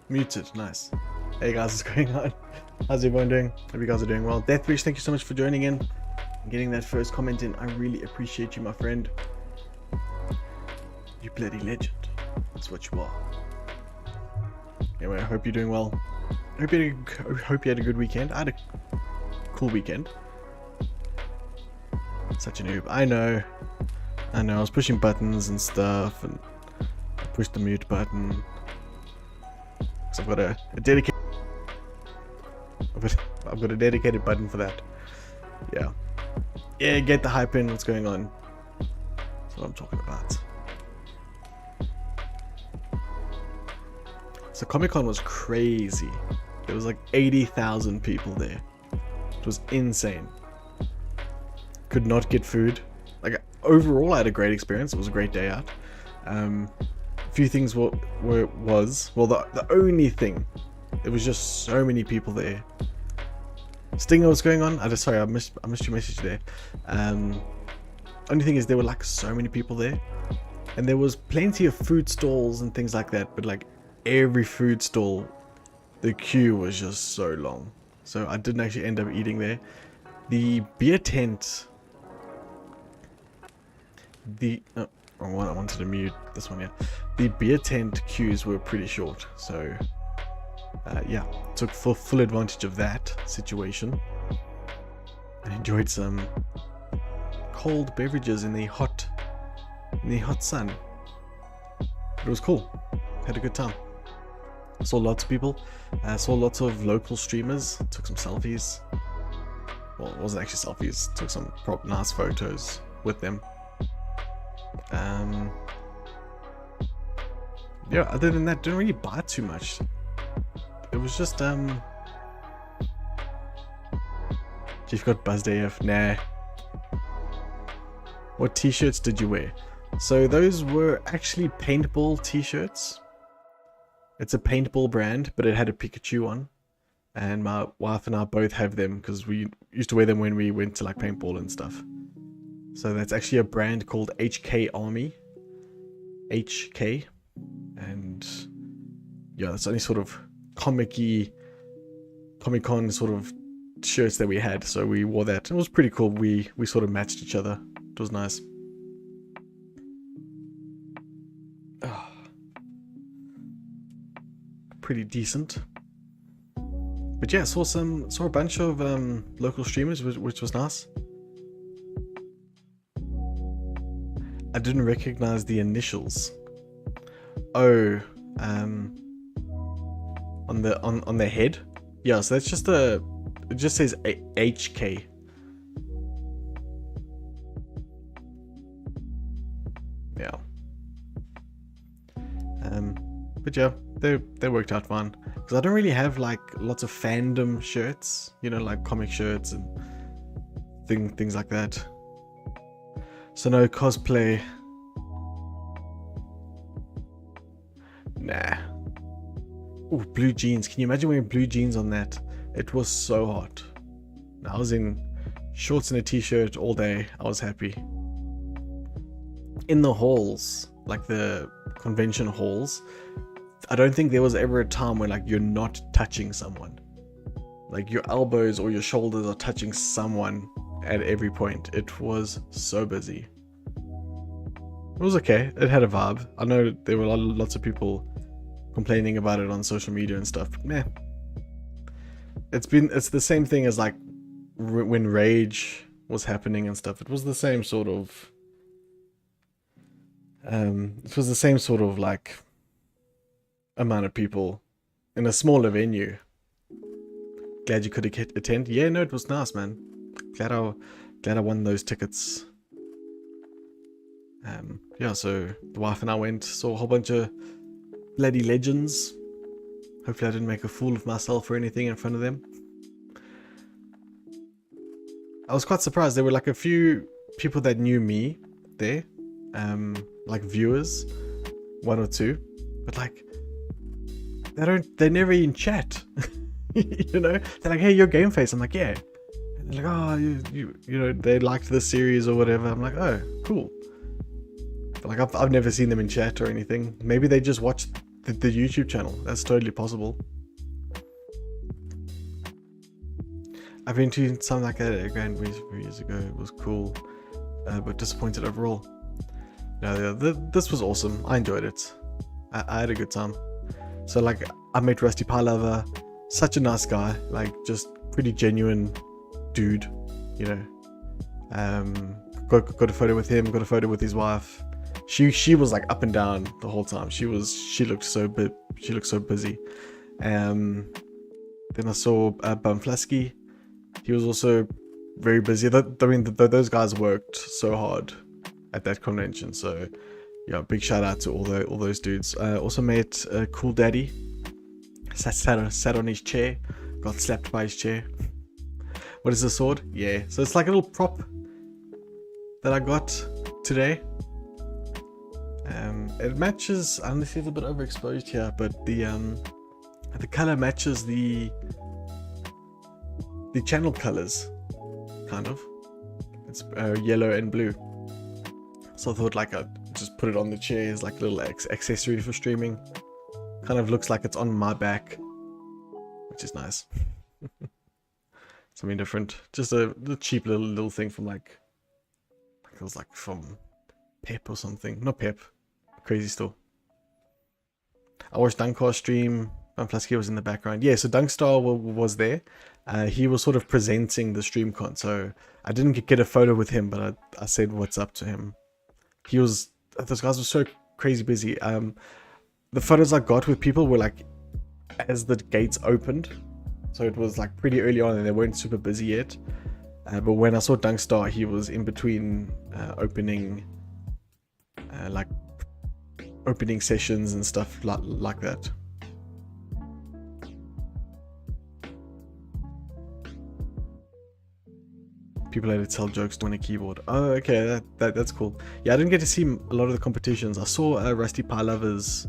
Muted, nice. Hey guys, what's going on? How's everyone doing? Hope you guys are doing well. Deathfire, thank you so much for joining in and getting that first comment in. I really appreciate you, my friend. You bloody legend. That's what you are. Anyway, I hope you're doing well. I hope you had a good weekend. I had a cool weekend. Such a noob. I know. I was pushing buttons and stuff, and I pushed the mute button. So I've got a dedicated. I've got a dedicated button for that. Yeah. Yeah, get the hype in. What's going on? That's what I'm talking about. So Comic-Con was crazy. There was like 80,000 people there. It was insane. Could not get food. Like overall, I had a great experience. It was a great day out. A few things the only thing, there was just so many people there. Stinger, what's going on? Sorry, I missed your message there. Only thing is there were like so many people there, and there was plenty of food stalls and things like that. But like every food stall, the queue was just so long. So I didn't actually end up eating there. The beer tent. I wanted to mute this one, yeah. The beer tent queues were pretty short, so yeah, took full advantage of that situation and enjoyed some cold beverages in the hot sun. It was cool. Had a good time. Saw lots of people. Saw lots of local streamers. Took some selfies. Well, it wasn't actually selfies. Took some nice photos with them. Yeah, other than that, didn't really buy too much. It was just Chief got buzzed AF. Nah. What t-shirts did you wear? So those were actually paintball t-shirts. It's a paintball brand, but it had a Pikachu on. And my wife and I both have them because we used to wear them when we went to like paintball and stuff. So that's actually a brand called HK Army. HK. And yeah, that's the only sort of Comic-Con sort of shirts that we had. So we wore that. It was pretty cool. We sort of matched each other. It was nice. Oh, pretty decent. But yeah, saw a bunch of local streamers, which was nice. I didn't recognize the initials. Oh, on their head. Yeah, so that's just it just says HK. Yeah. But yeah, they worked out fine. Because I don't really have like lots of fandom shirts, you know, like comic shirts and things like that. So no cosplay. Nah. Ooh, blue jeans. Can you imagine wearing blue jeans on that? It was so hot. I was in shorts and a t-shirt all day. I was happy. In the halls, like the convention halls, I don't think there was ever a time where like you're not touching someone. Like your elbows or your shoulders are touching someone at every point. It was so busy. It was okay. It had a vibe. I know there were lots of people complaining about it on social media and stuff, but meh. It's the same thing as like when Rage was happening and stuff. It was the same sort of like amount of people in a smaller venue. Glad you could attend. Yeah, no, it was nice, man. Glad I won those tickets. Yeah, so the wife and I went, saw a whole bunch of bloody legends. Hopefully I didn't make a fool of myself or anything in front of them. I was quite surprised. There were like a few people that knew me there, like viewers, one or two, but like they never even chat. You know, they're like, hey, you're GameFace. I'm like, yeah. And they're like, oh, you know, they liked the series or whatever. I'm like, oh, cool. But like I've never seen them in chat or anything. Maybe they just watched the YouTube channel. That's totally possible. I've been to something like that at a Grand Prix a few years ago. It was cool, but disappointed overall. No, this was awesome. I enjoyed it. I had a good time. So like I met Rusty Pie Lover, such a nice guy, like just pretty genuine dude, you know. Got a photo with him, got a photo with his wife. She was like up and down the whole time. She looked so busy. Then I saw Bumflasky. He was also very busy. I mean, those guys worked so hard at that convention. So yeah, big shout out to all those dudes. Also met Cool Daddy. Sat on his chair, got slapped by his chair. What is the sword? Yeah, so it's like a little prop that I got today. It matches, unless it's a bit overexposed here, but the color matches the channel colors, kind of. It's yellow and blue. So I thought like I'd just put it on the chair as like a little accessory for streaming. Kind of looks like it's on my back, which is nice. Something different. Just a cheap little thing from like it was like from Pep or something. Not Pep. Crazy Store. I watched Dunkar stream. Flasky was in the background. Yeah, so Dunkstar was there. He was sort of presenting the StreamCon, so I didn't get a photo with him, but I said what's up to him. He was, those guys were so crazy busy. The photos I got with people were like as the gates opened, so it was like pretty early on and they weren't super busy yet. But when I saw Dunkstar, he was in between opening sessions and stuff like that. People had to tell jokes on a keyboard. Oh, okay, that's cool. Yeah, I didn't get to see a lot of the competitions. I saw Rusty Pie Lover's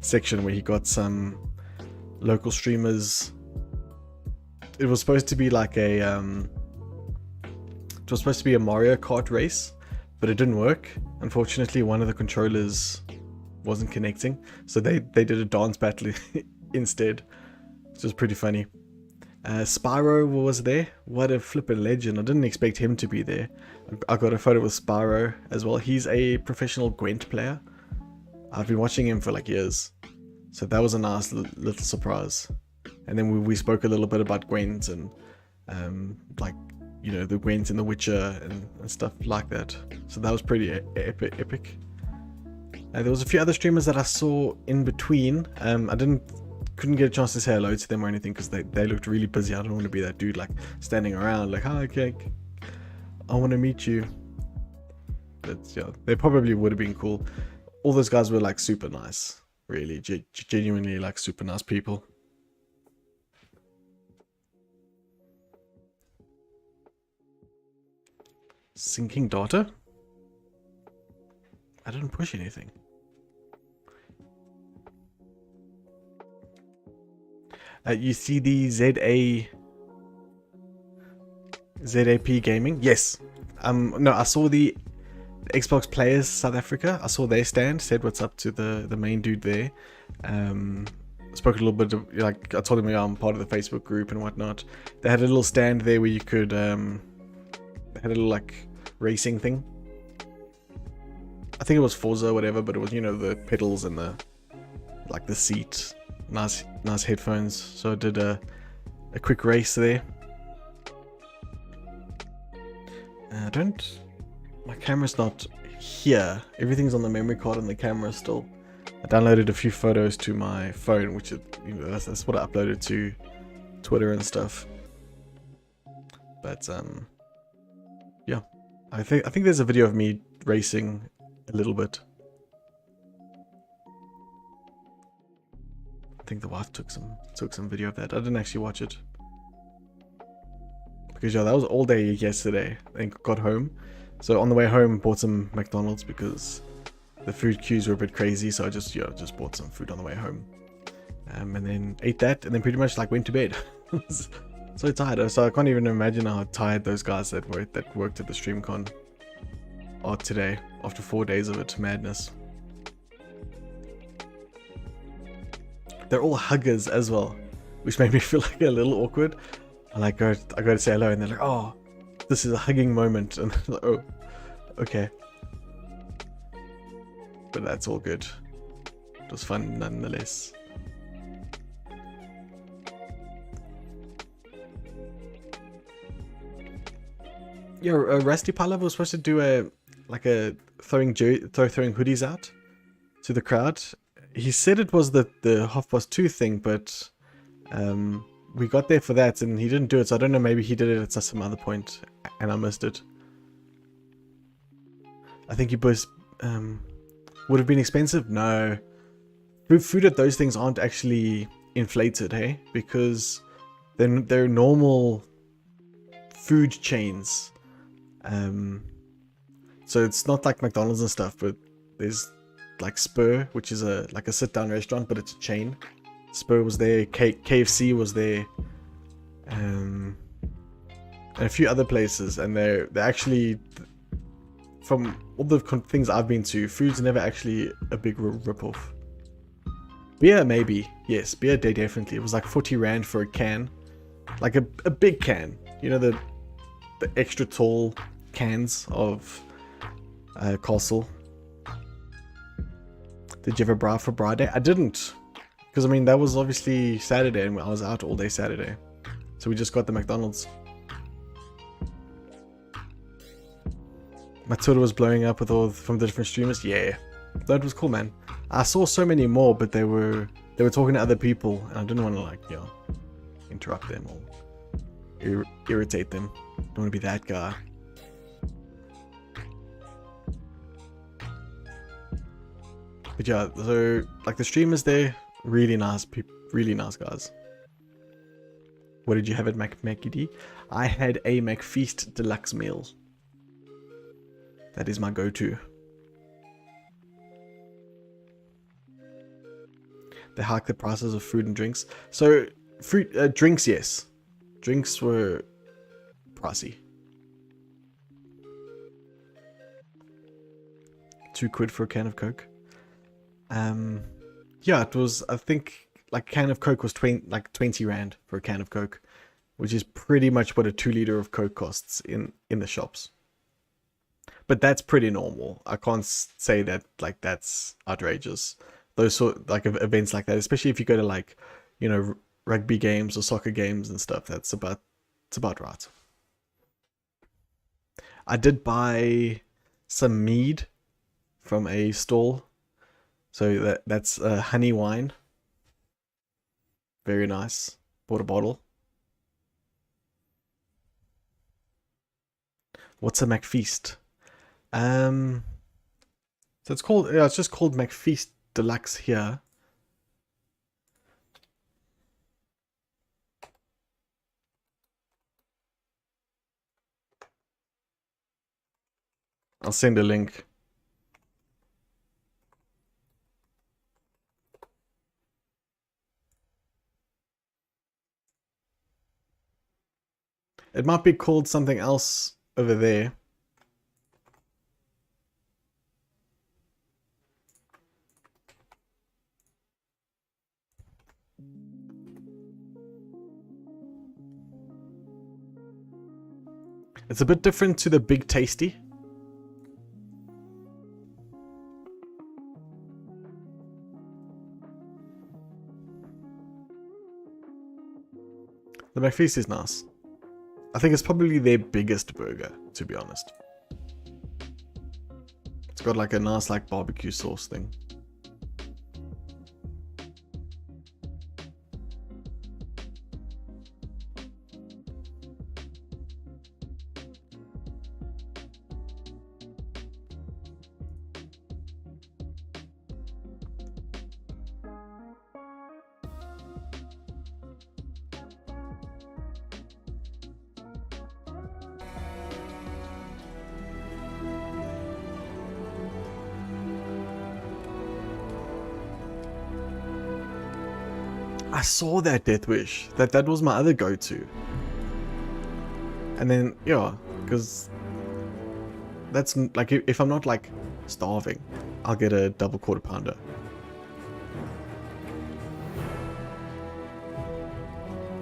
section where he got some local streamers. It was supposed to be like a Mario Kart race, but it didn't work. Unfortunately, one of the controllers wasn't connecting, so they did a dance battle instead, which was pretty funny. Spyro was there. What a flippin' legend. I didn't expect him to be there. I got a photo with Spyro as well. He's a professional Gwent player. I've been watching him for like years, so that was a nice little surprise. And then we spoke a little bit about Gwent and like, you know, the Gwent in The Witcher and stuff like that. So that was pretty epic. There was a few other streamers that I saw in between. I couldn't get a chance to say hello to them or anything because they looked really busy. I don't want to be that dude like standing around like, hi, okay, I want to meet you. But yeah, they probably would have been cool. All those guys were like super nice, really, genuinely like super nice people. Syncing data? I didn't push anything. You see the ZAP Gaming? Yes. No, I saw the Xbox Players South Africa. I saw their stand. Said what's up to the main dude there. Spoke a little bit of, like, I told him I'm part of the Facebook group and whatnot. They had a little stand there where you could they had a little like racing thing. I think it was Forza or whatever, but it was, you know, the pedals and the like the seat. Nice headphones. So I did a quick race there. My camera's not here. Everything's on the memory card and the camera still. I downloaded a few photos to my phone, which is, you know, that's what I uploaded to Twitter and stuff. But yeah, I think there's a video of me racing a little bit. I think the wife took some video of that. I didn't actually watch it because yeah, that was all day yesterday. And got home, so on the way home bought some McDonald's because the food queues were a bit crazy. So I just bought some food on the way home, and then ate that, and then pretty much like went to bed. So tired. So I can't even imagine how tired those guys that worked at the StreamCon are today after 4 days of it. Madness. They're all huggers as well, which made me feel like a little awkward. I go to say hello and they're like, oh, this is a hugging moment. And I'm like, oh, okay. But that's all good. It was fun nonetheless. Yeah, Rusty Palav was supposed to do a throwing hoodies out to the crowd. He said it was the 2:30 thing, but we got there for that and he didn't do it, so I don't know, maybe he did it at some other point and I missed it. I think you both would have been expensive. No, food at those things aren't actually inflated, hey, because they're normal food chains. So it's not like McDonald's and stuff, but there's like Spur, which is like a sit-down restaurant, but it's a chain. Spur was there, KFC was there, and a few other places, and they're actually, from all the things I've been to, food's never actually a big rip-off. Beer, maybe. Yes, beer day definitely. It was like 40 Rand for a can. Like a big can. You know, the extra tall cans of Castle. Did you ever bra for bra day? I didn't. Because, I mean, that was obviously Saturday and I was out all day Saturday. So we just got the McDonald's. My Twitter was blowing up with all from the different streamers. Yeah. That was cool, man. I saw so many more, but they were talking to other people, and I didn't want to, like, you know, interrupt them or irritate them. Don't want to be that guy. But yeah, so like the streamers there, really nice people, really nice guys. What did you have at Mackie? I had a McFeast deluxe meal. That is my go-to. They hiked the prices of food and drinks. So, drinks, yes. Drinks were pricey. £2 for a can of Coke. Yeah, it was, I think, like a can of Coke was 20 Rand for a can of Coke, which is pretty much what a 2 liter of Coke costs in the shops. But that's pretty normal. I can't say that, like, that's outrageous. Those sort like events like that, especially if you go to, like, you know, rugby games or soccer games and stuff, it's about right. I did buy some mead from a stall, so that's honey wine. Very nice. Bought a bottle. What's a McFeast? So it's called, yeah, it's just called McFeast Deluxe here. I'll send a link. It might be called something else over there. It's a bit different to the Big Tasty. The McFeast is nice. I think it's probably their biggest burger, to be honest. It's got like a nice like barbecue sauce thing. I saw that Death Wish. That was my other go-to. And then, yeah, because that's like, if I'm not like starving, I'll get a double quarter pounder.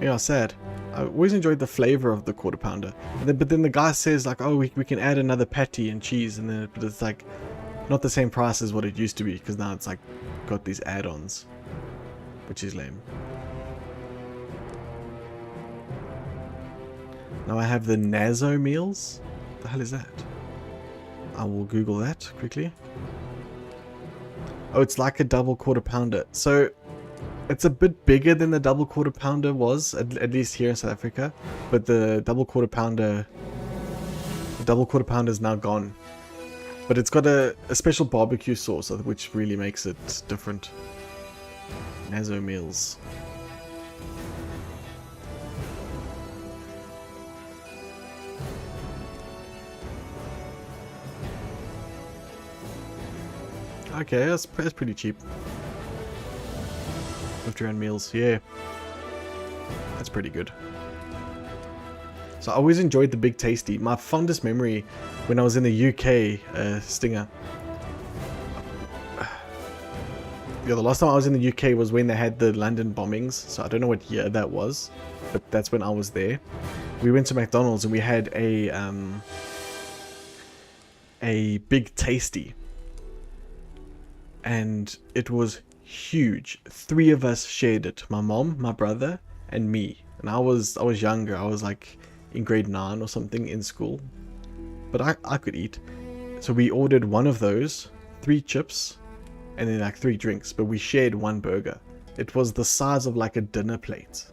Yeah, sad. I always enjoyed the flavor of the quarter pounder. But then the guy says like, oh, we can add another patty and cheese, and then but it's like not the same price as what it used to be, because now it's like got these add-ons, which is lame. Now I have the Nazo meals. What the hell is that? I will Google that quickly. Oh, it's like a double quarter pounder. So It's a bit bigger than the double quarter pounder was, at least here in South Africa. But the double quarter pounder is now gone. But it's got a special barbecue sauce, which really makes it different. Nazo meals. Okay, that's pretty cheap. 50 rand meals, yeah. That's pretty good. So I always enjoyed the Big Tasty. My fondest memory when I was in the UK, Stinger. Yeah, the last time I was in the UK was when they had the London bombings. So I don't know what year that was, but that's when I was there. We went to McDonald's and we had a Big Tasty. And it was huge. 3 of us shared it. My mom, my brother, and me. And I was younger. I was like in grade 9 or something in school. But I could eat. So we ordered one of those, 3 chips, and then like 3 drinks. But we shared one burger. It was the size of like a dinner plate.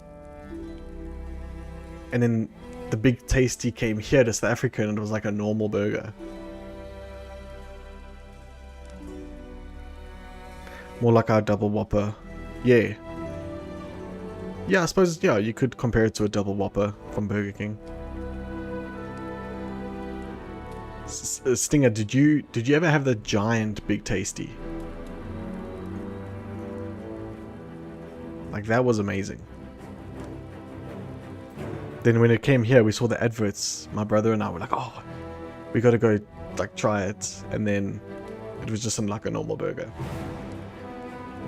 And then the Big Tasty came here to South Africa and it was like a normal burger. More like our double whopper. Yeah. Yeah, I suppose, yeah, you could compare it to a double whopper from Burger King. Stinger, did you ever have the giant Big Tasty? Like, that was amazing. Then when it came here, we saw the adverts. My brother and I were like, oh, we gotta go like try it. And then it was just like a normal burger.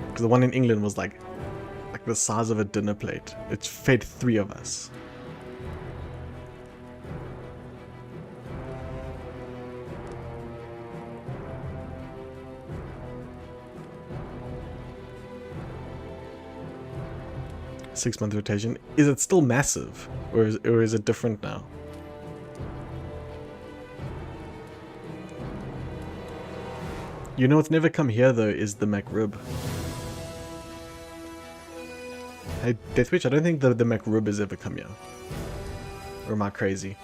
Because the one in England was like the size of a dinner plate. It fed 3 of us. Six-month rotation. Is it still massive? Or is it different now? You know what's never come here though is the McRib. Hey, Deathwitch, I don't think the McRib has ever come here. Or am I crazy?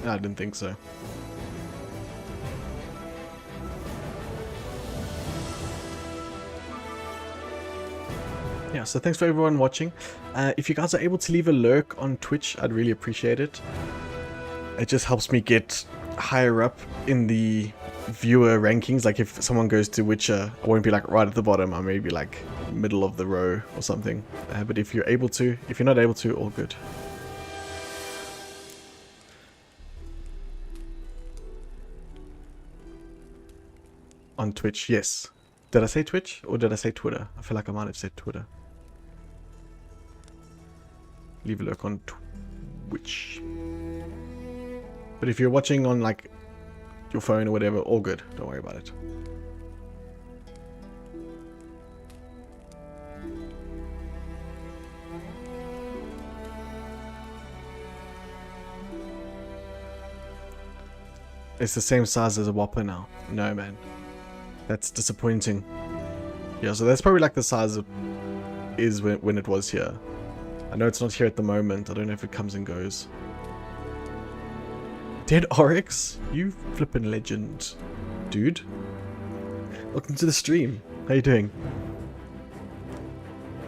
No, I didn't think so. Yeah, so thanks for everyone watching. If you guys are able to leave a lurk on Twitch, I'd really appreciate it. It just helps me get higher up in the viewer rankings. Like if someone goes to Witcher, I won't be like right at the bottom. I may be like middle of the row or something. But if you're able to, if you're not able to, all good. On Twitch, yes. Did I say Twitch or did I say Twitter? I feel like I might have said Twitter. Leave a lurk on Twitch. But if you're watching on like your phone or whatever, all good. Don't worry about it. It's the same size as a Whopper now. No, man. That's disappointing. Yeah, so that's probably like the size it is when it was here. I know it's not here at the moment. I don't know if it comes and goes. Dead Oryx? You flippin' legend, dude. Welcome to the stream. How you doing?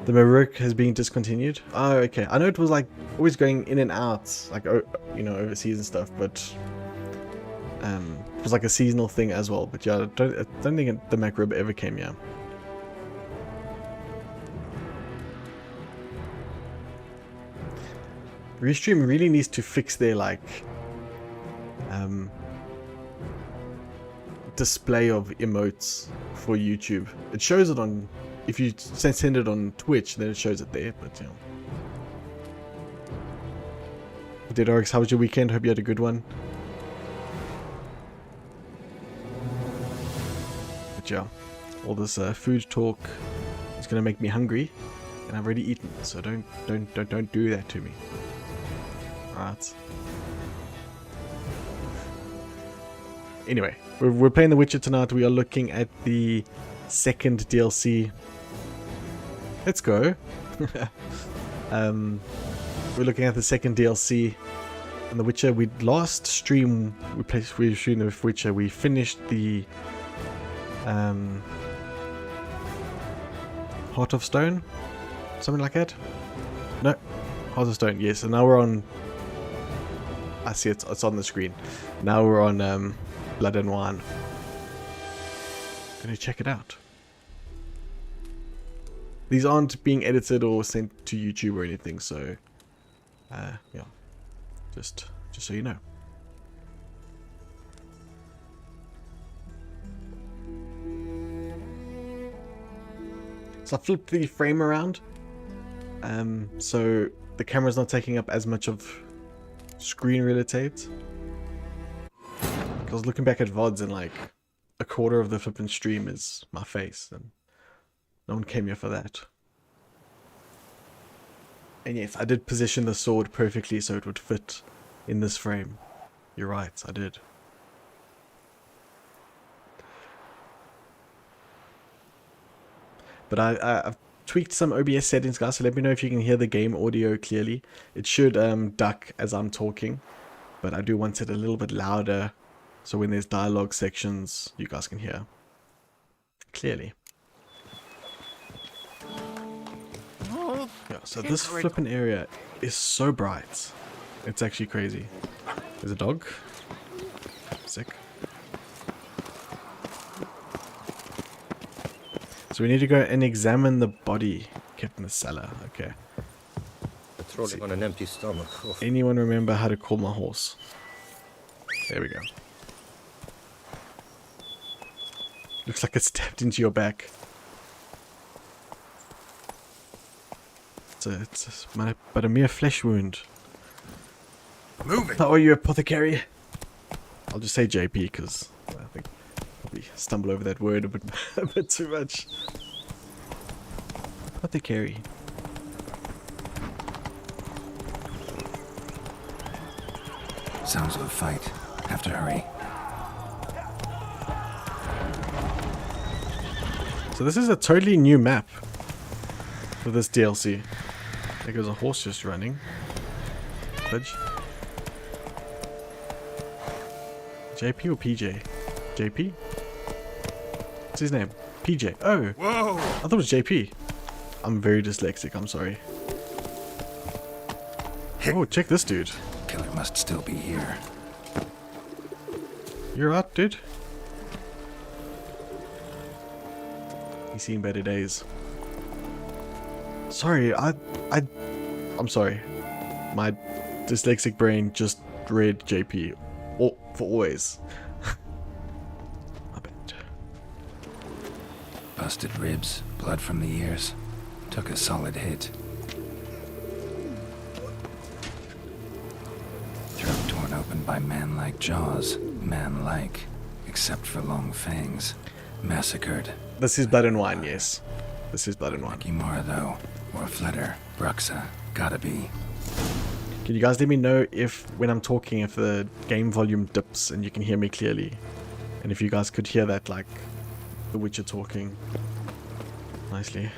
The Maruk has been discontinued? Oh, okay. I know it was like always going in and out, like, you know, overseas and stuff, but it was like a seasonal thing as well. But yeah, I don't think the McRib ever came here. Restream really needs to fix their like display of emotes for YouTube. It shows it on, if you send it on Twitch, then it shows it there, but yeah. Dead Oryx, how was your weekend? Hope you had a good one. But yeah, all this food talk is gonna make me hungry, and I've already eaten, so don't do that to me. Alright. Anyway, we're playing The Witcher tonight. We are looking at the second DLC. Let's go. We're looking at the second DLC on The Witcher. We last stream we were shooting The Witcher. We finished the Heart of Stone, something like that. No, Heart of Stone. Yes, and now we're on. I see it's on the screen. Now we're on Blood and Wine. Gonna check it out. These aren't being edited or sent to YouTube or anything, so yeah, just so you know. So I flipped the frame around, so the camera's not taking up as much of screen real estate. I was looking back at VODs and like a quarter of the flipping stream is my face, and no one came here for that. And yes, I did position the sword perfectly so it would fit in this frame. You're right, I did. But I've tweaked some OBS settings, guys, so let me know if you can hear the game audio clearly. It should duck as I'm talking, but I do want it a little bit louder, so when there's dialogue sections, you guys can hear clearly. Yeah, so this flipping area is so bright. It's actually crazy. There's a dog. Sick. So we need to go and examine the body kept in the cellar. Okay. Patrolling on an empty stomach. Oh. Anyone remember how to call my horse? There we go. Looks like it stabbed into your back. It's but a mere flesh wound. Moving. How are you, apothecary? I'll just say JP because I think I'll probably stumble over that word a bit too much. Apothecary. Sounds of a fight. Have to hurry. So this is a totally new map for this DLC. There goes a horse just running. Fudge. JP or PJ? JP? What's his name? PJ. Oh! Whoa! I thought it was JP. I'm very dyslexic, I'm sorry. Oh, check this dude. Killer must still be here. You're out, dude. He's seen better days. Sorry, I'm sorry. My dyslexic brain just read JP for always. My bad. Busted ribs, blood from the ears. Took a solid hit. Throat torn open by man-like jaws. Man-like, except for long fangs. Massacred. This is Blood and Wine, yes. This is Blood and Wine. Kimura, though. Or Fletter. Bruxa. Gotta be. Can you guys let me know if, when I'm talking, if the game volume dips and you can hear me clearly? And if you guys could hear that, like, The Witcher talking nicely.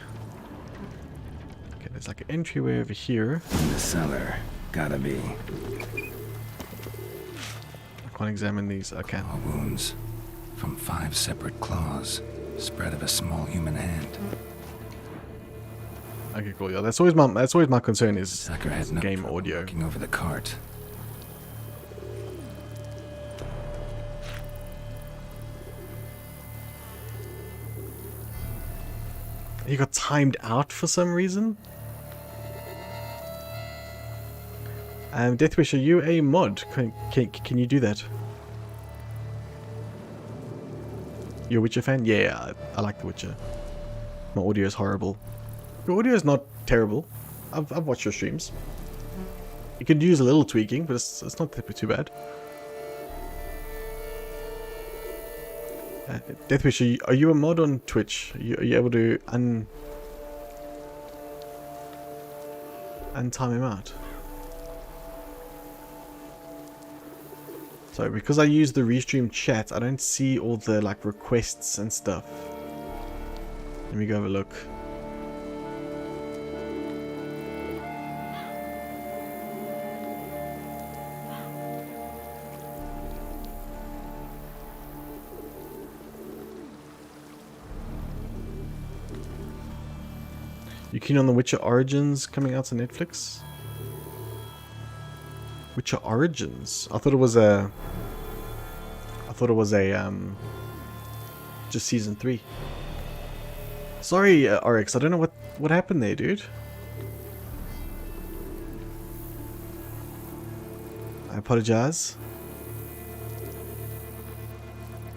Okay, there's like an entryway over here. In the cellar. Gotta be. I can't examine these. I can. All wounds. From 5 separate claws. Spread of a small human hand. Okay, cool. Yeah, that's always my concern is Sucker had no game trouble audio. Looking over the cart. He got timed out for some reason. Deathwish, are you a mod? Can you do that? You're a Witcher fan? Yeah, I like The Witcher. My audio is horrible. Your audio is not terrible. I've watched your streams. You could use a little tweaking, but it's not too bad. Deathwish, are you a mod on Twitch? Are you able to untime him out? So because I use the restream chat, I don't see all the like requests and stuff. Let me go have a look. You keen on The Witcher Origins coming out on Netflix? Witcher Origins? I thought it was a just season 3. Sorry, Oryx, I don't know what happened there, dude. I apologize.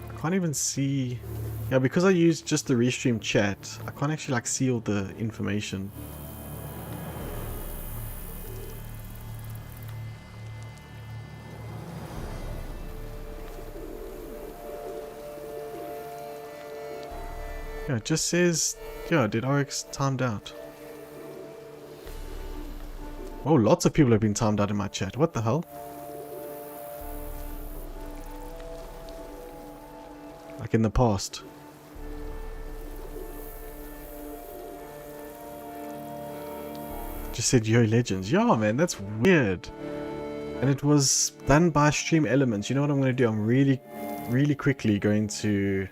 I can't even see. Yeah, because I use just the restream chat, I can't actually like see all the information. Yeah, it just says, yeah, did Oryx timed out? Oh, lots of people have been timed out in my chat. What the hell? Like in the past. Just said Yo Legends. Yeah, man, that's weird. And it was done by Stream Elements. You know what I'm going to do? I'm really quickly going to...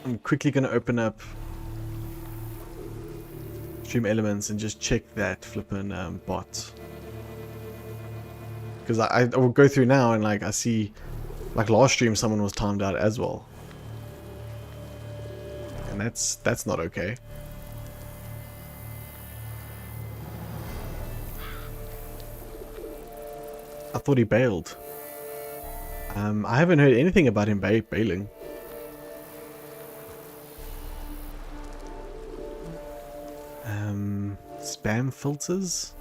I'm quickly going to open up Stream Elements and just check that flippin' bot. Because I will go through now and like I see like last stream someone was timed out as well. And that's not okay. I thought he bailed. I haven't heard anything about him bailing. Spam filters?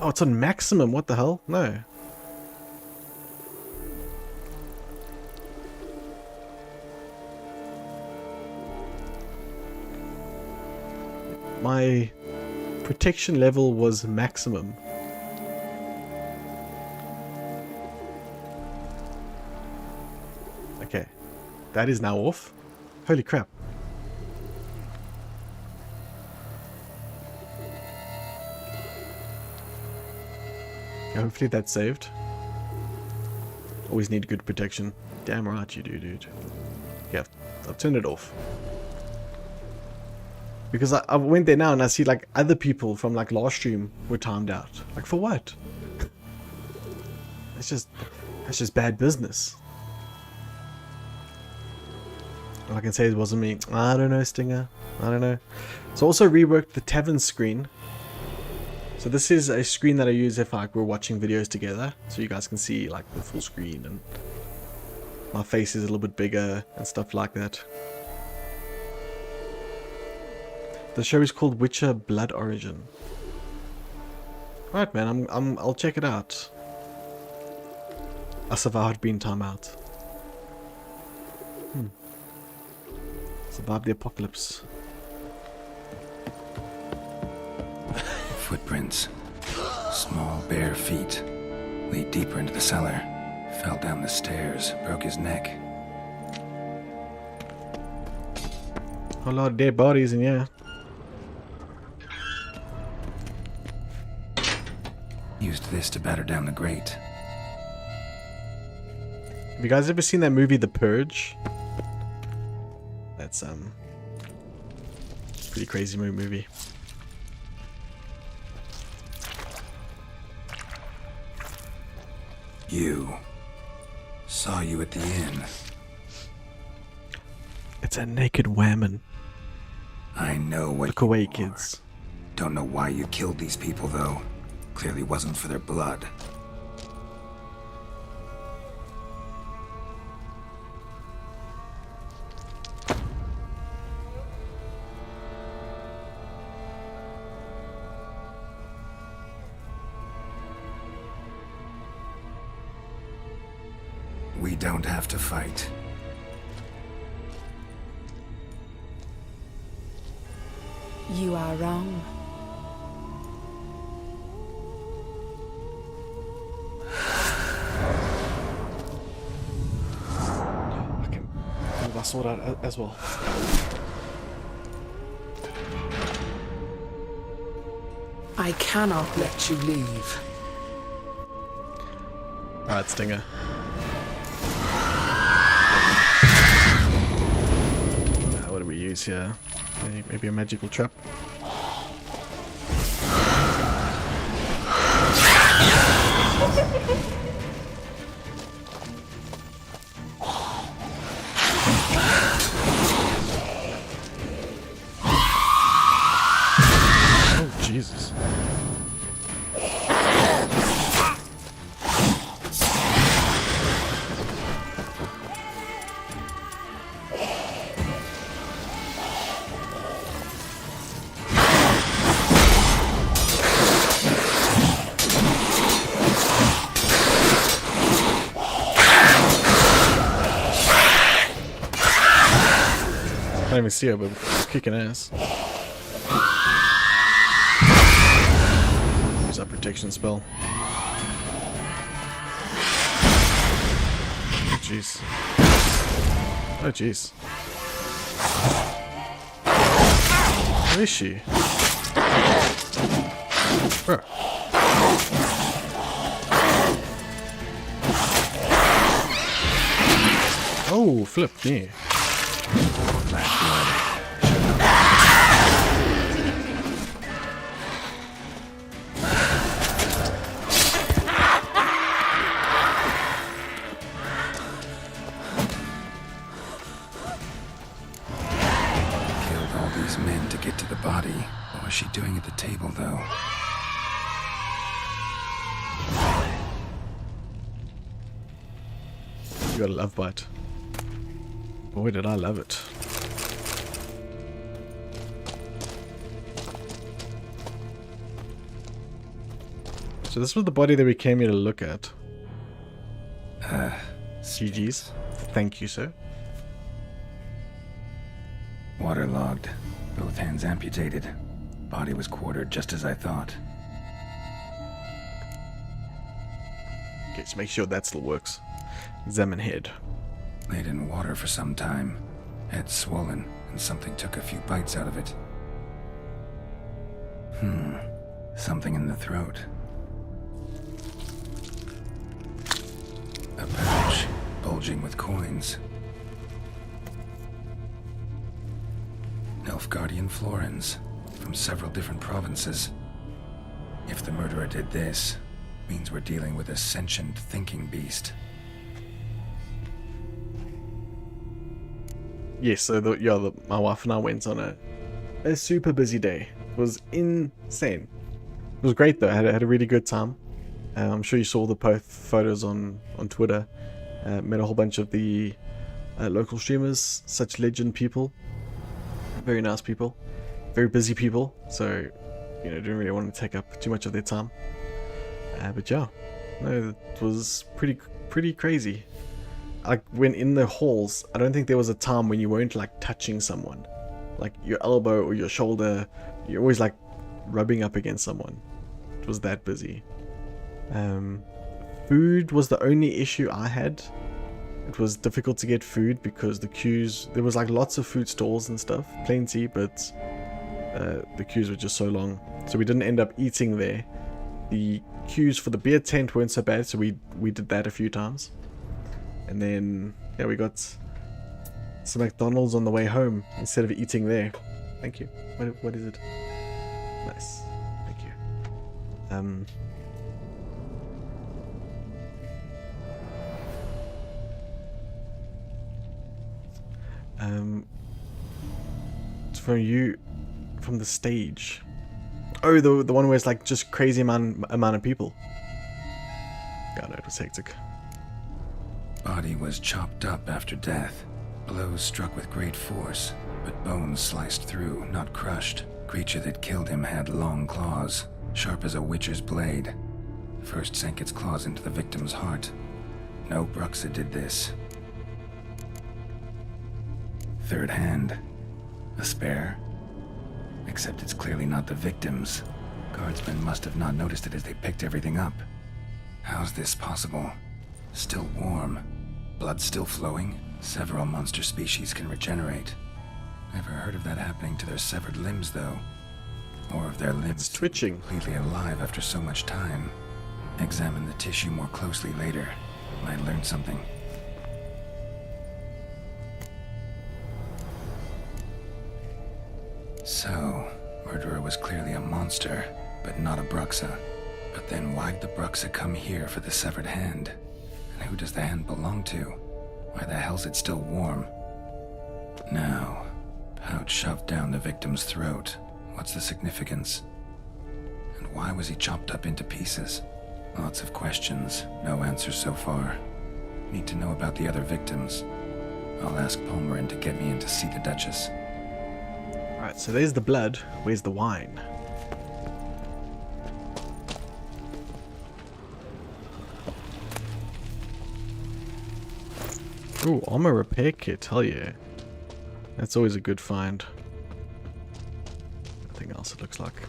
Oh, it's on maximum. What the hell? No. My protection level was maximum. Okay. That is now off. Holy crap. Hopefully that's saved. Always need good protection. Damn right you do, dude. Yeah, I've turned it off. Because I went there now and I see like other people from like last stream were timed out. Like for what? that's just bad business. All I can say is it wasn't me. I don't know, Stinger. I don't know. So also reworked the tavern screen. So this is a screen that I use if like we're watching videos together, so you guys can see like the full screen and my face is a little bit bigger and stuff like that. The show is called Witcher Blood Origin. Alright man, I'll check it out. I survived being time out. Survived the apocalypse. Footprints. Small, bare feet. Lead deeper into the cellar. Fell down the stairs. Broke his neck. A lot of dead bodies in here. Used this to batter down the grate. Have you guys ever seen that movie The Purge? That's pretty crazy movie. Saw you at the inn. It's a naked woman. I know what Look you away, are. kids. Don't know why you killed these people, though. Clearly wasn't for their blood. We don't have to fight. You are wrong. my sword out as well. I cannot let you leave. Alright, Stinger. What do we use here? Maybe a magical trap? Oh, Jesus. I can't even see her, but it's kicking ass. Use that protection spell. Oh, jeez. Oh, jeez. Where is she? Bro. Oh, flip me. Men to get to the body. What was she doing at the table, though? You got a love bite. Boy, did I love it. So this was the body that we came here to look at. GG's. Thank you, sir. Waterlogged. Both hands amputated. Body was quartered just as I thought. Okay, so make sure that still works. Examine head. Laid in water for some time. Head swollen, and something took a few bites out of it. Something in the throat. A pouch, bulging with coins. Nilfgaardian florins, from several different provinces. If the murderer did this, means we're dealing with a sentient thinking beast. Yes, so my wife and I went on a super busy day. It was insane. It was great though. I had a really good time. I'm sure you saw the photos on Twitter. Met a whole bunch of the local streamers, such legend people. Very nice people. Very busy people. So, didn't really want to take up too much of their time. But yeah, no, it was pretty crazy. Like when in the halls, I don't think there was a time when you weren't like touching someone. Like your elbow or your shoulder, you're always like rubbing up against someone. It was that busy. Food was the only issue I had. It was difficult to get food because the queues, there was like lots of food stalls and stuff, plenty, but the queues were just so long. So we didn't end up eating there. The queues for the beer tent weren't so bad, so we did that a few times. And then, yeah, we got some McDonald's on the way home instead of eating there. Thank you. What is it? Nice. Thank you. It's from the stage. Oh, the one where it's like just crazy amount of people. God, it was hectic. Body was chopped up after death. Blows struck with great force, but bones sliced through, not crushed. Creature that killed him had long claws, sharp as a witcher's blade. First sank its claws into the victim's heart. No Bruxa did this. Third hand. A spare. Except it's clearly not the victim's. Guardsmen must have not noticed it as they picked everything up. How's this possible? Still warm. Blood still flowing? Several monster species can regenerate. Never heard of that happening to their severed limbs, though. Or of their limbs twitching. completely alive after so much time. Examine the tissue more closely later. Might learn something. So, murderer was clearly a monster, but not a Bruxa. But then why'd the Bruxa come here for the severed hand? And who does the hand belong to? Why the hell's it still warm? Now, pouch shoved down the victim's throat. What's the significance? And why was he chopped up into pieces? Lots of questions, no answers so far. Need to know about the other victims. I'll ask Palmerin to get me in to see the Duchess. Alright, so there's the blood. Where's the wine? Ooh, armor repair kit, hell yeah. That's always a good find. Nothing else it looks like.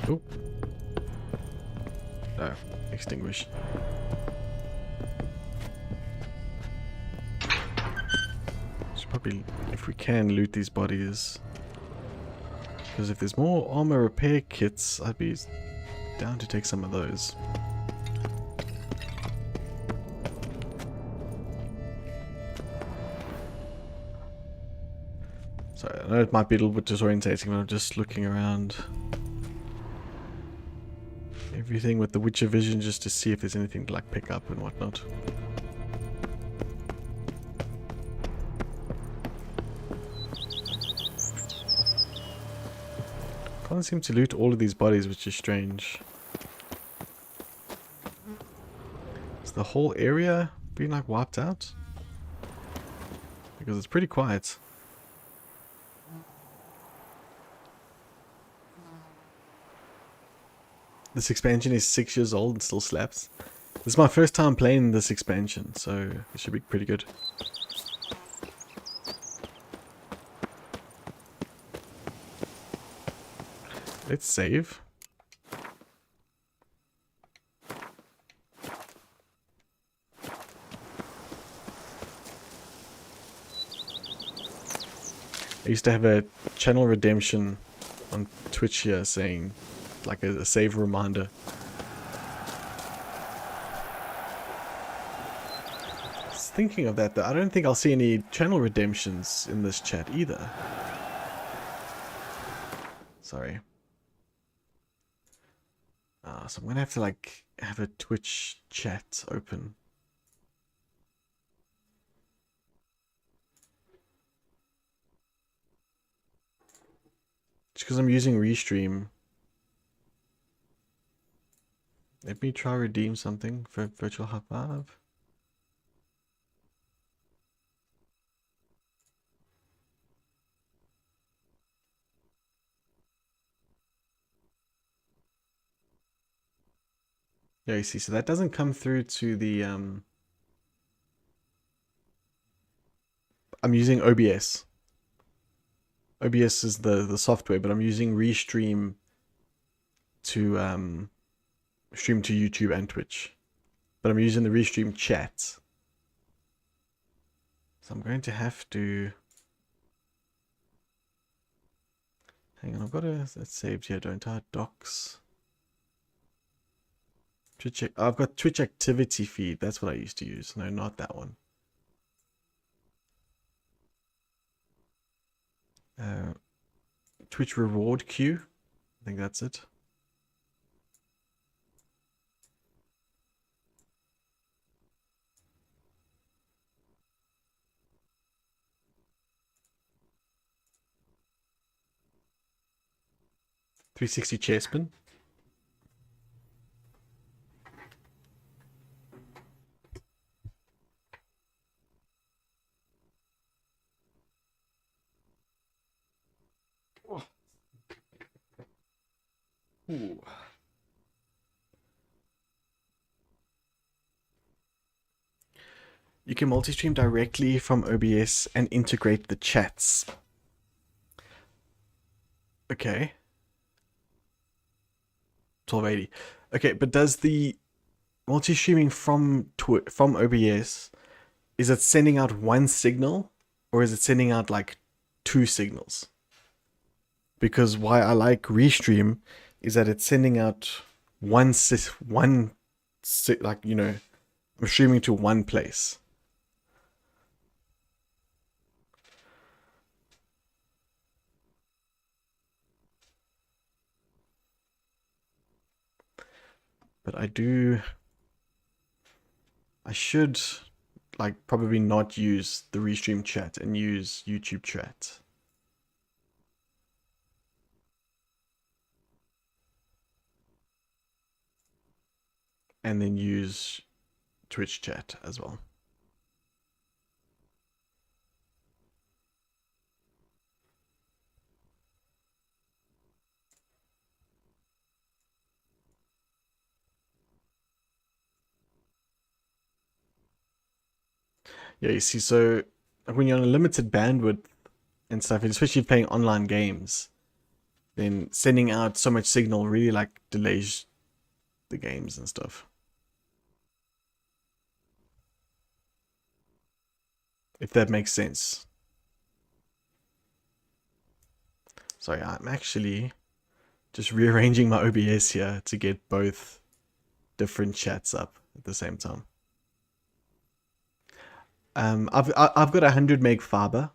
Ooh. No, extinguish. Should probably, if we can, loot these bodies. Because if there's more armor repair kits, I'd be down to take some of those. Sorry, I know it might be a little bit disorientating, but I'm just looking around everything with the Witcher vision just to see if there's anything to like pick up and whatnot. Can't seem to loot all of these bodies, which is strange. Is the whole area being like wiped out? Because it's pretty quiet. This expansion is 6 years old and still slaps. This is my first time playing this expansion, so it should be pretty good. Let's save. I used to have a channel redemption on Twitch here saying like a save reminder. Thinking of that though, I don't think I'll see any channel redemptions in this chat either. Sorry. So I'm gonna have to like have a Twitch chat open. Just because I'm using Restream. Let me try redeem something for Virtual High Five. Yeah, you see, so that doesn't come through to the I'm using OBS. OBS is the software, but I'm using Restream to stream to YouTube and Twitch. But I'm using the Restream chat. So I'm going to have to hang on, I've got it saved here, don't I? Docs. Twitch, I've got Twitch activity feed. That's what I used to use. No, not that one. Twitch reward queue. I think that's it. .360 chairspin. Ooh. You can multi-stream directly from OBS and integrate the chats. Okay. 1280. Okay, but does the multi-streaming from OBS is it sending out one signal or is it sending out like two signals? Because why I like Restream is that it's sending out like, you know, I'm streaming to one place. But I should like probably not use the Restream chat and use YouTube chat. And then use Twitch chat as well. Yeah, you see, so when you're on a limited bandwidth and stuff, and especially playing online games, then sending out so much signal really like delays the games and stuff. If that makes sense. Sorry, I'm actually just rearranging my OBS here to get both different chats up at the same time. I've got 100 meg fiber,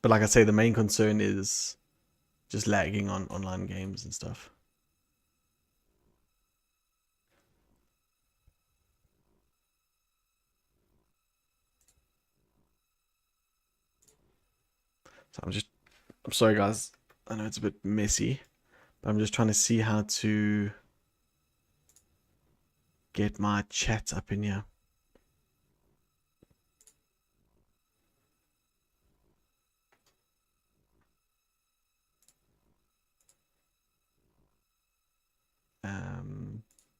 but like I say, the main concern is just lagging on online games and stuff. So I'm sorry guys, I know it's a bit messy, but I'm just trying to see how to get my chat up in here.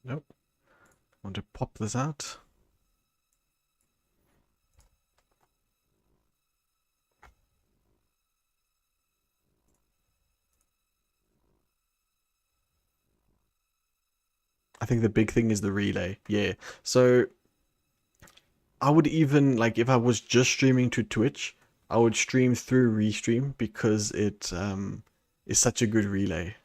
Nope. I want to pop this out. I think the big thing is the relay. Yeah. So I would even, like, if I was just streaming to Twitch, I would stream through Restream because it is such a good relay.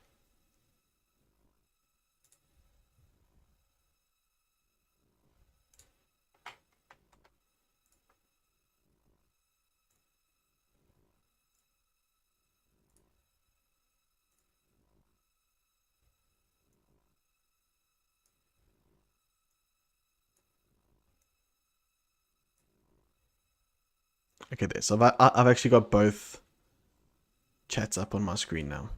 Okay, there. So I've actually got both chats up on my screen now.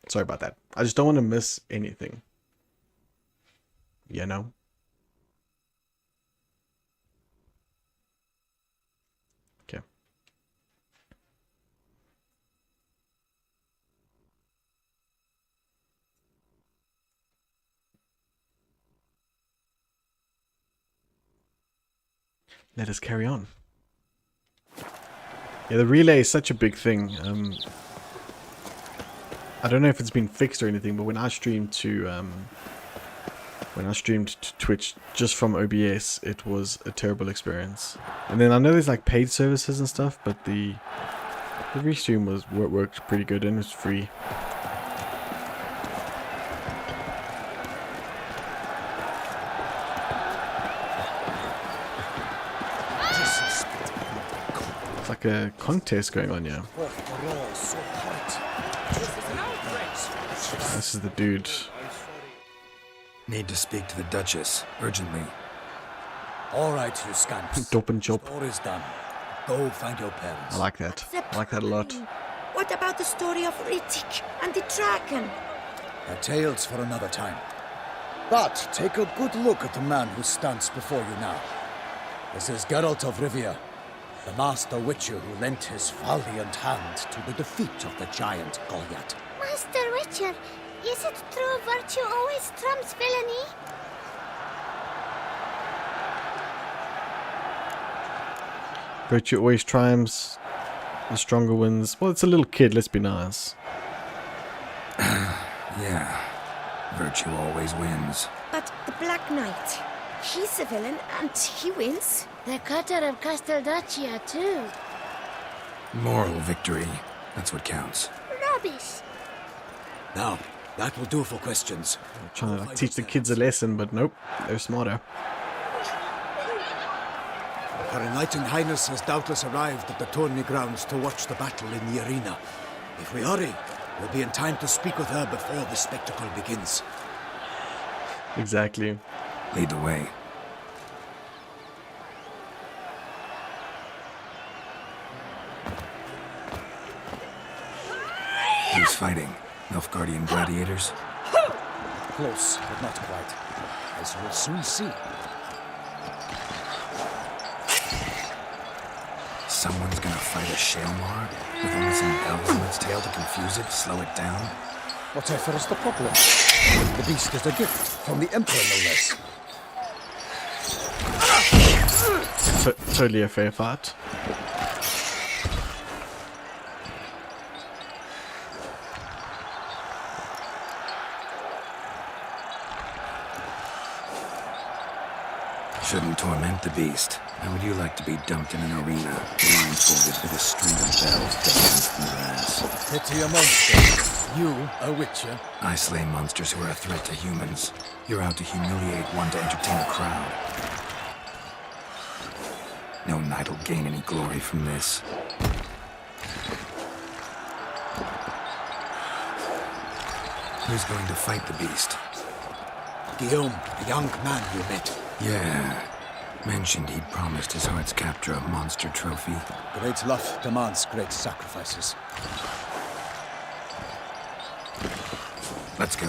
Sorry about that. I just don't want to miss anything. You know? Okay. Let us carry on. Yeah, the relay is such a big thing. I don't know if it's been fixed or anything, but when I streamed to Twitch just from OBS, it was a terrible experience. And then I know there's like paid services and stuff, but the restream worked pretty good and it was free. It's like a contest going on here. This is the dude. Need to speak to the Duchess, urgently. All right, you scamps. Dope and chop. All is done. Go find your parents. I like that. I like that a lot. What about the story of Riddick and the Dragon? A tales for another time. But take a good look at the man who stands before you now. This is Geralt of Rivia, the master witcher who lent his valiant hand to the defeat of the giant Goliath. Master Witcher, is it true virtue always trumps villainy? Virtue always triumphs, the stronger wins. Well, it's a little kid, let's be nice. Yeah, virtue always wins. But the Black Knight, he's a villain and he wins. The cutter of Casteldaccia, too. Moral victory, that's what counts. Rubbish. Now, that will do for questions. Trying to like, teach the kids a lesson, but nope, they're smarter. Her Knight and Highness has doubtless arrived at the tourney grounds to watch the battle in the arena. If we hurry, we'll be in time to speak with her before the spectacle begins. Exactly. Lead the way. Who's fighting? Nilfgaardian gladiators? Close, but not quite. As you'll soon see. Someone's gonna fight a Shaelmar with only some bells on its tail to confuse it, slow it down? Whatever is the problem? The beast is a gift from the Emperor, no less. Totally a fair fight. Shouldn't torment the beast. How would you like to be dumped in an arena, blindfolded with a string of bells danced in grass? Pity a monster. You, a witcher. I slay monsters who are a threat to humans. You're out to humiliate one to entertain a crowd. No knight will gain any glory from this. Who's going to fight the beast? Guillaume, a young man you met. Yeah. Mentioned he'd promised his heart's capture a monster trophy. Great love demands great sacrifices. Let's go.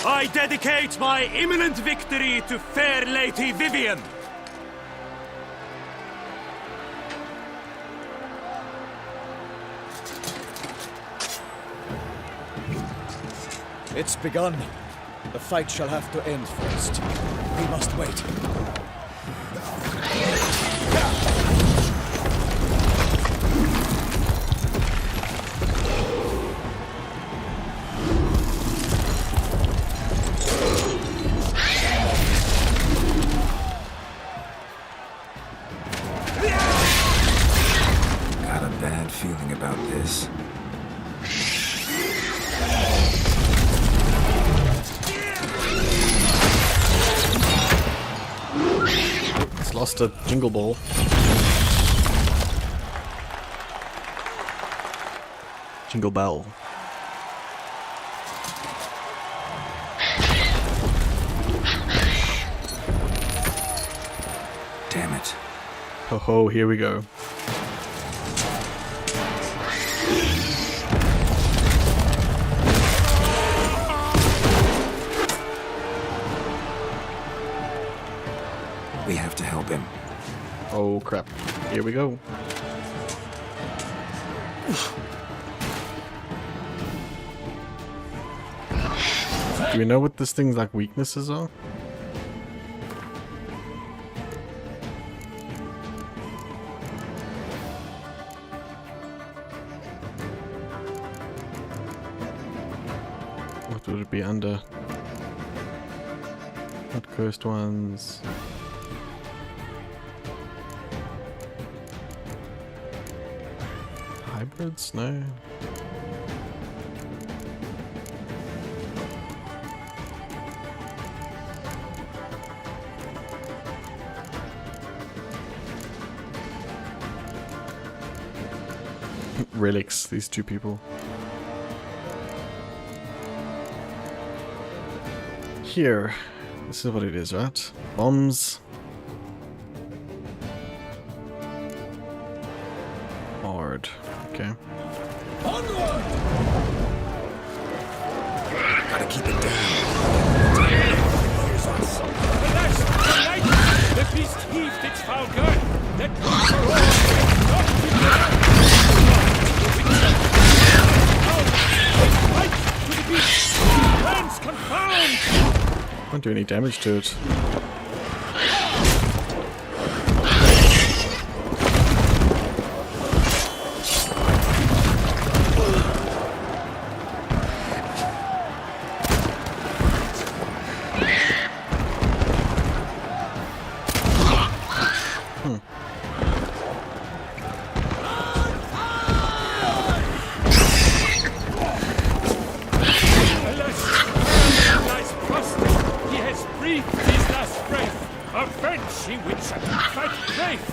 I dedicate my imminent victory to fair Lady Vivian. It's begun. The fight shall have to end first. We must wait. Got a bad feeling about this. It's lost a jingle ball. Jingle bell. Damn it. Ho ho, here we go. We have to help him. Oh crap. Here we go. Do we know what this thing's like weaknesses are? What would it be under? Not cursed ones. Hybrids? No. Relics, these two people. Here. This is what it is, right? Bombs. Hard. Okay. Gotta Gotta keep it down. Alas, tonight, the beast heaved its foul gun. That creature roared and knocked him down. The Witcher. Now, fight to the beast. Plans confound. Can't do any damage to it.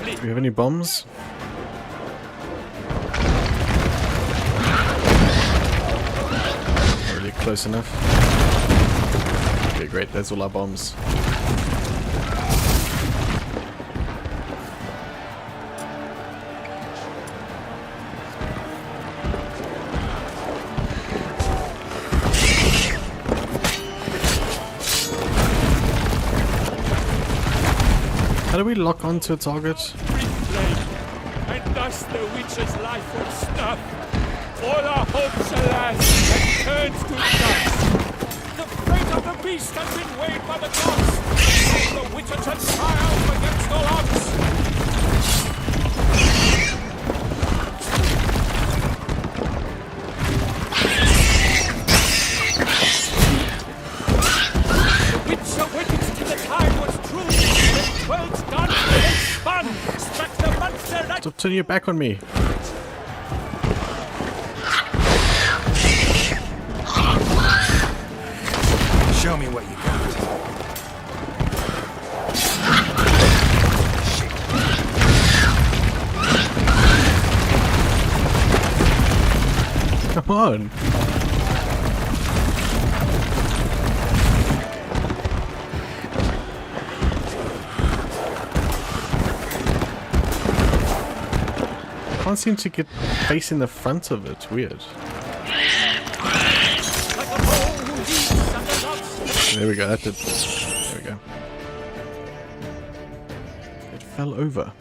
Do we have any bombs? Not really close enough. Okay, great. That's all our bombs. How do we lock onto a target? And thus the witch's life was snuffed. All our hopes, alas, had turned to dust. The fate of the beast has been weighed by the gods. The witches had triumphed against all odds. The witcher waited till the time was true. The 12's gun and spun, struck the monster right. Stop turning your back on me. Show me what you got. Come on. Can't seem to get face in the front of it. Weird. There we go. That did. There we go. It fell over.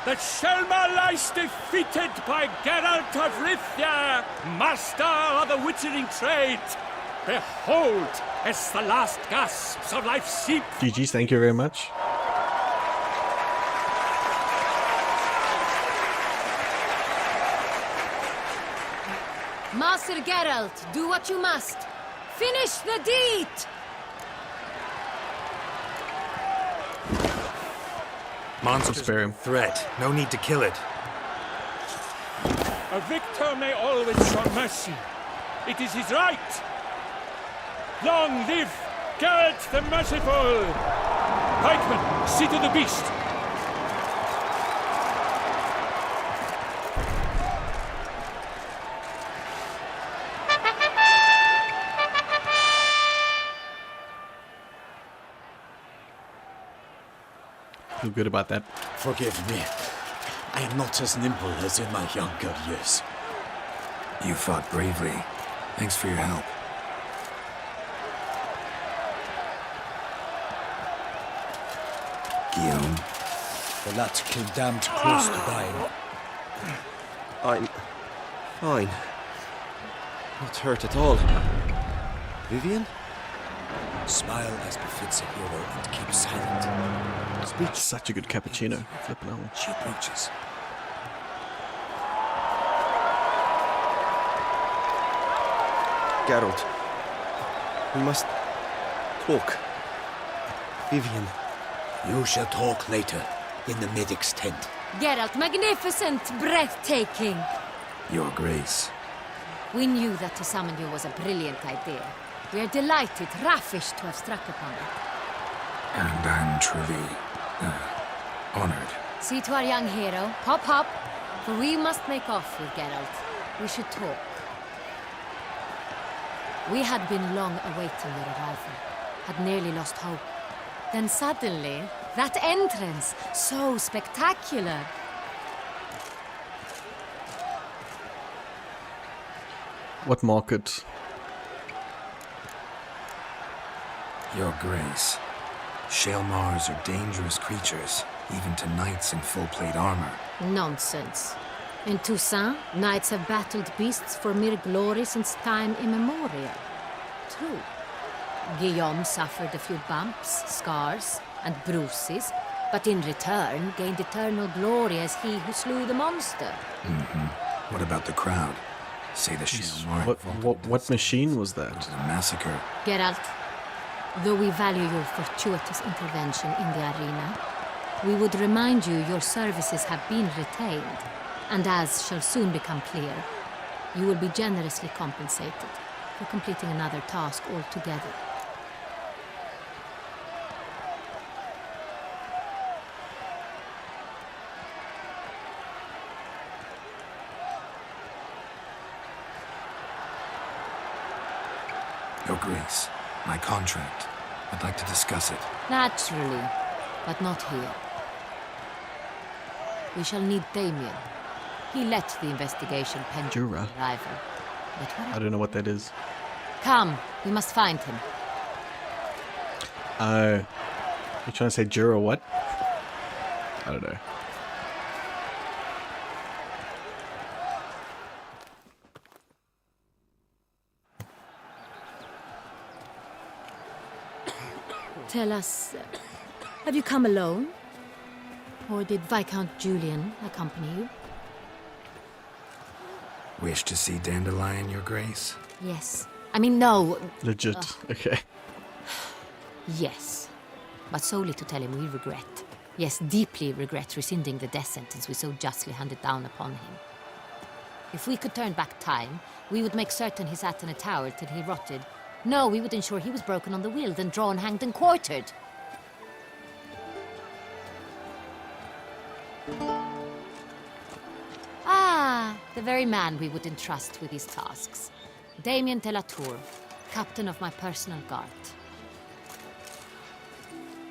The Shelma lies defeated by Geralt of Rivia, master of the witchering trade. Behold, as the last gasps of life seep. GG's, thank you very much. Master Geralt, do what you must. Finish the deed! Monster's spare him. threat. No need to kill it. A victor may always show mercy. It is his right. Long live Geralt the Merciful! Pikeman, see to the beast. Feel good about that. Forgive me. I am not as nimble as in my younger years. You fought bravely. Thanks for your help. Guillaume. The lad came damned close to dying. I'm fine. Not hurt at all. Vivian? Smile as befits a hero and keep silent. Speech such a good cappuccino. Flipping out. She approaches. Geralt. We must talk. Vivian. You shall talk later, in the medic's tent. Geralt, magnificent, breathtaking. Your Grace. We knew that to summon you was a brilliant idea. We are delighted, ravished to have struck upon it. And I'm truly honored. See to our young hero. Hop, hop. For we must make off with Geralt. We should talk. We had been long awaiting your arrival. Had nearly lost hope. Then suddenly, That entrance, so spectacular. What market? Your Grace. Shaelmars are dangerous creatures, even to knights in full plate armor. Nonsense. In Toussaint, knights have battled beasts for mere glory since time immemorial. True. Guillaume suffered a few bumps, scars, and bruises, but in return gained eternal glory as he who slew the monster. What about the crowd? Say the Shaelmar What machine was that? to the massacre. Geralt, though we value your fortuitous intervention in the arena, we would remind you your services have been retained, and as shall soon become clear, you will be generously compensated for completing another task altogether. Your Grace, my contract. I'd like to discuss it. Naturally, but not here. We shall need Damien. He led the investigation pending Jura? the arrival. But what I don't know what that is. Come, we must find him. You're trying to say Jura what? I don't know. Tell us, have you come alone? Or did Viscount Julian accompany you? Wish to see Dandelion, Your Grace? Yes. I mean, no. Legit. Okay. Yes. But solely to tell him we regret. Yes, deeply regret rescinding the death sentence we so justly handed down upon him. If we could turn back time, we would make certain he sat in a tower till he rotted. No, we would ensure he was broken on the wheel, then drawn, hanged, and quartered. Ah, the very man we would entrust with these tasks. Damien de la Tour, captain of my personal guard.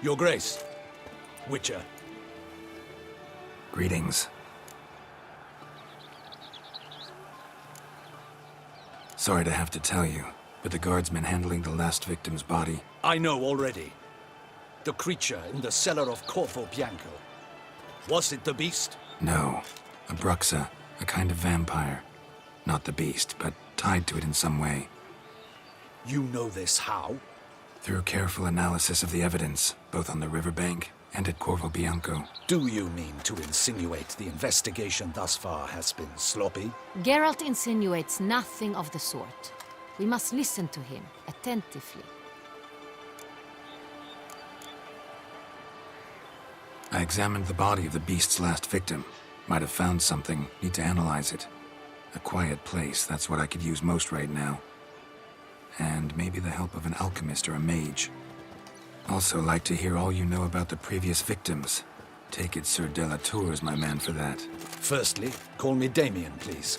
Your Grace. Witcher. Greetings. Sorry to have to tell you, but the guardsman handling the last victim's body... I know already. The creature in the cellar of Corvo Bianco. Was it the beast? No. A Bruxa, a kind of vampire. Not the beast, but tied to it in some way. You know this how? Through careful analysis of the evidence, both on the riverbank and at Corvo Bianco. Do you mean to insinuate the investigation thus far has been sloppy? Geralt insinuates nothing of the sort. We must listen to him attentively. I examined the body of the beast's last victim. Might have found something, need to analyze it. A quiet place, that's what I could use most right now. And maybe the help of an alchemist or a mage. Also like to hear all you know about the previous victims. Take it Sir de la Tour is my man for that. Firstly, call me Damien, please.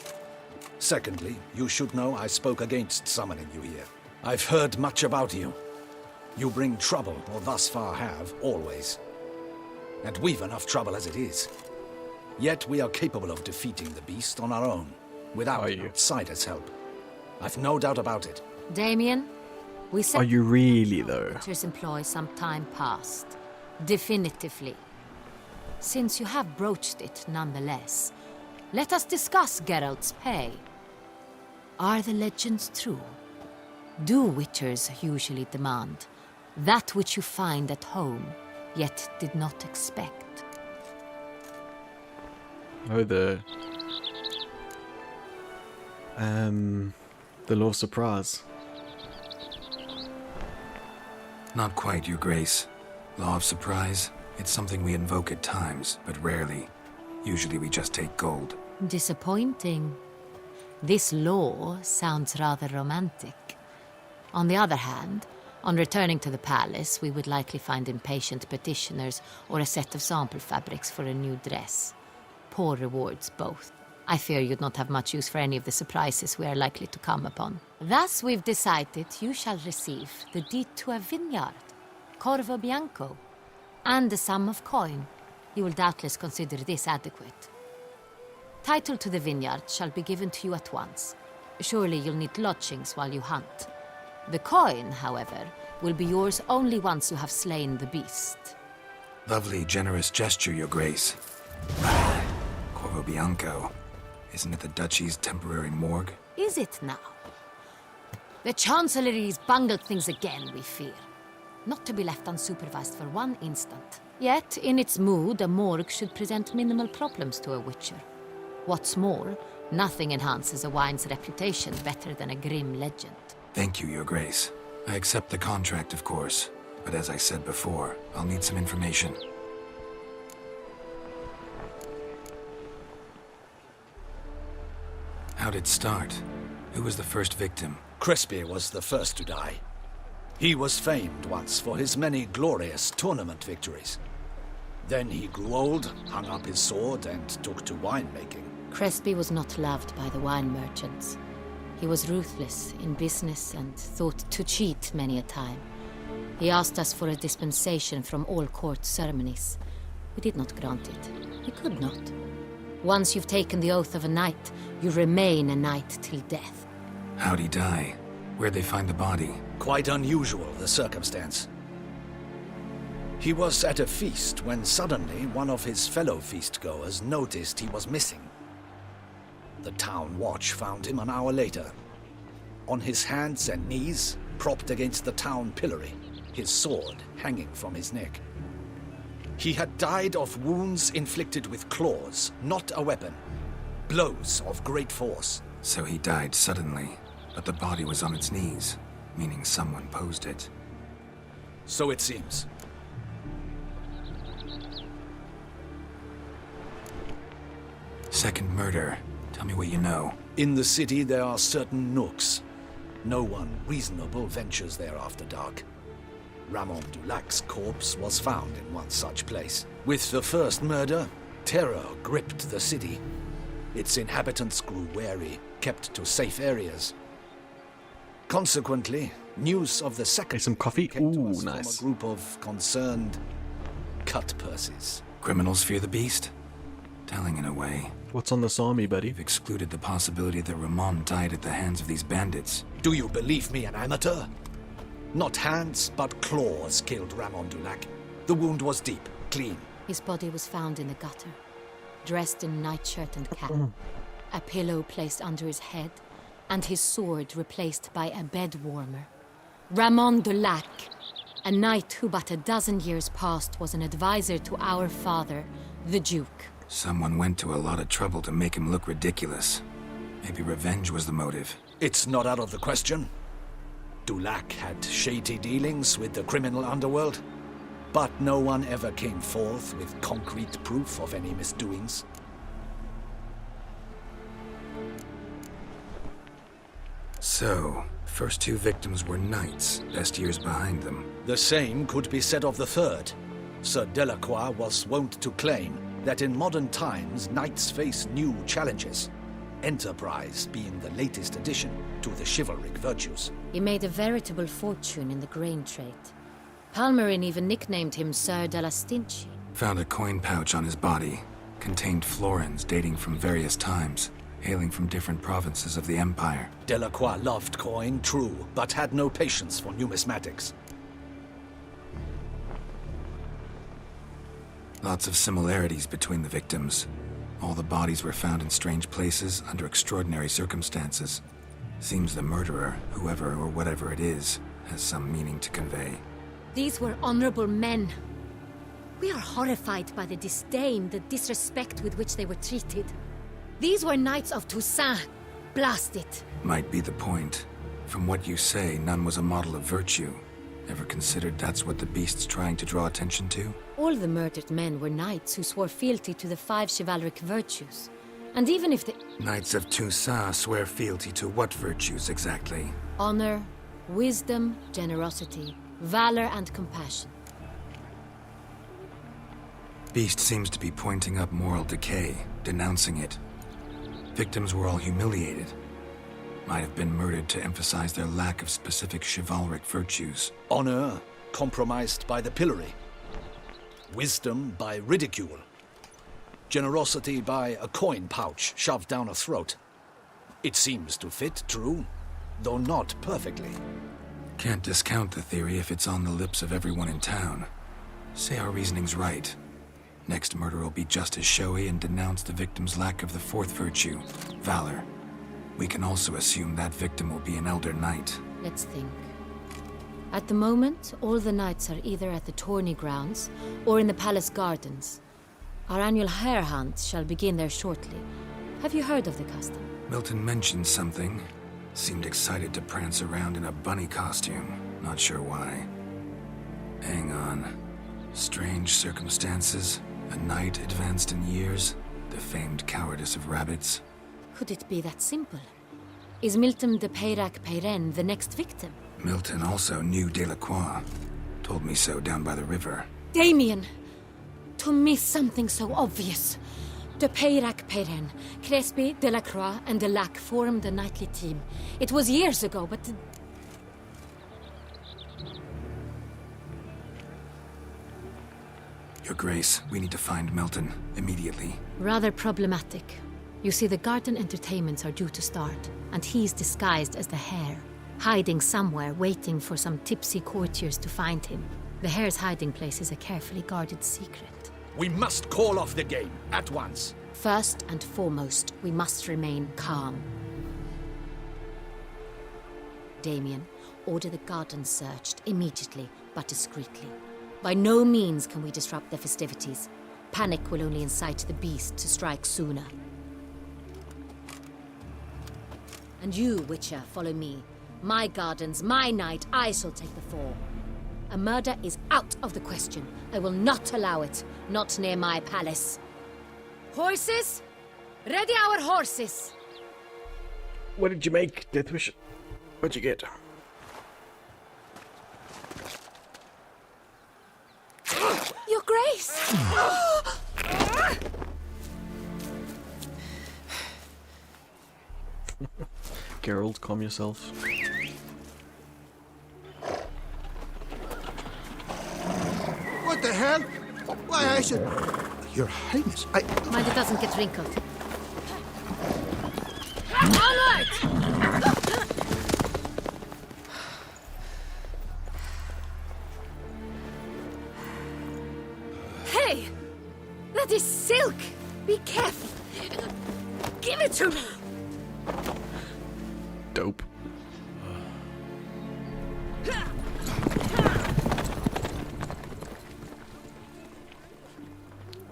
Secondly, you should know I spoke against summoning you here. I've heard much about you. You bring trouble, or thus far have, always. And we've enough trouble as it is. Yet we are capable of defeating the beast on our own, without outsiders' help. I've no doubt about it. Damien, we said Are you really, though? creatures employ some time past. Definitively. Since you have broached it nonetheless, let us discuss Geralt's pay. Are the legends true? Do witchers usually demand that which you find at home, yet did not expect? Oh, the law of surprise. Not quite, Your Grace. Law of surprise, it's something we invoke at times, but rarely. Usually we just take gold. Disappointing. This law sounds rather romantic. On the other hand, on returning to the palace, we would likely find impatient petitioners or a set of sample fabrics for a new dress. Poor rewards, both. I fear you'd not have much use for any of the surprises we are likely to come upon. Thus, we've decided you shall receive the deed to a vineyard, Corvo Bianco. and a sum of coin. You will doubtless consider this adequate. Title to the vineyard shall be given to you at once. Surely you'll need lodgings while you hunt. The coin, however, will be yours only once you have slain the beast. Lovely, generous gesture, Your Grace. Corvo Bianco. Isn't it the Duchy's temporary morgue? Is it now? The Chancellery's bungled things again, we fear. Not to be left unsupervised for one instant. Yet, in its mood, a morgue should present minimal problems to a witcher. What's more, nothing enhances a wine's reputation better than a grim legend. Thank you, Your Grace. I accept the contract, of course. But as I said before, I'll need some information. How'd it start? Who was the first victim? Crispy was the first to die. He was famed once for his many glorious tournament victories. Then he grew old, hung up his sword, and took to winemaking. Crespi was not loved by the wine merchants. He was ruthless in business and thought to cheat many a time. He asked us for a dispensation from all court ceremonies. We did not grant it. We could not. Once you've taken the oath of a knight, you remain a knight till death. How'd he die? Where'd they find the body? Quite unusual, the circumstance. He was at a feast when suddenly one of his fellow feastgoers noticed he was missing. The town watch found him an hour later. On his hands and knees, propped against the town pillory, his sword hanging from his neck. He had died of wounds inflicted with claws, not a weapon. Blows of great force. So he died suddenly, but the body was on its knees, meaning someone posed it. So it seems. Second murder. Tell me what you know. In the city there are certain nooks. No one reasonable ventures there after dark. Ramon Dulac's corpse was found in one such place. With the first murder, terror gripped the city. Its inhabitants grew wary, kept to safe areas. Consequently, news of the second Some coffee? came to Ooh, us nice. from a group of concerned cut-purses. Criminals fear the beast? Telling in a way. What's on the Sami, buddy? You've excluded the possibility that Ramon died at the hands of these bandits. Do you believe me an amateur? Not hands, but claws killed Ramon Dulac. The wound was deep, clean. His body was found in the gutter, dressed in nightshirt and cap, a pillow placed under his head, and his sword replaced by a bed warmer. Ramon Dulac, a knight who but a dozen years past was an advisor to our father, the Duke. Someone went to a lot of trouble to make him look ridiculous. Maybe revenge was the motive. It's not out of the question. Dulac had shady dealings with the criminal underworld, but no one ever came forth with concrete proof of any misdoings. So, first two victims were knights, best years behind them. The same could be said of the third. Sir Delacroix was wont to claim that in modern times knights face new challenges, enterprise being the latest addition to the chivalric virtues. He made a veritable fortune in the grain trade. Palmerin even nicknamed him Sir de la Stinchi. Found a coin pouch on his body. Contained florins dating from various times, hailing from different provinces of the Empire. Delacroix loved coin, true, but had no patience for numismatics. Lots of similarities between the victims. All the bodies were found in strange places under extraordinary circumstances. Seems the murderer, whoever or whatever it is, has some meaning to convey. These were honorable men. We are horrified by the disdain, the disrespect with which they were treated. These were knights of Toussaint. Blast it. Might be the point. From what you say, none was a model of virtue. Ever considered that's what the beast's trying to draw attention to? All the murdered men were knights who swore fealty to the 5 chivalric virtues. And even if the Knights of Toussaint swear fealty to what virtues exactly? honor, wisdom, generosity, valor, and compassion. Beast seems to be pointing up moral decay, denouncing it. Victims were all humiliated. Might have been murdered to emphasize their lack of specific chivalric virtues. Honor compromised by the pillory. wisdom by ridicule, generosity by a coin pouch shoved down a throat. It seems to fit, true, though not perfectly. Can't discount the theory if it's on the lips of everyone in town. Say our reasoning's right. Next murder will be just as showy and denounce the victim's lack of the fourth virtue, valor. We can also assume that victim will be an elder knight. Let's think. At the moment, all the knights are either at the tourney grounds or in the palace gardens. Our annual hare hunt shall begin there shortly. Have you heard of the custom? Milton mentioned something. Seemed excited to prance around in a bunny costume. Not sure why. Hang on. Strange circumstances. A knight advanced in years. The famed cowardice of rabbits. Could it be that simple? Is Milton de Peyrac Peyren the next victim? Milton also knew Delacroix. Told me so down by the river. Damien! To miss something so obvious. De Peyrac Peyren, Crespi, Delacroix, and Delac formed a knightly team. It was years ago, but... Your Grace, we need to find Milton, immediately. Rather problematic. You see, the garden entertainments are due to start, and he's disguised as the hare, hiding somewhere, waiting for some tipsy courtiers to find him. The hare's hiding place is a carefully guarded secret. We must call off the game, at once. First and foremost, we must remain calm. Damien, order the garden searched immediately, but discreetly. By no means can we disrupt the festivities. Panic will only incite the beast to strike sooner. And you, Witcher, follow me. My gardens, my night, I shall take the fall. A murder is out of the question. I will not allow it. Not near my palace. Horses? Ready our horses! What did you make, Deathwish? What'd you get? Your Grace! Geralt, calm yourself. What the hell? Why, I should... Your Highness, Mind it doesn't get wrinkled. Alert! Hey! That is silk! Be careful! Give it to me! Dope.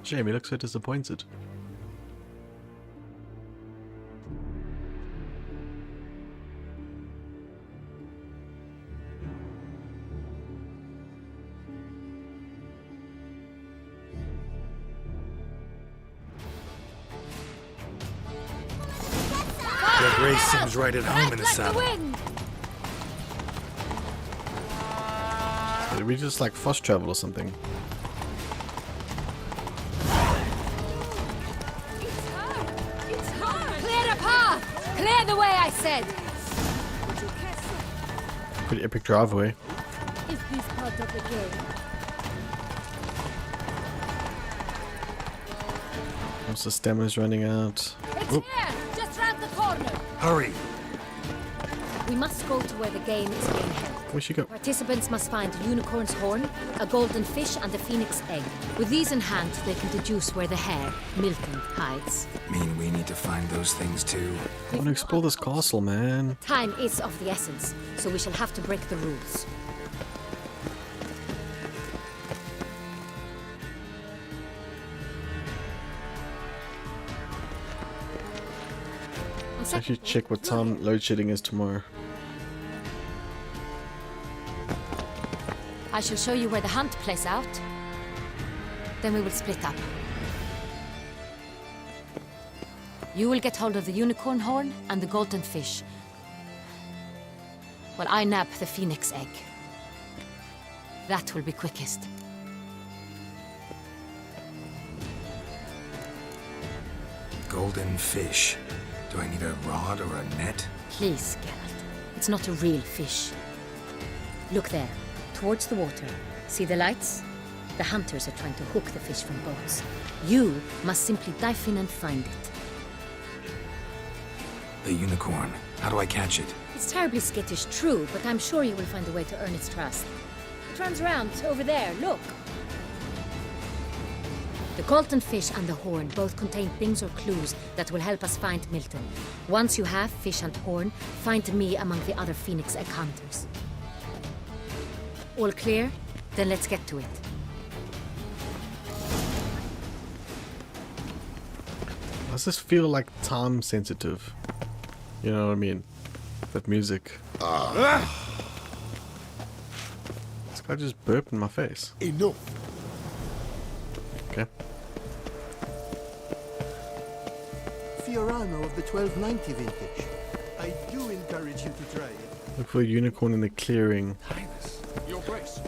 Jamie looks so disappointed. Your Grace seems right at home in the saddle. Did we just like fast travel or something? Clear the way, I said! Pretty epic driveway. Is this part of the game? Also, stamina's running out. It's Oop. here! Just round the corner! Hurry! We must go to where the game is being held. Where should go? Participants must find a unicorn's horn, a golden fish, and a phoenix egg. With these in hand, they can deduce where the hare, Milton, hides. Mean we need to find those things too? I want to explore this castle, man. Time is of the essence, so we shall have to break the rules. Let's actually check what time load shedding is tomorrow. I shall show you where the hunt plays out. Then we will split up. You will get hold of the unicorn horn and the golden fish. While I nab the phoenix egg. That will be quickest. Golden fish. Do I need a rod or a net? Please, Geralt. It's not a real fish. Look there, towards the water. See the lights? The hunters are trying to hook the fish from boats. You must simply dive in and find it. The unicorn. How do I catch it? It's terribly skittish, true, but I'm sure you will find a way to earn its trust. It runs around over there, look. The Colton fish and the horn both contain things or clues that will help us find Milton. Once you have fish and horn, find me among the other Phoenix Egg hunters. All clear? Then let's get to it. Does this feel like time sensitive? You know what I mean? That music. This guy just burped in my face. Enough. Okay. Fiorano of the 1290 vintage. I do encourage you to try it. Look for a unicorn in the clearing. Your grace.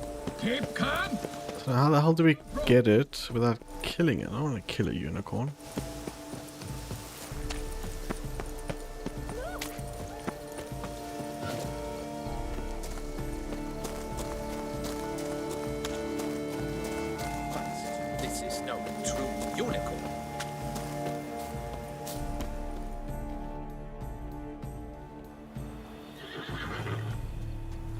Keep calm. So how the hell do we get it without killing it? I don't want to kill a unicorn. This is no true unicorn.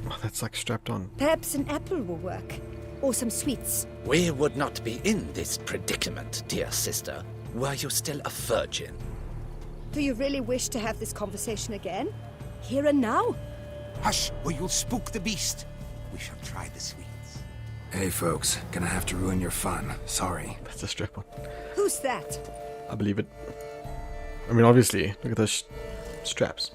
Oh, that's like strapped on. Perhaps an apple will work. Or some sweets. We would not be in this predicament, dear sister, were you still a virgin. Do you really wish to have this conversation again? Here and now? Hush, or you'll spook the beast. We shall try the sweets. Hey folks, gonna have to ruin your fun. Sorry. That's a strap on. Who's that? I believe it. I mean, obviously, look at those straps.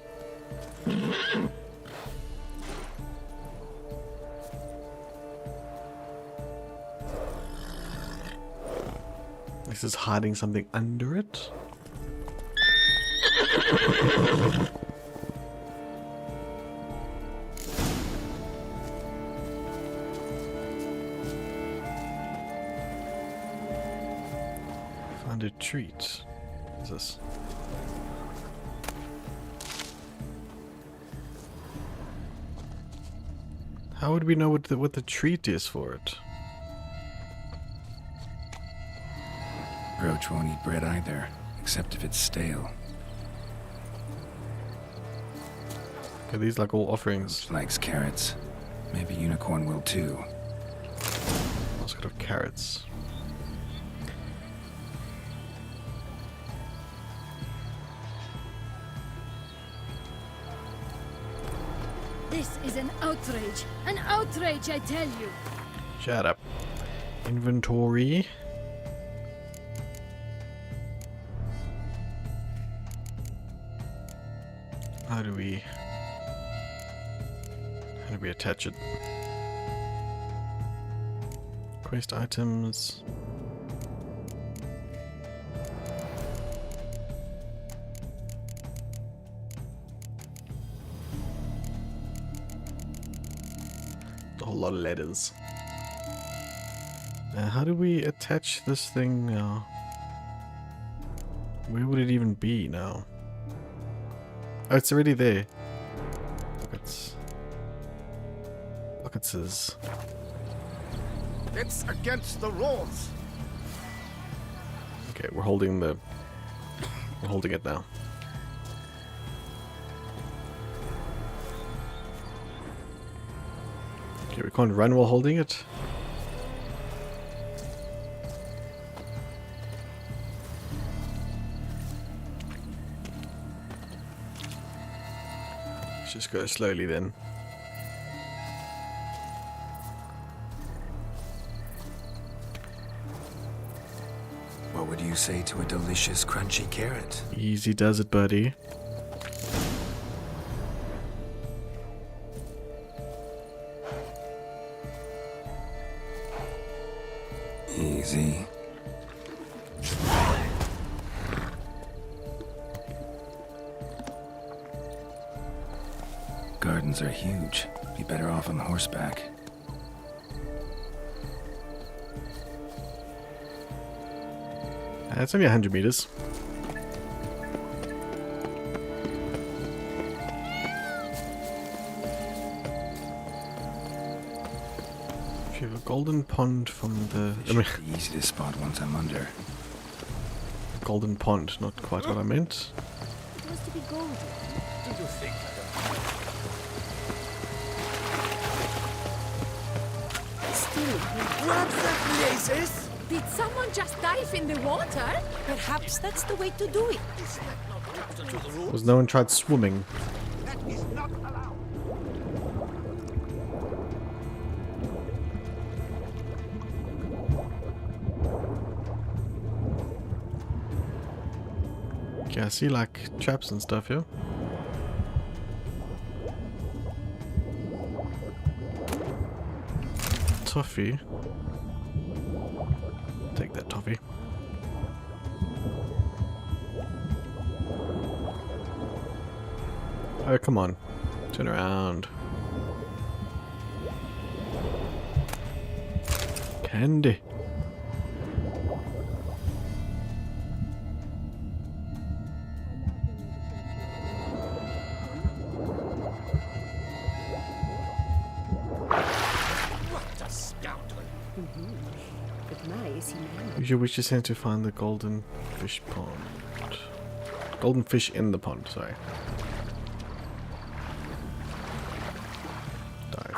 This is hiding something under it. Found a treat. What's this? How would we know what the treat is for it? Roach won't eat bread either, except if it's stale. Are these like all offerings? Likes carrots. Maybe unicorn will too. Also got carrots. This is an outrage. An outrage, I tell you. Shut up. Inventory. How do we attach it? Quest items. A whole lot of letters. How do we attach this thing now? Where would it even be now? Oh, it's already there. Look at this. It's against the rules. Okay, we're holding it now. Okay, we can't run while holding it. Let's just go slowly then. What would you say to a delicious, crunchy carrot? Easy does it, buddy. Easy. Gardens are huge. Be better off on horseback. It's only 100 meters. golden pond from the... It should be easy to spot once I'm under. Golden pond, not quite what I meant. It was to be golden. Do you think Still, What the blazes? did someone just dive in the water? Perhaps that's the way to do it. Was no one tried swimming? That is not allowed. Okay, I see like traps and stuff here. Toffee. Take that toffee. Oh, come on. Turn around. Candy. What a scoundrel! But my, is he man? Use your wishes hand to find the golden fish pond. Golden fish in the pond, sorry. Dive.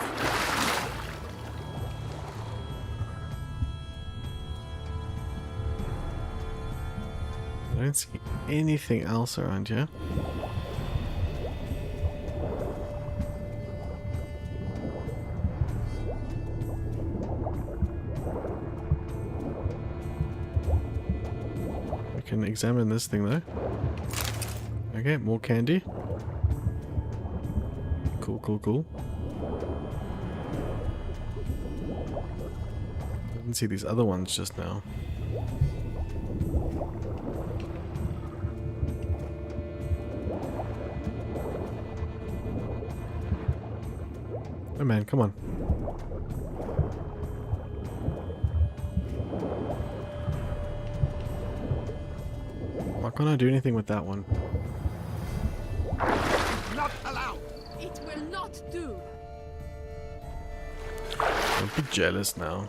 I don't see anything else around here. Can examine this thing though. Okay, more candy. Cool, cool, cool. I didn't see these other ones just now. Oh man, come on. Why can't I do anything with that one? Not allowed. It will not do. I'm a bit jealous now.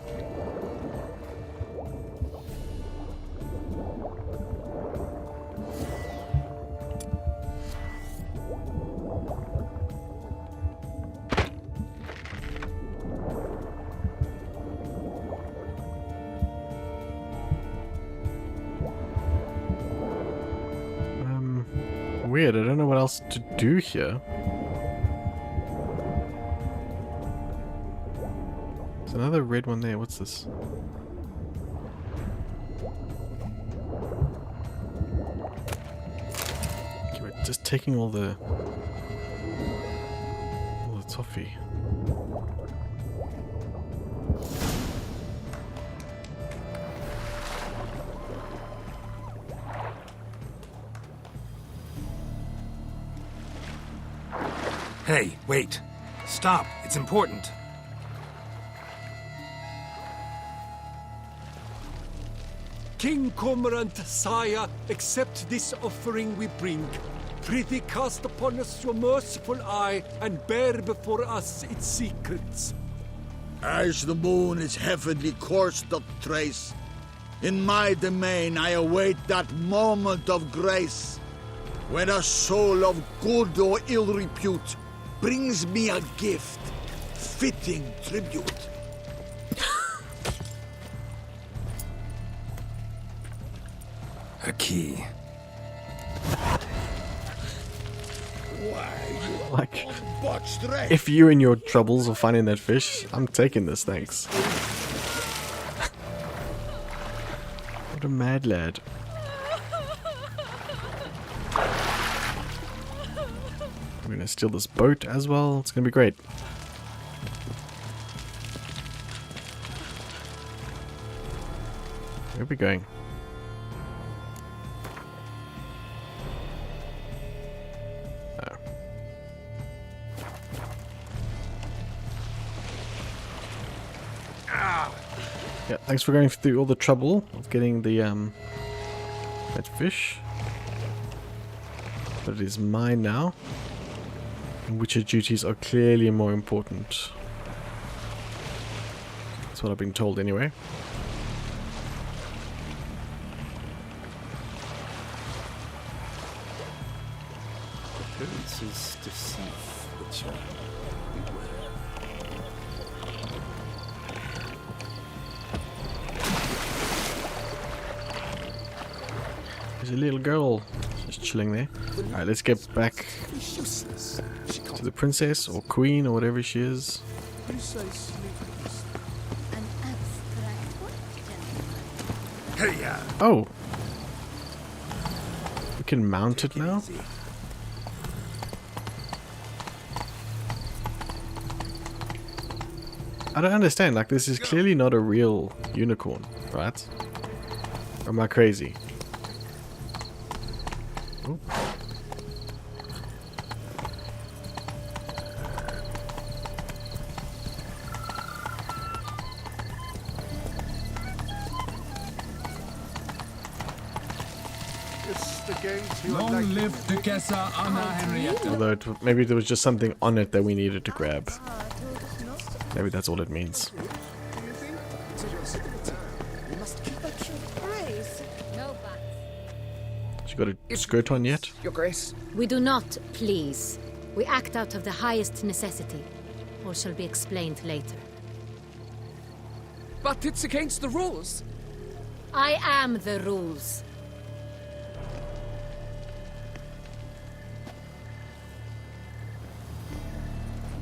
Weird, I don't know what else to do here. There's another red one there, what's this? Okay, we're just taking all the toffee. Hey, wait. Stop. It's important. King Cormorant, sire, accept this offering we bring. Prithee cast upon us your merciful eye and bear before us its secrets. As the moon its heavenly course doth trace, in my domain I await that moment of grace, when a soul of good or ill repute brings me a gift, fitting tribute. A key. Why, Like, botched race. if you're in your troubles of finding that fish, I'm taking this, thanks. What a mad lad. I'm gonna steal this boat as well. It's gonna be great. Where are we going? Oh. Yeah, thanks for going through all the trouble of getting the that fish. But it is mine now. And Witcher duties are clearly more important. That's what I've been told anyway. Appearances deceive, Witcher. Beware. There's a little girl just chilling there. Alright, let's get back to the princess or queen or whatever she is. Oh! We can mount it now? I don't understand, like this is clearly not a real unicorn, right? Or am I crazy? Ooh. Long live Duchessa Anna Henrietta. Although maybe there was just something on it that we needed to grab. Maybe that's all it means. She got a skirt on yet? Your Grace. We do not, please. We act out of the highest necessity. All shall be explained later. But it's against the rules. I am the rules.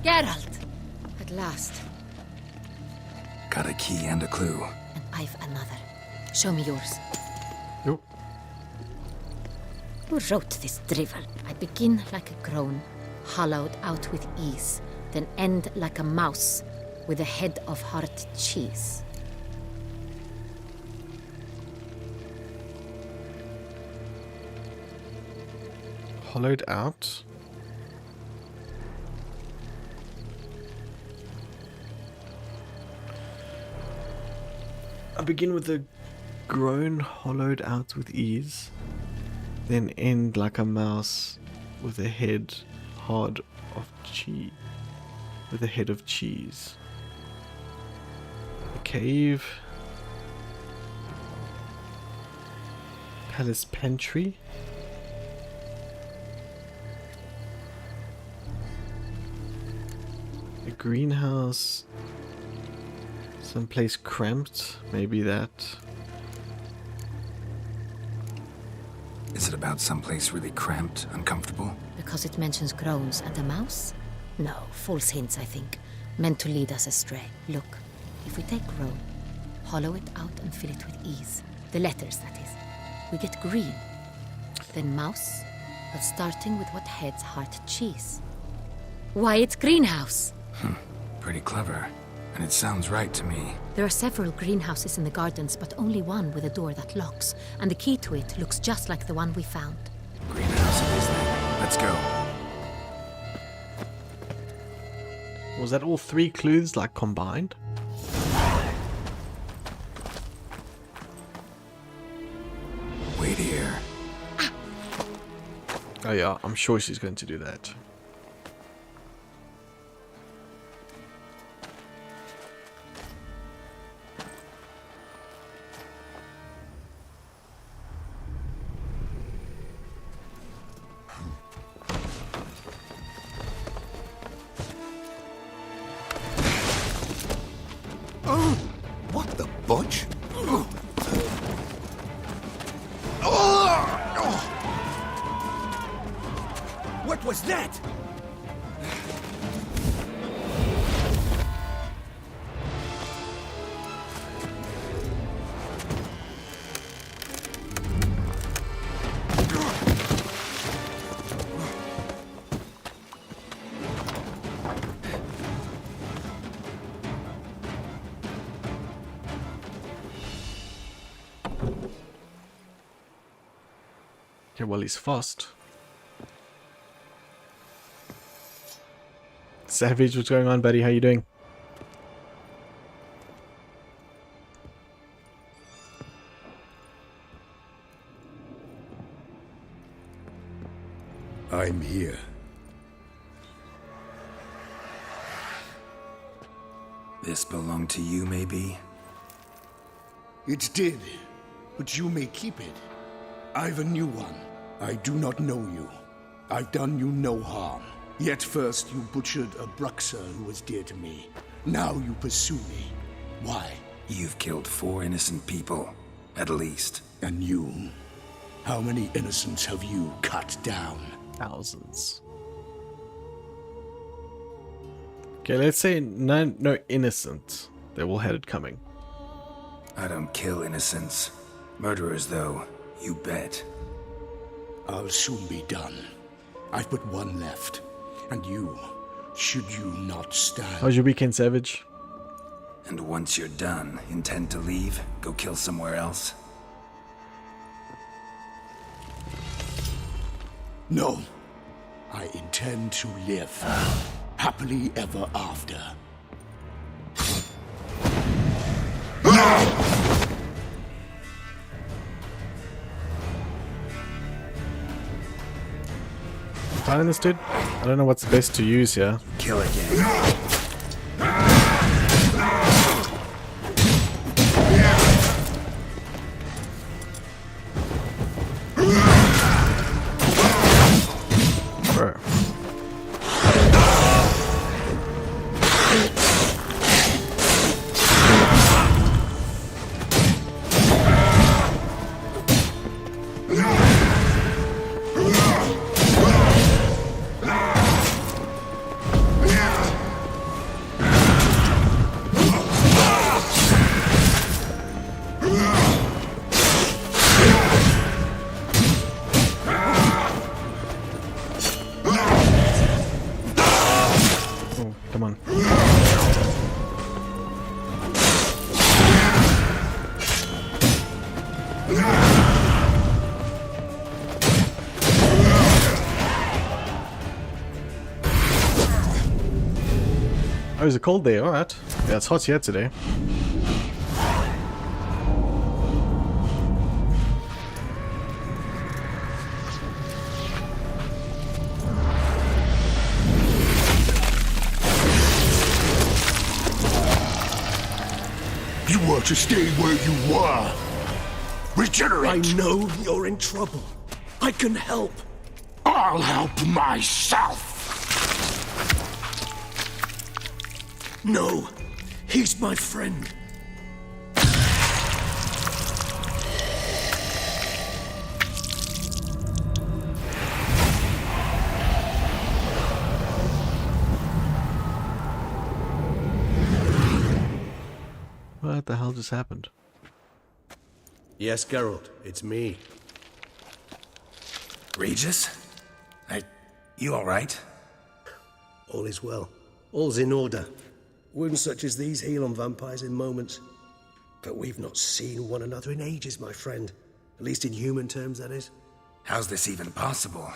Geralt! At last. Got a key and a clue. And I've another. Show me yours. Nope. Who wrote this drivel? I begin like a groan, hollowed out with ease, then end like a mouse with a head of hard cheese. Hollowed out. I begin with a groan, hollowed out with ease, then end like a mouse with a head hard of cheese. With a head of cheese. A cave. Palace pantry. A greenhouse. Someplace cramped, maybe that. Is it about someplace really cramped, uncomfortable? Because it mentions groans and a mouse? No, false hints, I think. Meant to lead us astray. Look, if we take groan, hollow it out and fill it with ease. The letters, that is. We get green. Then mouse, but starting with what heads heart cheese. Why, it's greenhouse! Pretty clever. And it sounds right to me. There are several greenhouses in the gardens, but only one with a door that locks. And the key to it looks just like the one we found. Greenhouse it is then. Let's go. Was that all three clues, like, combined? Wait here. Oh yeah, I'm sure she's going to do that. What the butch? What was that? Okay, well, he's fast. Savage, what's going on, buddy? How you doing? I'm here. This belonged to you, maybe? It did, but you may keep it. I've a new one. I do not know you. I've done you no harm. Yet first you butchered a Bruxer who was dear to me. Now you pursue me. Why? You've killed 4 innocent people, at least. And you? How many innocents have you cut down? Thousands. Okay, let's say no innocent. They all had it coming. I don't kill innocents. Murderers, though, you bet. I'll soon be done. I've but one left. And you, should you not stand... How's your weekend, Savage? And once you're done, intend to leave? Go kill somewhere else? No. I intend to live. Happily ever after. Finding this dude? I don't know what's best to use here. Kill again. Bro. Come on. Oh, is it cold there? Alright. Yeah, it's hot here today. You were to stay where you were. Regenerate. I know you're in trouble. I can help. I'll help myself. No, he's my friend. What the hell just happened? Yes, Geralt, it's me. Regis? You alright? All is well. All's in order. Wounds such as these heal on vampires in moments. But we've not seen one another in ages, my friend. At least in human terms, that is. How's this even possible?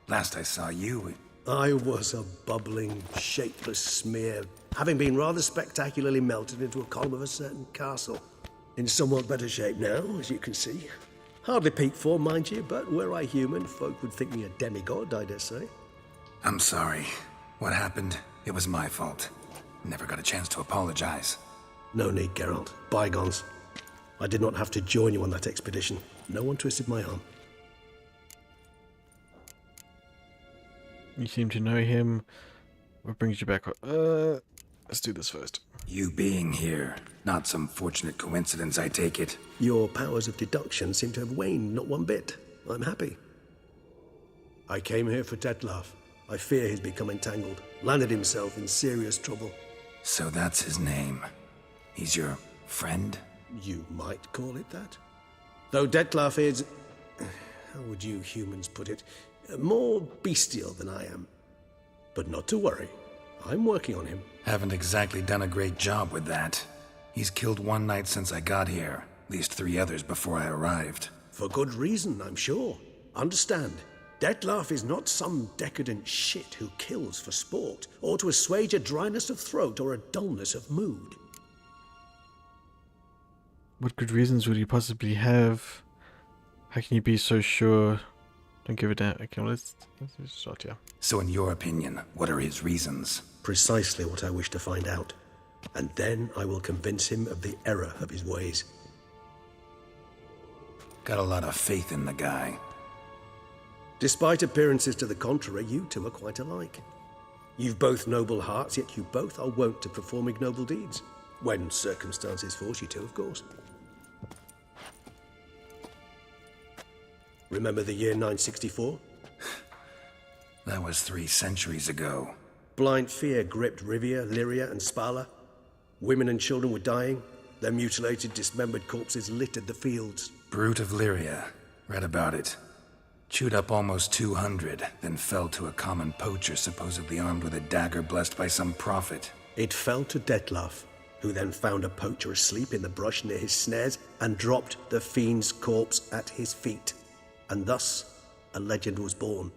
Last I saw you... I was a bubbling, shapeless smear, having been rather spectacularly melted into a column of a certain castle. In somewhat better shape now, as you can see. Hardly peak form, mind you, but were I human, folk would think me a demigod, I dare say. I'm sorry. What happened? It was my fault. Never got a chance to apologize. No need, Geralt. Bygones. I did not have to join you on that expedition. No one twisted my arm. You seem to know him. What brings you back? Let's do this first. You being here, not some fortunate coincidence, I take it. Your powers of deduction seem to have waned not one bit. I'm happy. I came here for Detlaf. I fear he's become entangled. Landed himself in serious trouble. So that's his name. He's your friend? You might call it that. Though Detlaf is... how would you humans put it? More bestial than I am. But not to worry. I'm working on him. Haven't exactly done a great job with that. He's killed one knight since I got here. At least 3 others before I arrived. For good reason, I'm sure. Understand, Detlaf is not some decadent shit who kills for sport, or to assuage a dryness of throat or a dullness of mood. What good reasons would he possibly have? How can you be so sure? Don't give a damn. Okay, well, let's start here. So in your opinion, what are his reasons? Precisely what I wish to find out. And then I will convince him of the error of his ways. Got a lot of faith in the guy. Despite appearances to the contrary, you two are quite alike. You've both noble hearts, yet you both are wont to perform ignoble deeds. When circumstances force you to, of course. Remember the year 964? That was 3 centuries ago. Blind fear gripped Rivia, Lyria, and Spala. Women and children were dying. Their mutilated, dismembered corpses littered the fields. Brute of Lyria. Read about it. Chewed up almost 200, then fell to a common poacher supposedly armed with a dagger blessed by some prophet. It fell to Detlaf, who then found a poacher asleep in the brush near his snares and dropped the fiend's corpse at his feet. And thus, a legend was born.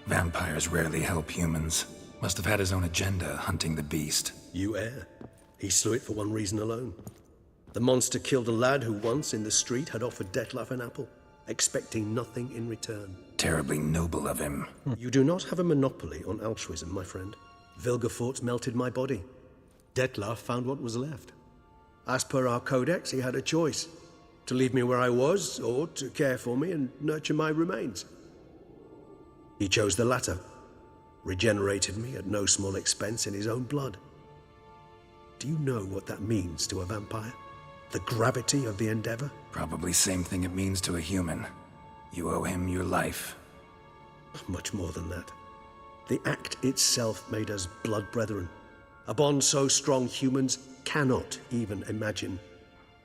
Vampires rarely help humans. Must have had his own agenda, hunting the beast. You err. He slew it for one reason alone. The monster killed a lad who once, in the street, had offered Detlaf an apple, expecting nothing in return. Terribly noble of him. You do not have a monopoly on altruism, my friend. Vilgefortz melted my body. Detlaf found what was left. As per our codex, he had a choice. To leave me where I was, or to care for me and nurture my remains. He chose the latter. Regenerated me at no small expense in his own blood. Do you know what that means to a vampire? The gravity of the endeavor? Probably same thing it means to a human. You owe him your life. Much more than that. The act itself made us blood brethren. A bond so strong humans cannot even imagine.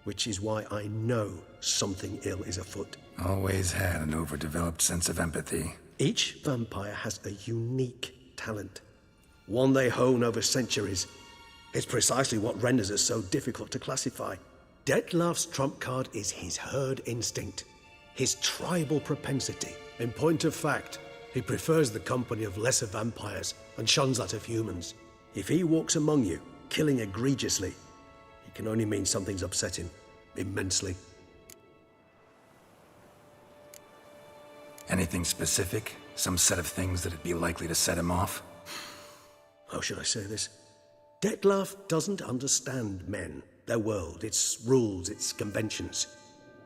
Which is why I know something ill is afoot. Always had an overdeveloped sense of empathy. Each vampire has a unique talent. One they hone over centuries. It's precisely what renders us so difficult to classify. Detlaf's trump card is his herd instinct, his tribal propensity. In point of fact, he prefers the company of lesser vampires and shuns that of humans. If he walks among you, killing egregiously, it can only mean something's upset him, immensely. Anything specific? Some set of things that'd be likely to set him off? How should I say this? Detlaf doesn't understand men, their world, its rules, its conventions.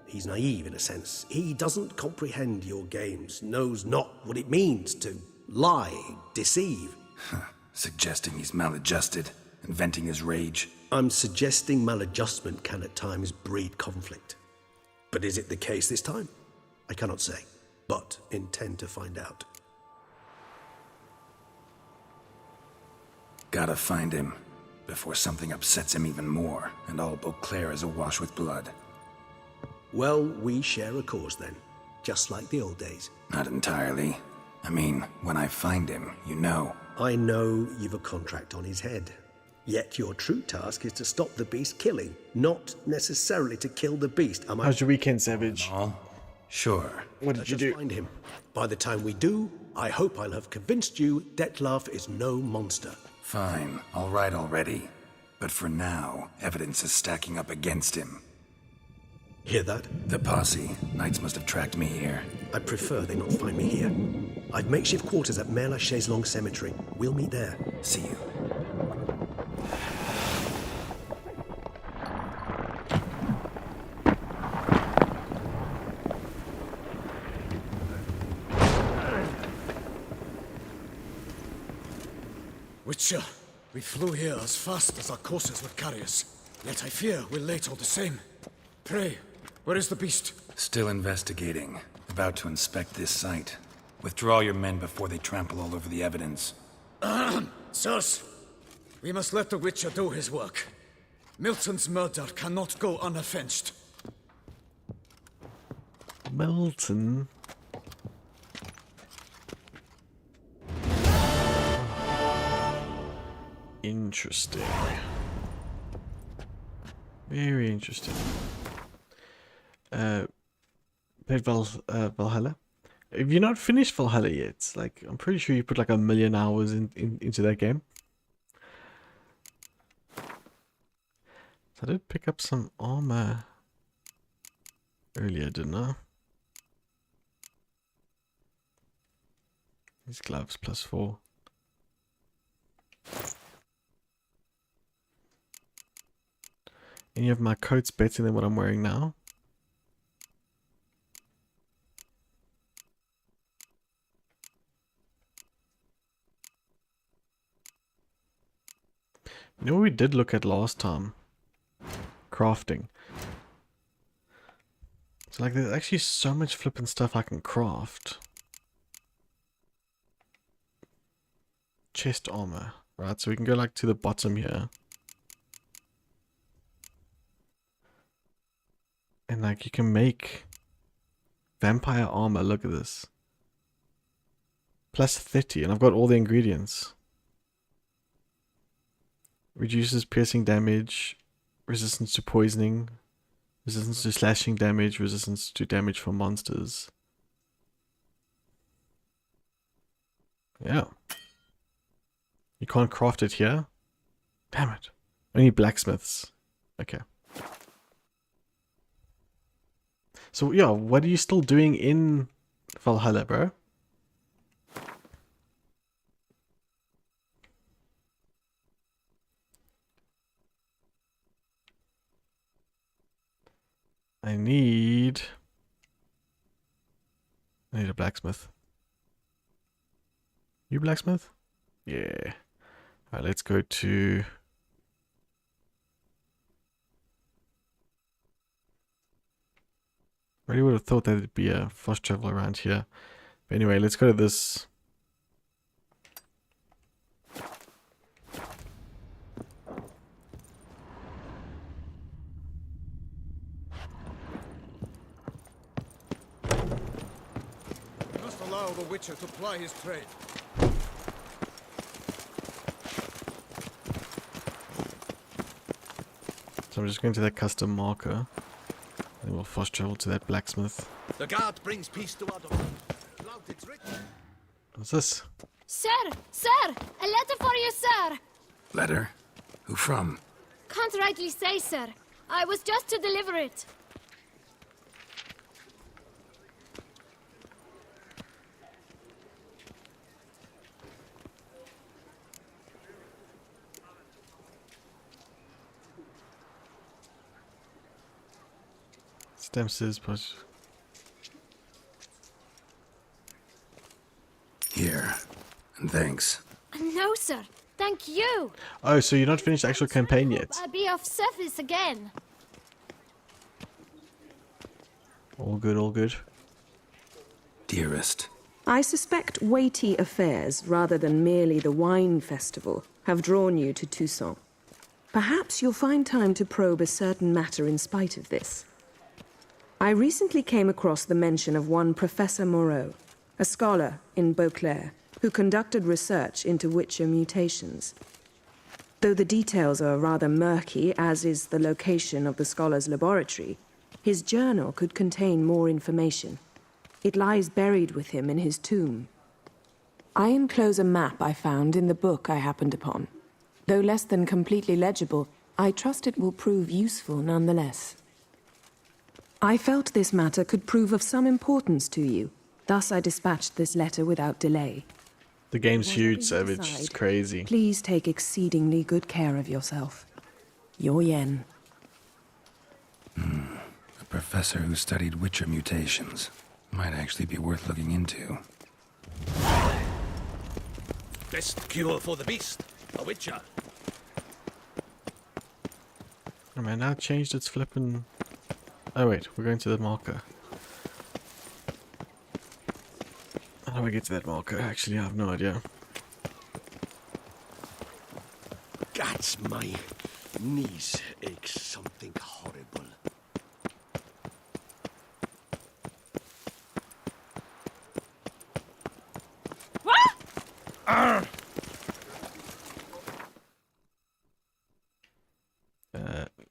He's naive in a sense. He doesn't comprehend your games, knows not what it means to lie, deceive. Suggesting he's maladjusted, and venting his rage. I'm suggesting maladjustment can at times breed conflict. But is it the case this time? I cannot say, but intend to find out. Gotta find him, before something upsets him even more, and all Beauclair is awash with blood. Well, we share a cause then, just like the old days. Not entirely. I mean, when I find him, you know. I know you've a contract on his head. Yet your true task is to stop the beast killing, not necessarily to kill the beast. How's your weekend, Savage? All? Sure. What did you do? Find him. By the time we do, I hope I'll have convinced you Detlaf is no monster. Fine. All right already. But for now, evidence is stacking up against him. Hear that? The posse. Knights must have tracked me here. I prefer they not find me here. I've makeshift quarters at Mère Lachaise Long Cemetery. We'll meet there. See you. Witcher, we flew here as fast as our courses would carry us. Yet I fear we're late all the same. Pray, where is the beast? Still investigating. About to inspect this site. Withdraw your men before they trample all over the evidence. Sirs, we must let the Witcher do his work. Milton's murder cannot go unavenged. Milton? Interesting. Very interesting. Played Valhalla. Have you not finished Valhalla yet? Like, I'm pretty sure you put like 1 million hours into that game. So I did pick up some armor earlier, didn't I? These gloves +4. Any of my coats better than what I'm wearing now? You know what we did look at last time? Crafting. So like there's actually so much flippin' stuff I can craft. Chest armor, right? So we can go like to the bottom here. And like you can make vampire armor, look at this. Plus 30, and I've got all the ingredients. Reduces piercing damage, resistance to poisoning, resistance to slashing damage, resistance to damage from monsters. Yeah. You can't craft it here? Damn it. Only blacksmiths. Okay. So yeah, what are you still doing in Valhalla, bro? I need a blacksmith. You blacksmith? Yeah. Alright, let's go to... I really would have thought there'd be a fast travel around here. But anyway, let's go to this. Must allow the Witcher to ply his trade. So I'm just going to that custom marker. And we'll fast travel to that blacksmith. The guard brings peace to our domain. What's this? Sir! Sir! A letter for you, sir! Letter? Who from? Can't rightly say, sir. I was just to deliver it. Stamps but Here. And thanks. No, sir. Thank you. oh, so you're not finished the actual campaign yet? I'll be of service again. All good, all good. Dearest. I suspect weighty affairs, rather than merely the wine festival, have drawn you to Toussaint. Perhaps you'll find time to probe a certain matter in spite of this. I recently came across the mention of one Professor Moreau, a scholar in Beauclair, who conducted research into Witcher mutations. Though the details are rather murky, as is the location of the scholar's laboratory, his journal could contain more information. It lies buried with him in his tomb. I enclose a map I found in the book I happened upon. Though less than completely legible, I trust it will prove useful nonetheless. I felt this matter could prove of some importance to you. Thus I dispatched this letter without delay. The game's huge, Savage. It's crazy. Please take exceedingly good care of yourself. Your Yen. A professor who studied Witcher mutations. Might actually be worth looking into. Best cure for the beast, a Witcher. Oh man, now it changed its flippin'... Oh wait, we're going to the marker. How do I get to that marker? Actually, I have no idea. Gods, my knees ache something horrible.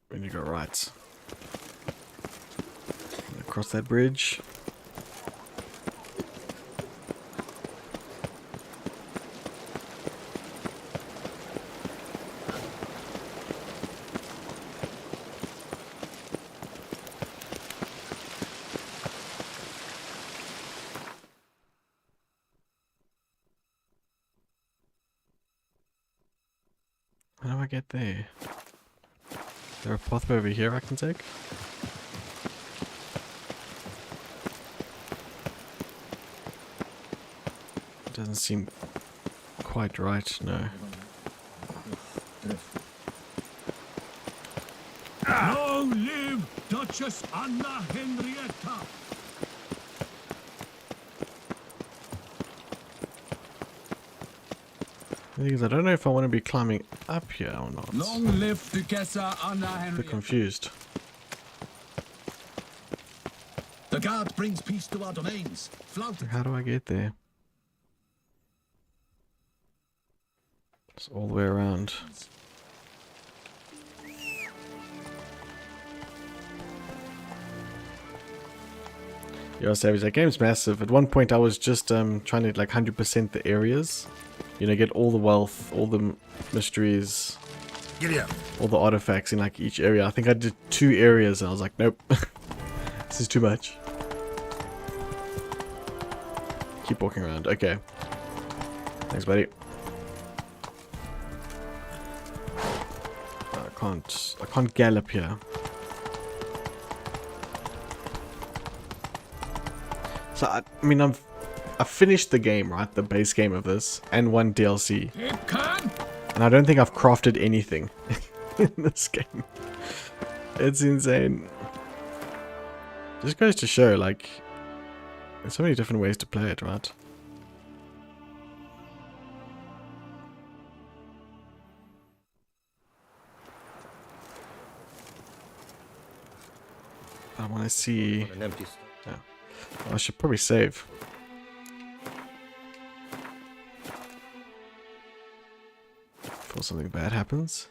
When you go right. Across that bridge. get there? Is there a pathway over here I can take? Doesn't seem quite right, no. Long live Duchess Anna Henrietta! The thing is, I don't know if I want to be climbing up here or not. Long live Duchessa Anna I'm a bit Henrietta! confused. The guard brings peace to our domains. Flout How do I get there? It's all the way around. Yo, Savage, that game's massive. At one point I was just trying to like 100% the areas. You know, get all the wealth, all the mysteries, Giddy up. all the artifacts in like each area. I think I did 2 areas and I was like, nope. This is too much. Keep walking around. Okay. Thanks, buddy. I can't gallop here. So I mean I've finished the game, right? The base game of this and 1 DLC. And I don't think I've crafted anything in this game. It's insane. Just goes to show, like, there's so many different ways to play it, right? I want to see. Yeah. I should probably save. Before something bad happens.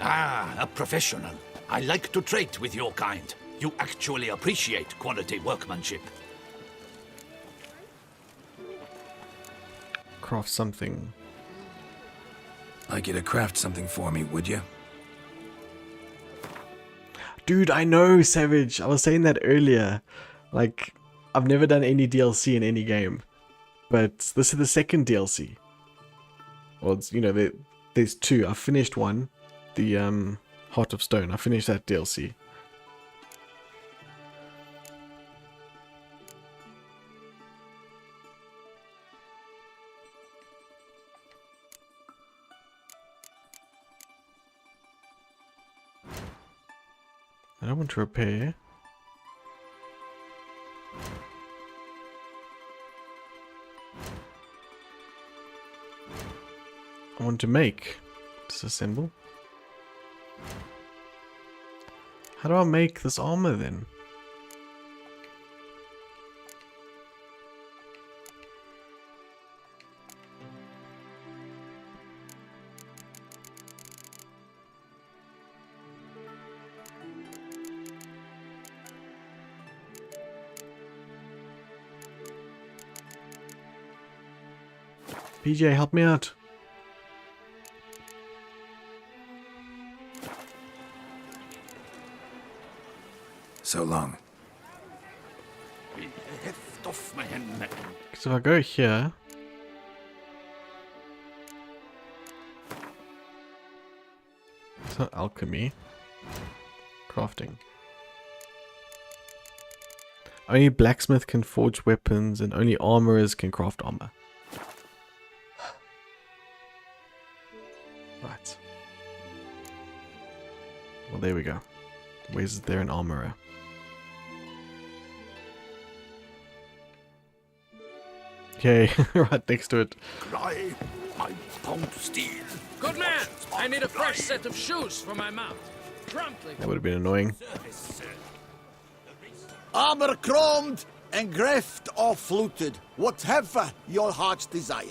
Ah, a professional. I like to trade with your kind. You actually appreciate quality workmanship. Craft something. Like you to craft something for me, would you? Dude, I know, Savage. I was saying that earlier. Like, I've never done any DLC in any game. But this is the second DLC. Well, it's, you know, there's 2. I finished 1. The Heart of Stone. I finished that DLC. I don't want to repair. I want to make. Disassemble. How do I make this armor then? PJ, help me out. So long. So if I go here, it's not alchemy, crafting. Only blacksmith can forge weapons and only armorers can craft armor. Right. Well, there we go. Where's there an armorer? Okay, right next to it. Cry, I don't steal. Good man! I need a fresh set of shoes for my mount. Promptly. That would have been annoying. Armor chromed, engraved or fluted, whatever your heart's desire.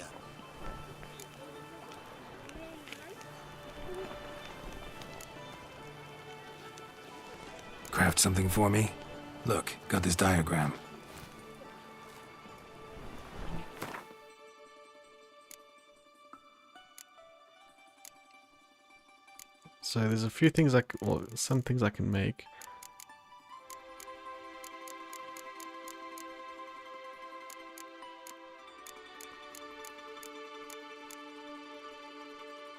Craft something for me? Look, got this diagram. So there's a few things well, some things I can make.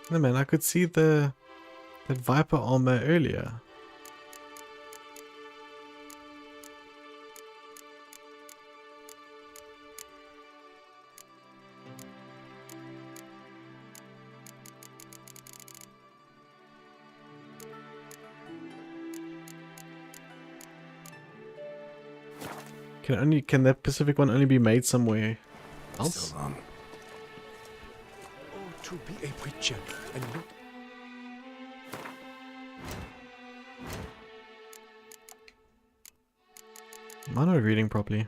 No man, I could see that Viper armor earlier. Can that Pacific one only be made somewhere else? Still long. Oh, to be a preacher and not... Am I not reading properly?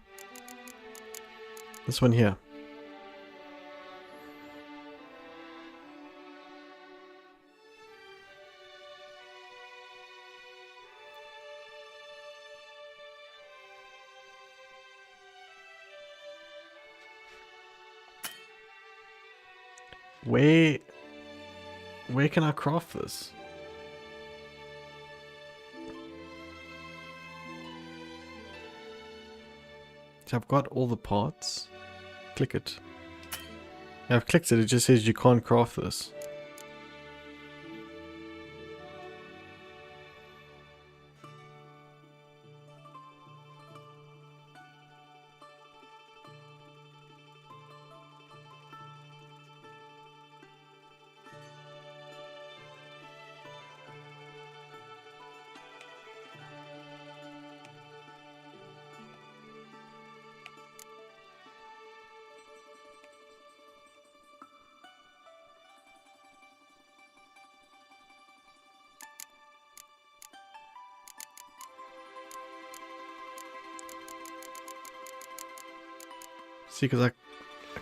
This one here. Where can I craft this? So I've got all the parts. Click it. I've clicked it, it just says you can't craft this. See, because I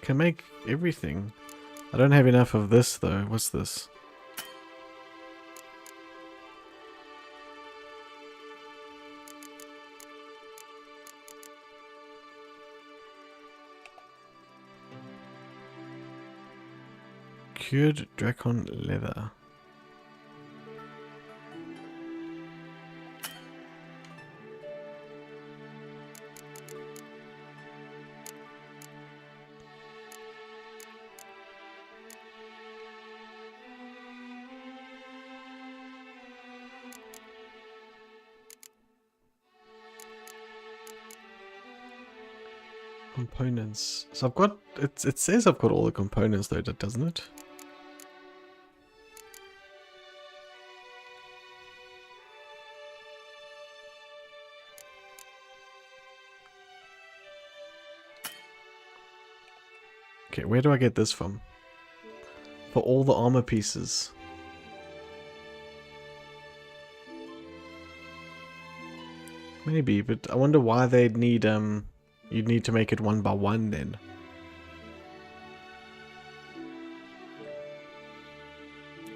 can make everything. I don't have enough of this though. What's this? Cured Dragon leather. Components. So I've got it says I've got all the components though, doesn't it? Okay, where do I get this from? For all the armor pieces. Maybe, but I wonder why they'd need you'd need to make it one by one then.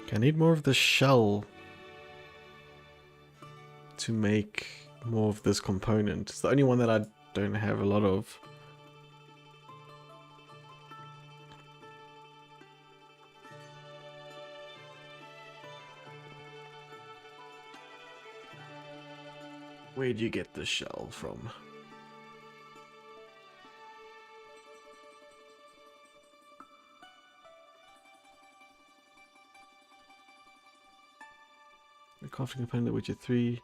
Okay, I need more of the shell to make more of this component. It's the only one that I don't have a lot of. Where'd you get the shell from? The crafting component, Witcher 3.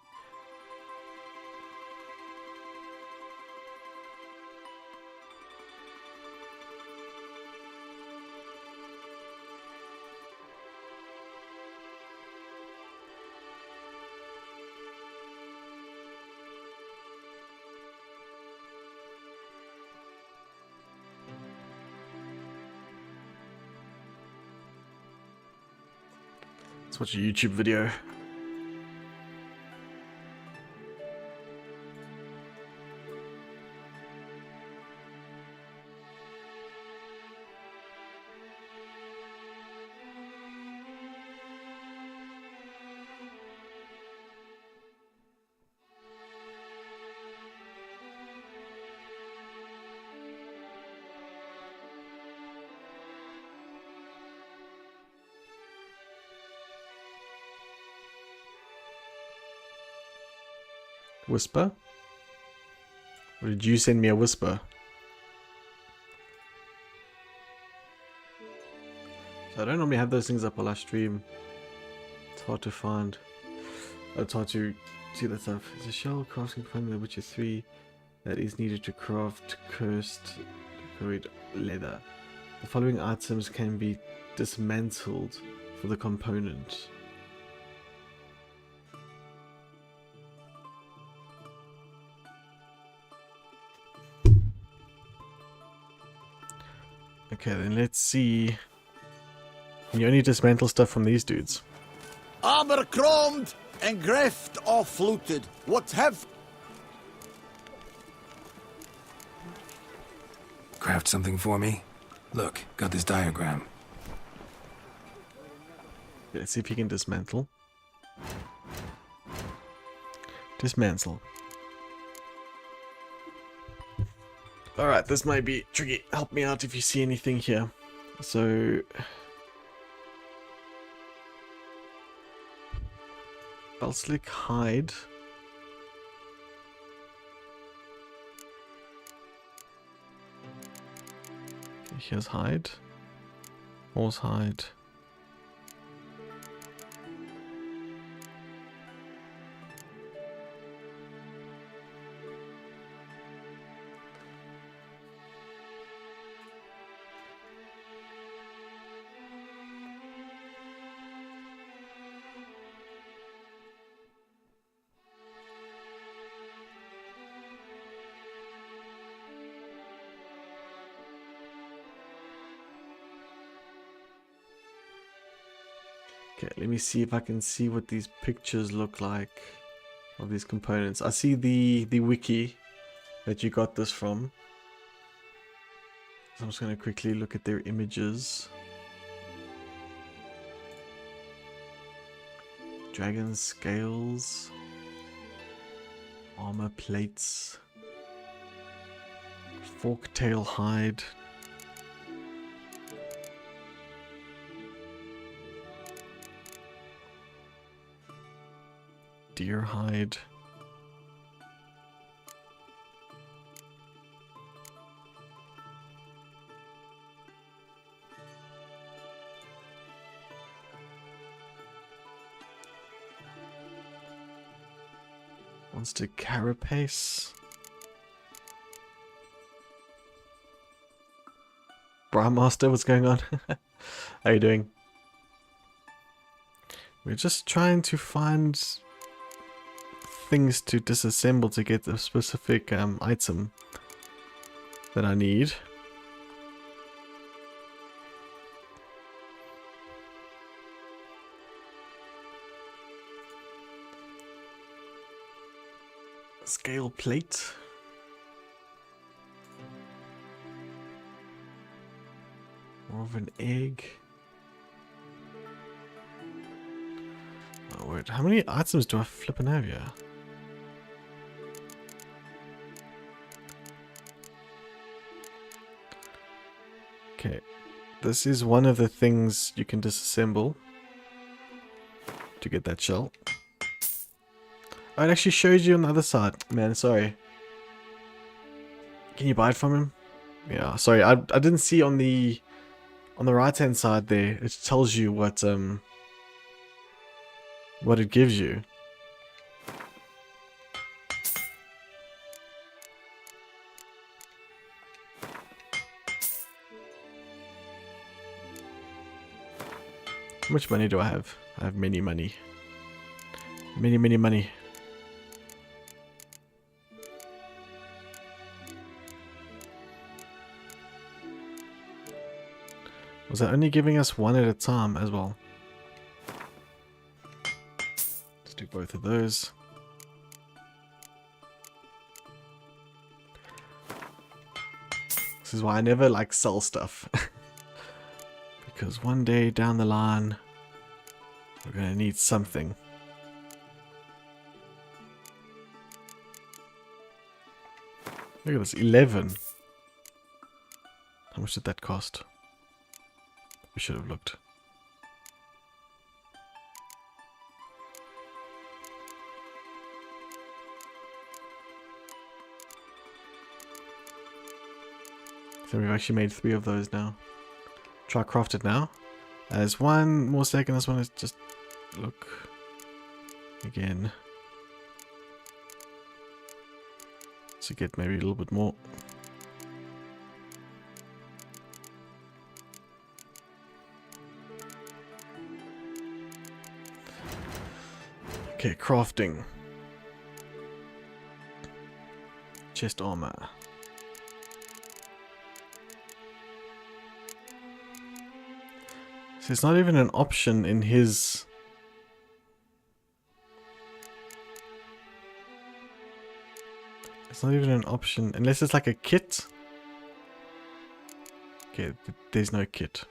Let's watch a YouTube video. Whisper? Or did you send me a whisper? So I don't normally have those things up while I stream. It's hard to find. It's hard to see that stuff. It's a shell crafting component of The Witcher 3 that is needed to craft cursed decorated leather. The following items can be dismantled for the component. Okay, then let's see. You only dismantle stuff from these dudes. Armor chromed and greft or fluted. What have... Craft something for me? Look, got this diagram. Let's see if you can dismantle. Dismantle. Alright, this might be tricky. Help me out if you see anything here. So... Belslick hide. Okay, here's hide. Horse hide. Okay, let me see if I can see what these pictures look like of these components. I see the wiki that you got this from. So I'm just going to quickly look at their images. Dragon scales. Armor plates. Forktail hide. Deer hide. Monster carapace. Brahmaster, what's going on? How you doing? We're just trying to find things to disassemble to get the specific item that I need. Scale plate. More of an egg. Oh wait, how many items do I flipping have here? Okay, this is one of the things you can disassemble to get that shell. Oh, it actually shows you on the other side. Man, sorry. Can you buy it from him? Yeah, sorry, I didn't see on the right hand side there. It tells you what it gives you. How much money do I have? I have many money. Many money. Was that only giving us one at a time as well? Let's do both of those. This is why I never like sell stuff. Because one day down the line, we're gonna need something. Look at this, 11. How much did that cost? We should have looked. So we've actually made 3 of those now. Try craft it now. There's 1 more second. This one is just look again. To get maybe a little bit more. Okay, crafting. Chest armor. So it's not even an option in his... It's not even an option, unless it's like a kit. Okay, there's no kit.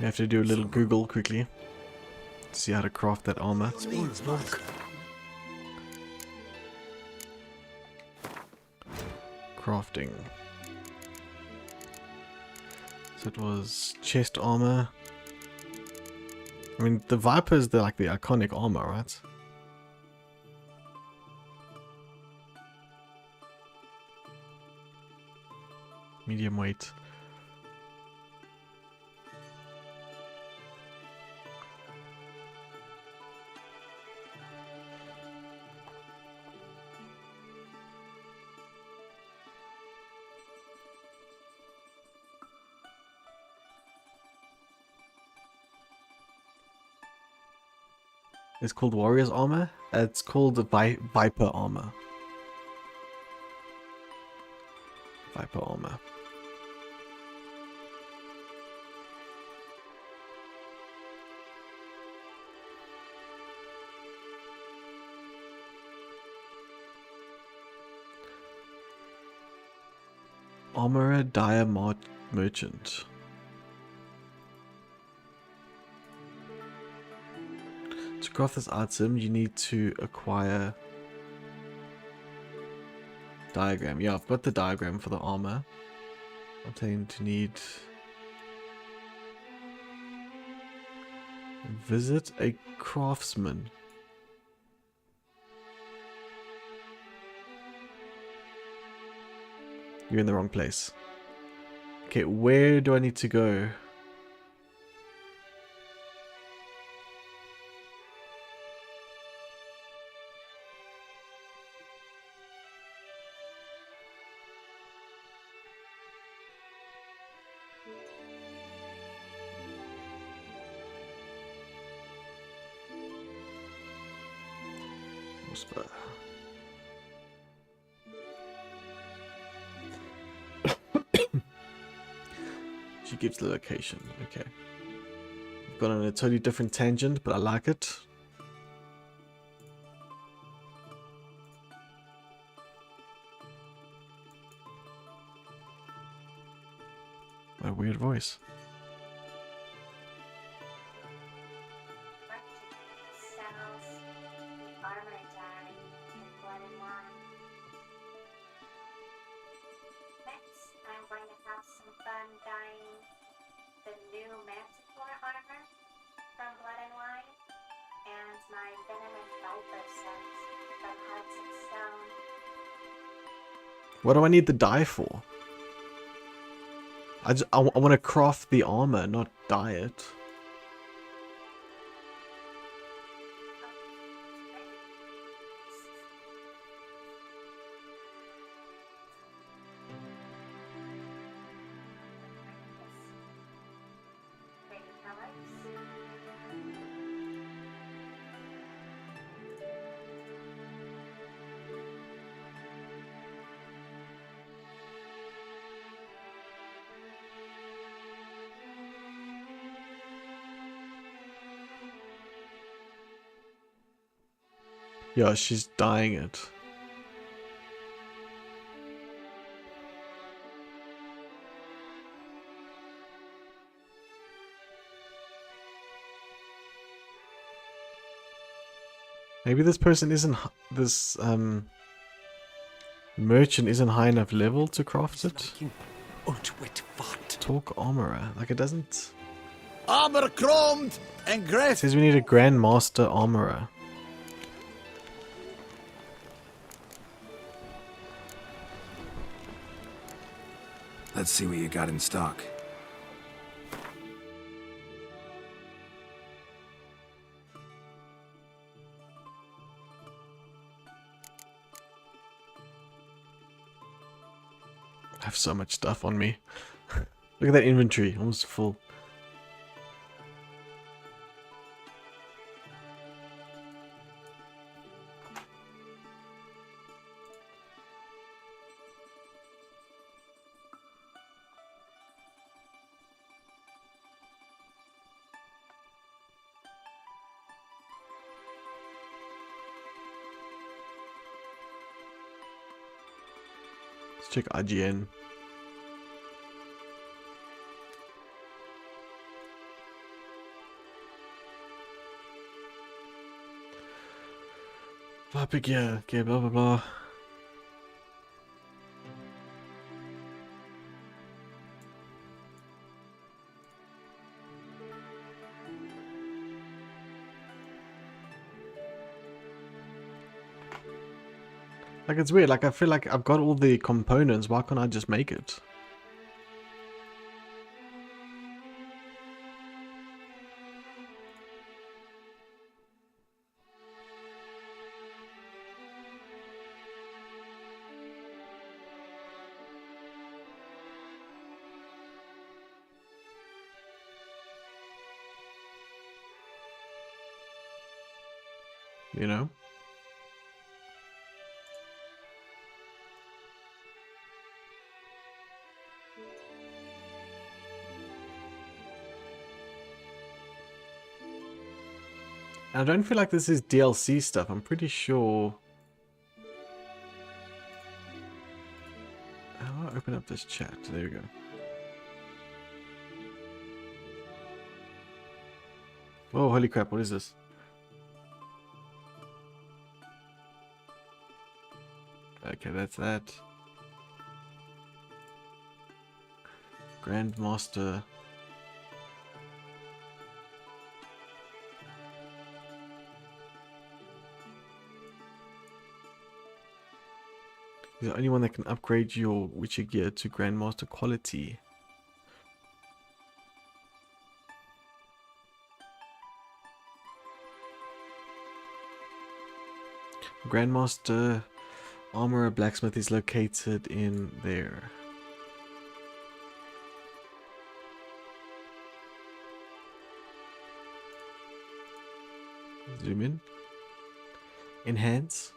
We have to do a little Google quickly to see how to craft that armor. Crafting. So it was chest armor. I mean, the Viper is the iconic armor, right? Medium weight. It's called Warrior's Armor. It's called the Viper Armor. Viper Armor. Armorer Dyer Merchant. To craft this item, you need to acquire diagram. Yeah, I've got the diagram for the armor. I'm telling to need visit a craftsman. You're in the wrong place. Okay, where do I need to go? She gives the location. Okay. I've gone on a totally different tangent, but I like it. A weird voice. What do I need the dye for? I want to craft the armor, not dye it. Yeah, she's dyeing it. Maybe this person isn't, this merchant isn't high enough level to craft it. Talk armorer. Like it doesn't. Armor chromed and It great. says we need a Grandmaster armorer. Let's see what you got in stock. I have so much stuff on me. Look at that inventory, almost full. Let's check IGN. Big yeah, okay, blah blah blah. Like it's weird, like I feel like I've got all the components, why can't I just make it? You know? I don't feel like this is DLC stuff. I'm pretty sure. How do I open up this chat? There we go. Oh, holy crap, what is this? Okay, that's that. Grandmaster. He's the only one that can upgrade your Witcher gear to Grandmaster quality. Grandmaster Armorer Blacksmith is located in there. Zoom in. Enhance.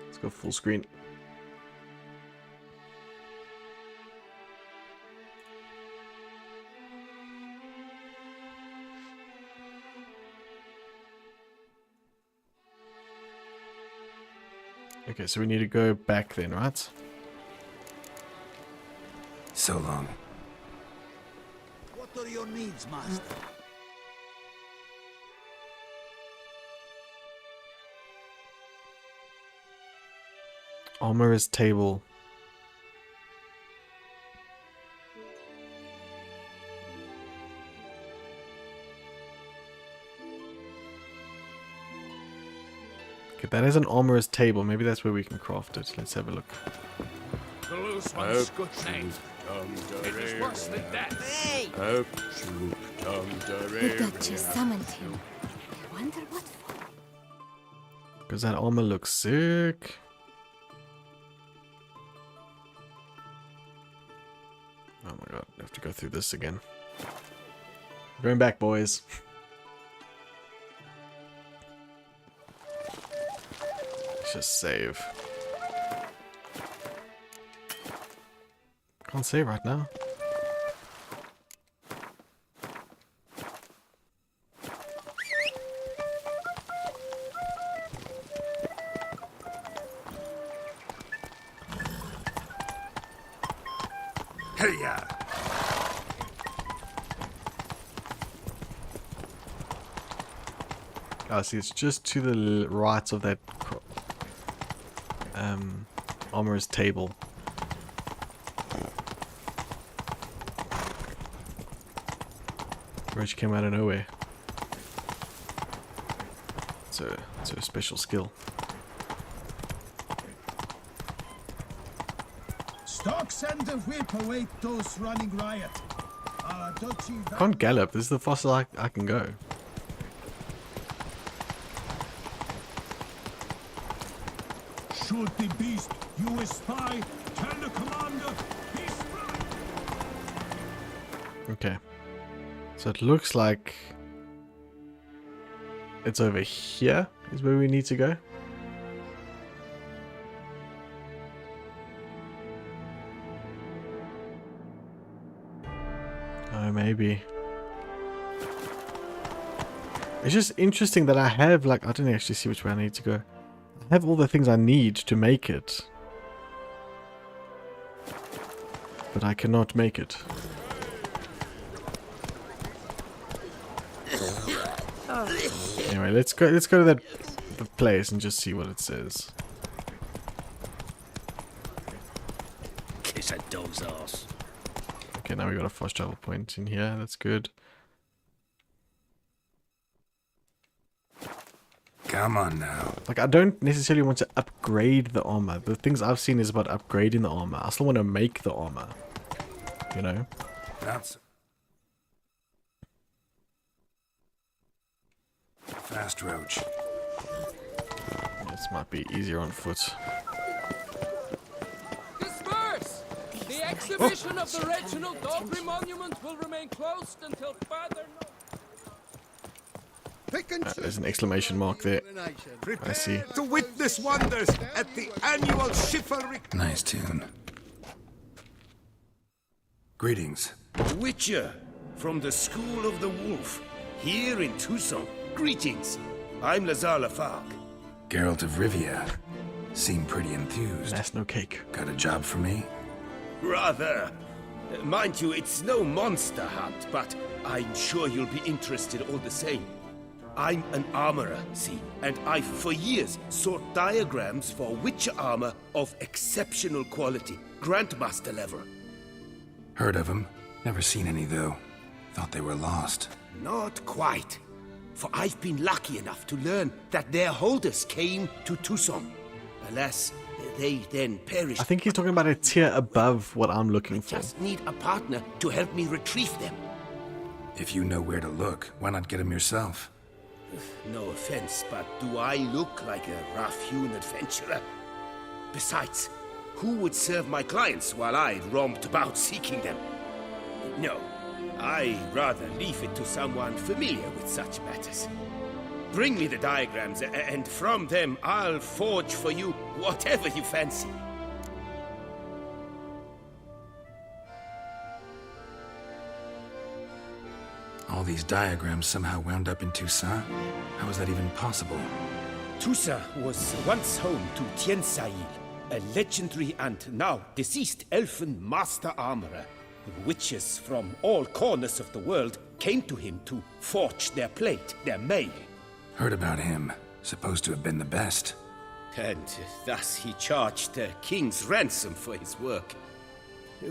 Let's go full screen. Okay, so we need to go back then, right? So long. What are your needs, master? Armorer's table. Okay, that is an armorer's table. Maybe that's where we can craft it. Let's have a look. To lose one's good name. It is worse than death. Hey! The Duchess summoned him. I wonder what for. Because that armor looks sick. Oh my god, I have to go through this again. Going back, boys. Let's just save. Can't save right now. Hey, Oh, see, it's just to the right of that armorer's table. Which came out of nowhere. It's a special skill. Stocks and the whip await those running riot. Can't gallop. This is the fastest I can go. Shoot the beast, you spy. Tell the commander. Okay. So it looks like it's over here is where we need to go. Oh, maybe. It's just interesting that I have, like, I don't actually see which way I need to go. I have all the things I need to make it. But I cannot make it. Anyway, let's go to that place and just see what it says. Kiss a dog's ass. Okay, now we got a fast travel point in here. That's good. Come on now. Like, I don't necessarily want to upgrade the armor. The things I've seen is about upgrading the armor. I still want to make the armor. You know? That's fast, Roach. This might be easier on foot. Disperse! The exhibition of the Reginald Dobry Monument will remain closed until further notice. There's an exclamation mark there. I see. To witness wonders at the annual chivalry. Nice tune. Greetings. Witcher, from the School of the Wolf, here in Tucson. Greetings. I'm Lazar Lafargue. Geralt of Rivia. Seem pretty enthused. That's no cake. Got a job for me? Rather. Mind you, it's no monster hunt, but I'm sure you'll be interested all the same. I'm an armorer, see, and I've for years sought diagrams for Witcher armor of exceptional quality, Grandmaster level. Heard of them. Never seen any, though. Thought they were lost. Not quite. For I've been lucky enough to learn that their holders came to Tucson. Alas, they then perished. I think he's talking about a tier above what I'm looking for. I just need a partner to help me retrieve them. If you know where to look, why not get them yourself? No offense, but do I look like a rough-hewn adventurer? Besides, who would serve my clients while I romped about seeking them? No, I rather leave it to someone familiar with such matters. Bring me the diagrams, and from them I'll forge for you whatever you fancy. All these diagrams somehow wound up in Tucson? How is that even possible? Tucson was once home to Tiensail, a legendary and now deceased elfin master armorer. Witches from all corners of the world came to him to forge their plate, their mail. Heard about him. Supposed to have been the best. And thus he charged a king's ransom for his work.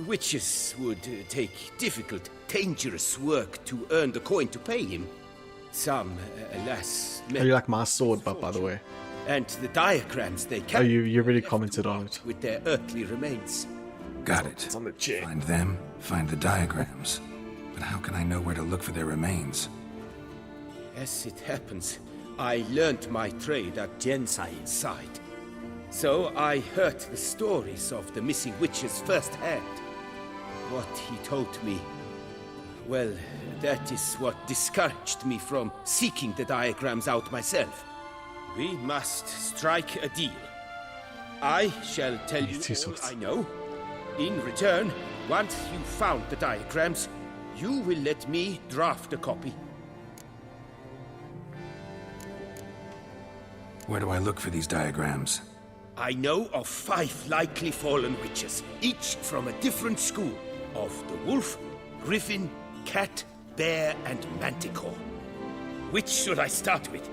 Witches would take difficult, dangerous work to earn the coin to pay him. Some, alas... Oh, you like my sword, but by the way. And the diagrams they kept... Oh, you really commented on it. ...with their earthly remains. Got it. It's on the chair. Find them, find the diagrams. But how can I know where to look for their remains? As it happens, I learned my trade at Jensail's side. So I heard the stories of the missing witches firsthand. What he told me, well, that is what discouraged me from seeking the diagrams out myself. We must strike a deal. I shall tell you all I know. In return, once you've found the diagrams, you will let me draft a copy. Where do I look for these diagrams? I know of 5 likely fallen witches, each from a different school of the wolf, griffin, cat, bear, and manticore. Which should I start with?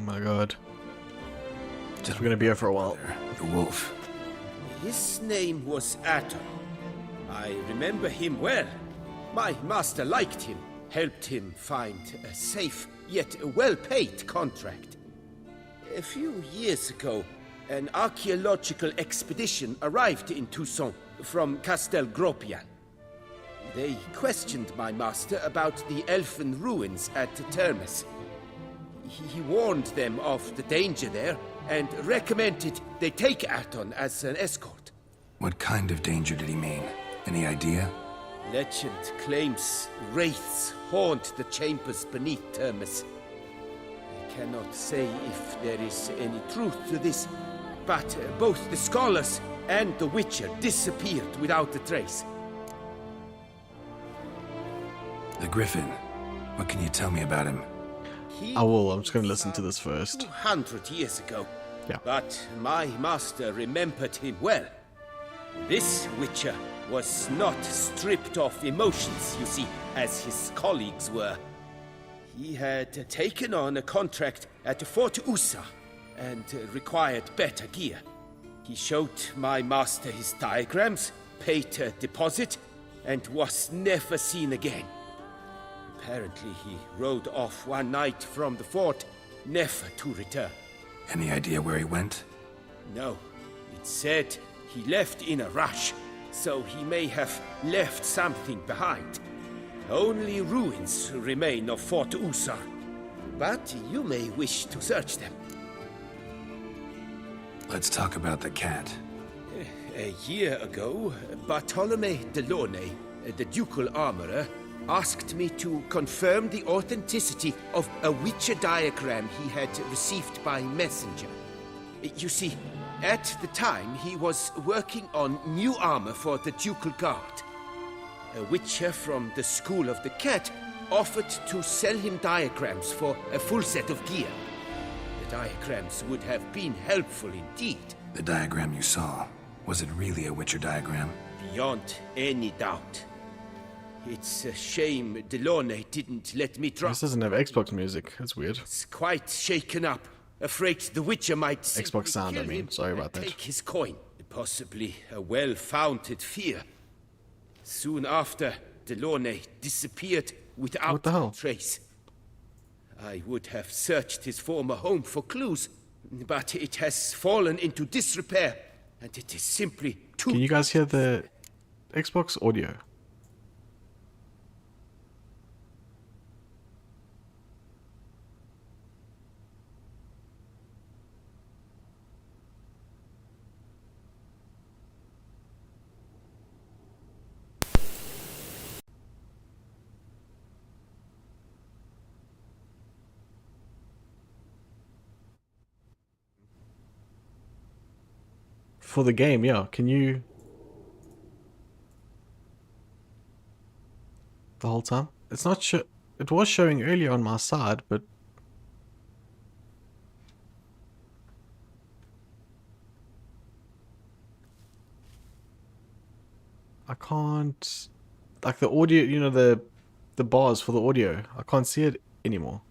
my god. Just we're gonna be here for a while. The wolf. His name was Aton. I remember him well. My master liked him, helped him find a safe yet well-paid contract. A few years ago, an archaeological expedition arrived in Toussaint from Castel Gropian. They questioned my master about the elfin ruins at Termes. He warned them of the danger there and recommended they take Aton as an escort. What kind of danger did he mean? Any idea? Legend claims wraiths haunt the chambers beneath Termes. I cannot say if there is any truth to this, but both the scholars and the Witcher disappeared without a trace. The Griffin. What can you tell me about him? I will. I'm just going to listen to this first. 200 years ago. Yeah. But my master remembered him well. This Witcher was not stripped of emotions, you see, as his colleagues were. He had taken on a contract at Fort Usa and required better gear. He showed my master his diagrams, paid a deposit, and was never seen again. Apparently, he rode off one night from the fort, never to return. Any idea where he went? No. It said he left in a rush, so he may have left something behind. Only ruins remain of Fort Usa, but you may wish to search them. Let's talk about the cat. A year ago, Bartolome Delaunay, the ducal armorer, asked me to confirm the authenticity of a Witcher diagram he had received by messenger. You see, at the time he was working on new armor for the ducal guard. A Witcher from the School of the Cat offered to sell him diagrams for a full set of gear. The diagrams would have been helpful indeed. The diagram you saw, was it really a Witcher diagram? Beyond any doubt. It's a shame Delaunay didn't let me drop. This doesn't have Xbox music. That's weird. It's quite shaken up. Afraid the Witcher might Xbox sound, I mean. Sorry about that. Take his coin. Possibly a well-founded fear. Soon after, Delaunay disappeared without trace. I would have searched his former home for clues, but it has fallen into disrepair, and it is simply too... Can you guys hear the Xbox audio? For the game, yeah. Can you... The whole time? It's not it was showing earlier on my side, but... I can't... Like the audio, you know, the bars for the audio. I can't see it anymore.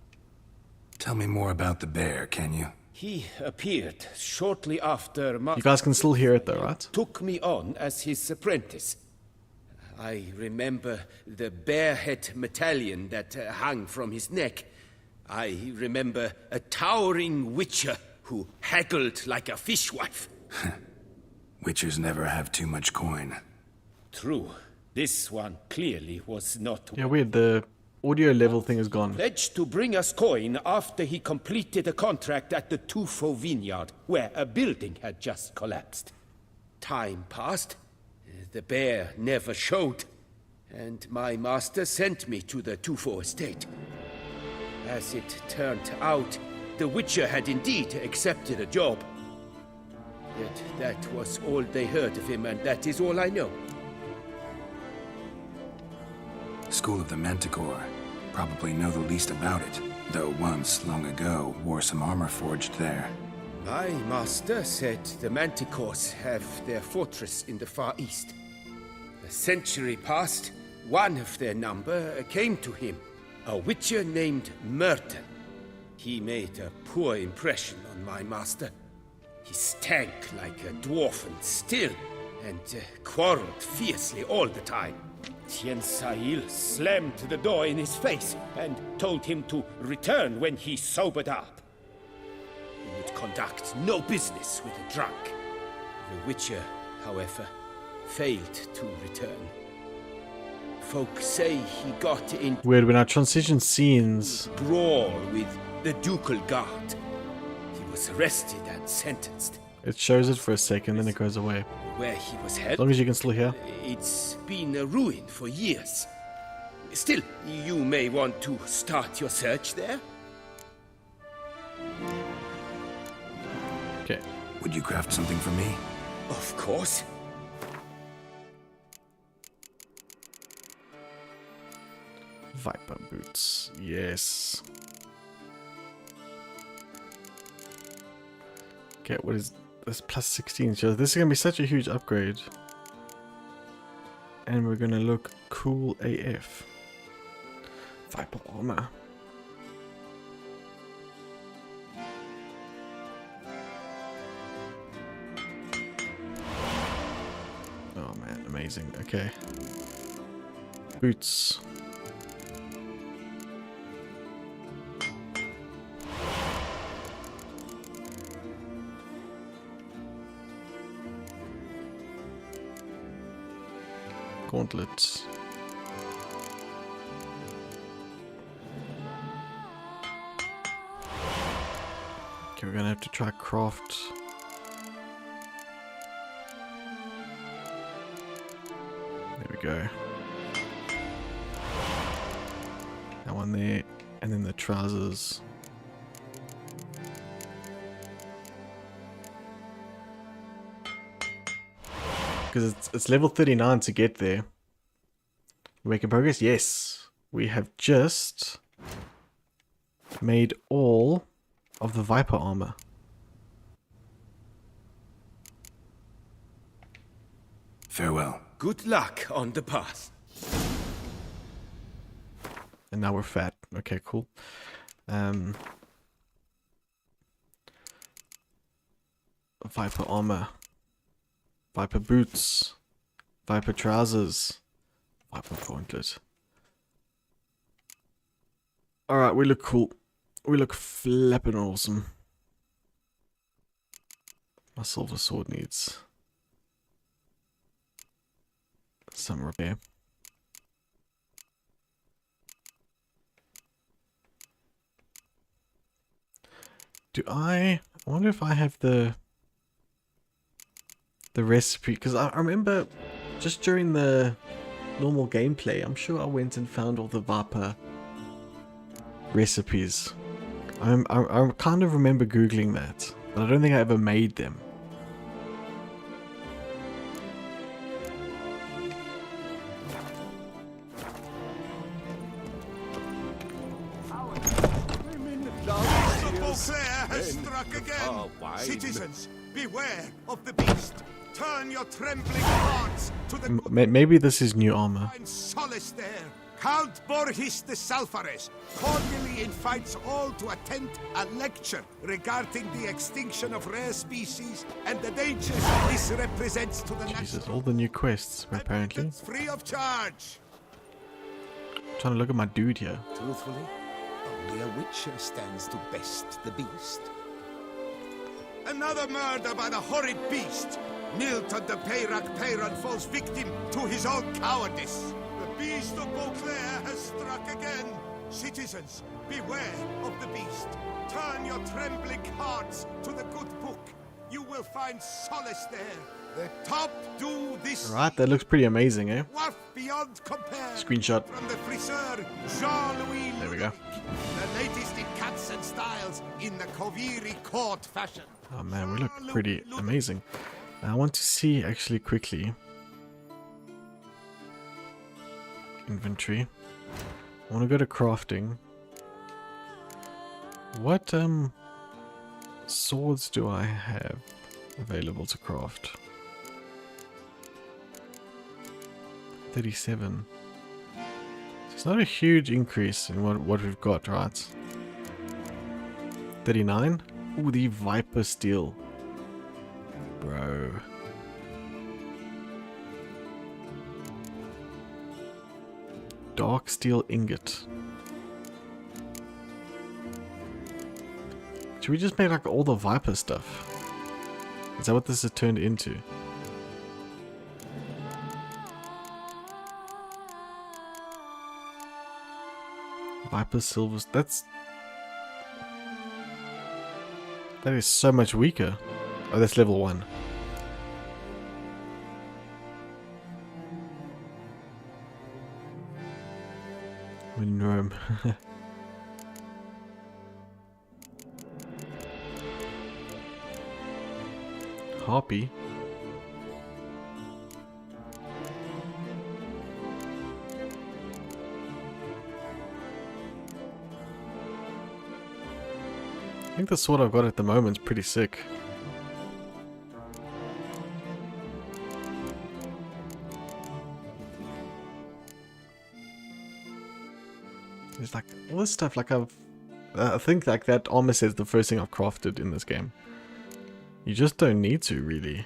Tell me more about the bear, can you? He appeared shortly after You guys can still hear it though, right? Took me on as his apprentice. I remember the bear head medallion that hung from his neck. I remember a towering Witcher who haggled like a fishwife. Witchers never have too much coin. True. This one clearly was not... Yeah, weird. The audio level thing is gone. Pledged to bring us coin after he completed a contract at the Tufo vineyard, where a building had just collapsed. Time passed. The bear never showed, and my master sent me to the Tufo estate. As it turned out, the Witcher had indeed accepted a job. Yet that was all they heard of him, and that is all I know. School of the Manticore. Probably know the least about it, though once, long ago, wore some armor forged there. My master said the Manticores have their fortress in the Far East. A century passed, one of their number came to him, a Witcher named Merton. He made a poor impression on my master. He stank like a dwarf and still, and quarreled fiercely all the time. Tien Sahil slammed the door in his face and told him to return when he sobered up. He would conduct no business with a drunk. The Witcher, however, failed to return. Folk say he got in Weird, when I transition scenes. brawl with the ducal guard. He was arrested and sentenced. It shows it for a second, then it goes away. Where he was As held, long as you can still hear. it's been a ruin for years. Still, you may want to start your search there. Okay. Would you craft something for me? Of course. Viper boots. Yes. Okay, what is this? Plus 16. So this is going to be such a huge upgrade. And we're going to look cool AF. Viper armor. Oh man, amazing. Okay. Boots. Gauntlets. Okay, we're gonna have to try craft. There we go. That one there, and then the trousers. Because it's level 39 to get there. We're making progress? Yes. We have just made all of the Viper armor. Farewell. Good luck on the path. And now we're fat. Okay, cool. Viper armor. Viper boots. Viper trousers. Viper gauntlet. Alright, we look cool. We look flippin' awesome. My silver sword needs some repair. I wonder if I have the recipe, because I remember just during the normal gameplay, I'm sure I went and found all the Viper recipes. I kind of remember googling that, but I don't think I ever made them. Beauclair has struck again. Citizens, beware of the beast. Turn your trembling hearts to the Maybe this is new armor. find solace there. Count Borgis the Sulphurous cordially invites all to attend a lecture regarding the extinction of rare species and the dangers this represents to the Jesus, all the new quests, apparently. free of charge. Trying to look at my dude here. Truthfully, only a witcher stands to best the beast. Another murder by the horrid beast. Nilton the Peyran falls victim to his own cowardice. The beast of Beauclair has struck again. Citizens, beware of the beast. Turn your trembling hearts to the good book. You will find solace there. The top do this. Alright, that looks pretty amazing, eh? Worth beyond compare. Screenshot. From the friseur Jean-Louis. There we go. The latest in cuts and styles in the Koviri court fashion. Oh man, we look pretty amazing. I want to see actually quickly. Inventory. I want to go to crafting. What swords do I have available to craft? 37. It's not a huge increase in what we've got, right? 39. Ooh, the Viper Steel. Bro. Dark Steel Ingot. Should we just make like all the Viper stuff? Is that what this has turned into? Viper Silvers. That is so much weaker. Oh, that's level 1. In Rome. Harpy. I think the sword I've got at the moment is pretty sick. There's like all this stuff, like I think like that armor set is the first thing I've crafted in this game. You just don't need to, really.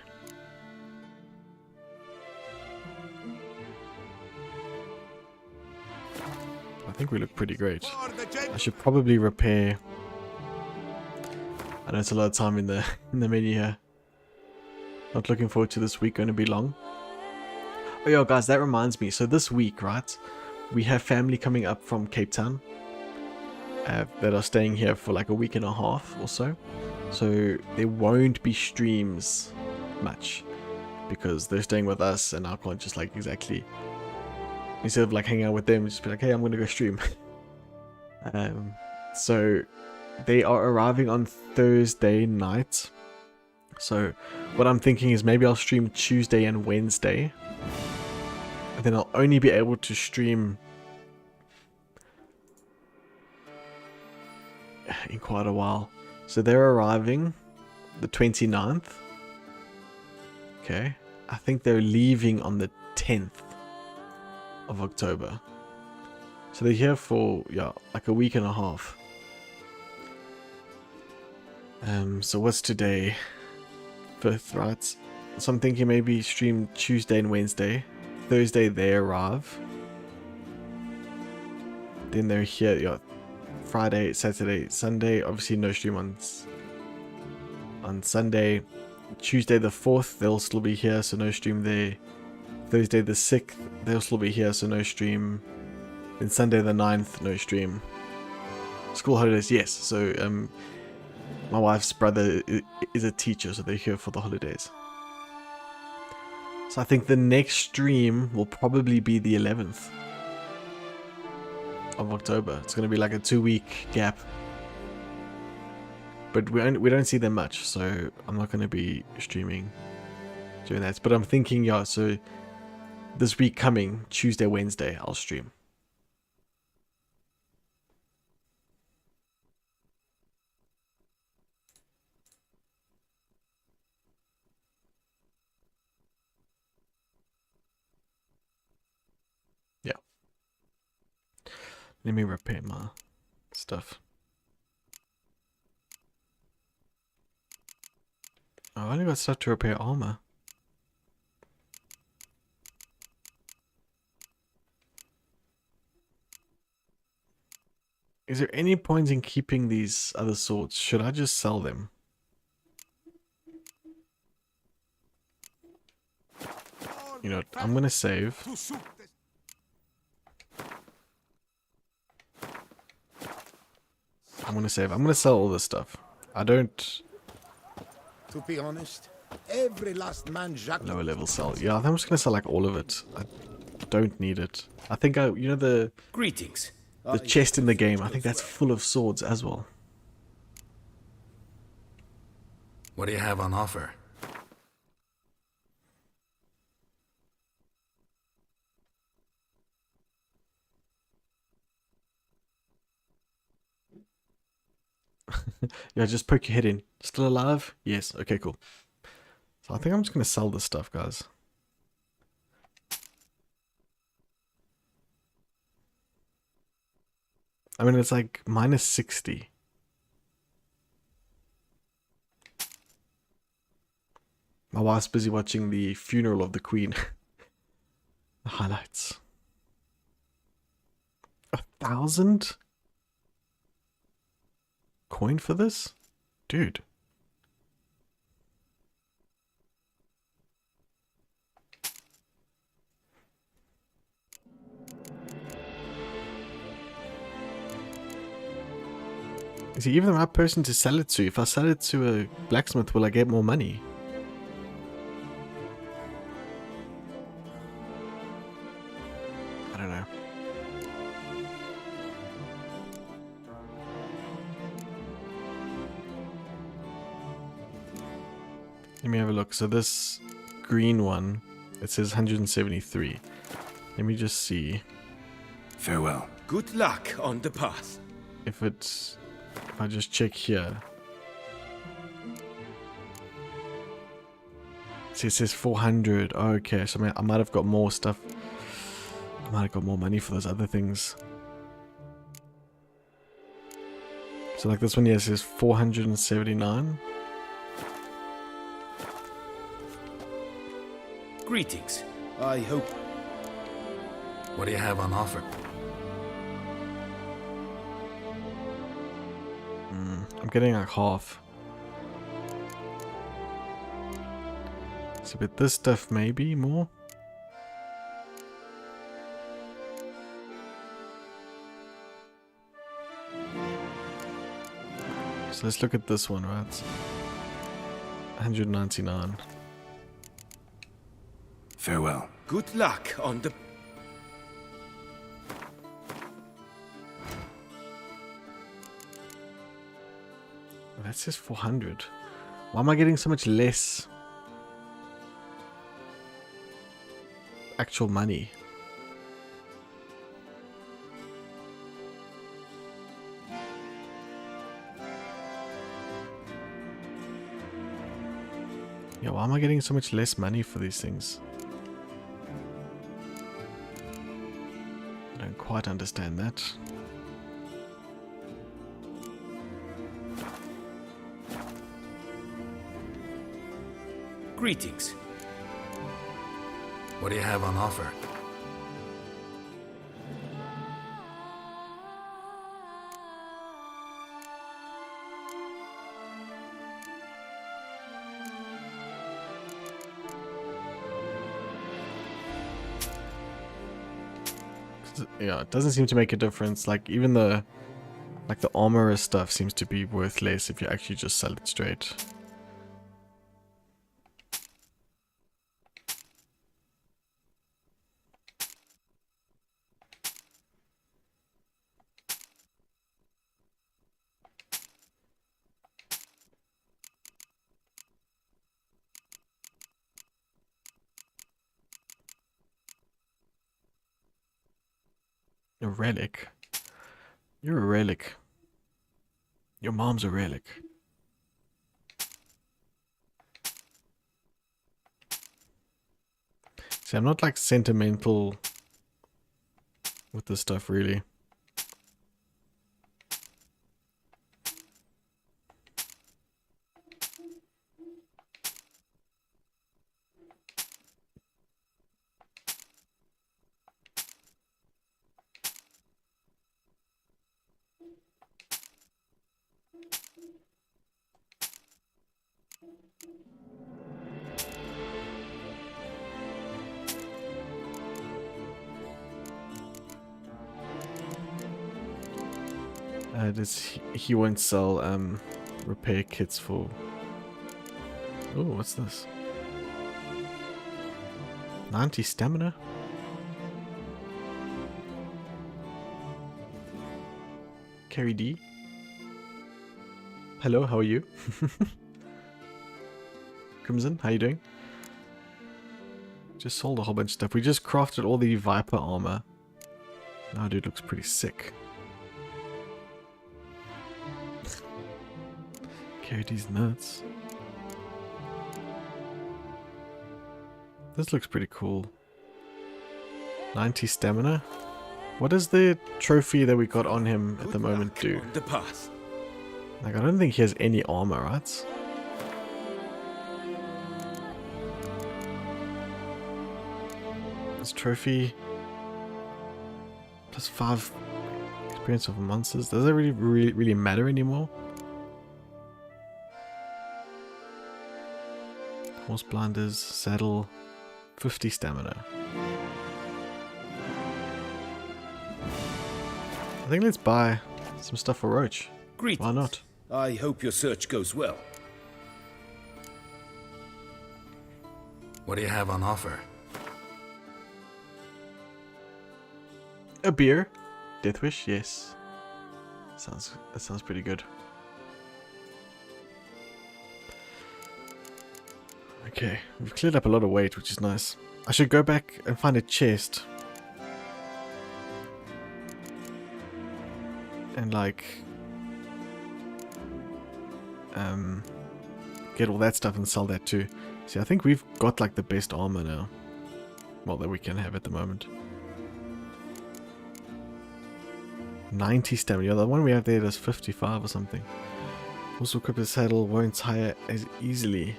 I think we look pretty great. I should probably repair. I know it's a lot of time in the menu here. Not looking forward to this week, going to be long. Oh yeah, guys, that reminds me. So this week, right, we have family coming up from Cape Town that are staying here for like a week and a half or so. So there won't be streams much because they're staying with us, and I can't just like exactly, instead of like hanging out with them, just be like, hey, I'm gonna go stream. So they are arriving on Thursday night. So what I'm thinking is maybe I'll stream Tuesday and Wednesday, and then I'll only be able to stream in quite a while. So they're arriving the 29th. Okay. I think they're leaving on the 10th of October. So they're here for, yeah, like a week and a half. So what's today? 5th, right? So I'm thinking maybe stream Tuesday and Wednesday. Thursday they arrive. Then they're here, yeah. Friday, Saturday, Sunday. Obviously no stream on Sunday. Tuesday the 4th, they'll still be here, so no stream there. Thursday the 6th, they'll still be here, so no stream. Then Sunday the 9th, no stream. School holidays, yes. So my wife's brother is a teacher, so they're here for the holidays. So I think the next stream will probably be the 11th of October. It's going to be like a 2-week gap, but we don't see them much, so I'm not going to be streaming during that. But I'm thinking, yeah, so this week coming Tuesday, Wednesday, I'll stream. Yeah. Let me repair my stuff. Oh, I only got stuff to repair armor. Is there any point in keeping these other swords? Should I just sell them? You know what? I'm gonna save. I'm gonna save. I'm gonna sell all this stuff. I don't. To be honest, every last man jack. Lower level sell. Yeah, I think I'm just gonna sell like all of it. I don't need it. I think you know the Greetings. the chest in the game. I think that's full of swords as well. What do you have on offer? Yeah, just poke your head in. Still alive? Yes. Okay, cool. So I think I'm just gonna sell this stuff, guys. I mean, it's like minus 60. My wife's busy watching the funeral of the Queen. The highlights. 1,000 coin for this? Dude. Is he even the right person to sell it to? If I sell it to a blacksmith, will I get more money? I don't know. Let me have a look. So this green one, it says 173. Let me just see. Farewell. Good luck on the path. If it's... If I just check here. See, it says 400. Oh, okay, so I might have got more stuff. I might have got more money for those other things. So like this one here says 479. Greetings. I hope... What do you have on offer? I'm getting like half. So with this stuff maybe more. So let's look at this one, right? 199. Farewell. Good luck on the... That says 400. Why am I getting so much less actual money? Yeah, why am I getting so much less money for these things? I don't quite understand that. Greetings. What do you have on offer? Yeah, it doesn't seem to make a difference. Like even the armor stuff seems to be worth less if you actually just sell it straight. A relic? You're a relic. Your mom's a relic. See, I'm not like sentimental with this stuff really. He won't sell repair kits for... Oh, what's this? 90 stamina? Carrie D? Hello, how are you? Crimson, how you doing? Just sold a whole bunch of stuff. We just crafted all the Viper armor. Now dude looks pretty sick. Carry these nuts. This looks pretty cool. 90 stamina. What does the trophy that we got on him at the moment do? Like, I don't think he has any armor, right? This trophy. Plus 5 experience of monsters. Does that really matter anymore? Horse blinders, saddle, 50 stamina. I think let's buy some stuff for Roach. Greetings. Why not? I hope your search goes well. What do you have on offer? A beer. Death Wish, yes. That sounds pretty good. Okay, we've cleared up a lot of weight, which is nice. I should go back and find a chest. And like get all that stuff and sell that too. See, I think we've got like the best armor now. Well, that we can have at the moment. 90 stamina. Yeah, the one we have there is 55 or something. Also equip the saddle won't tire as easily.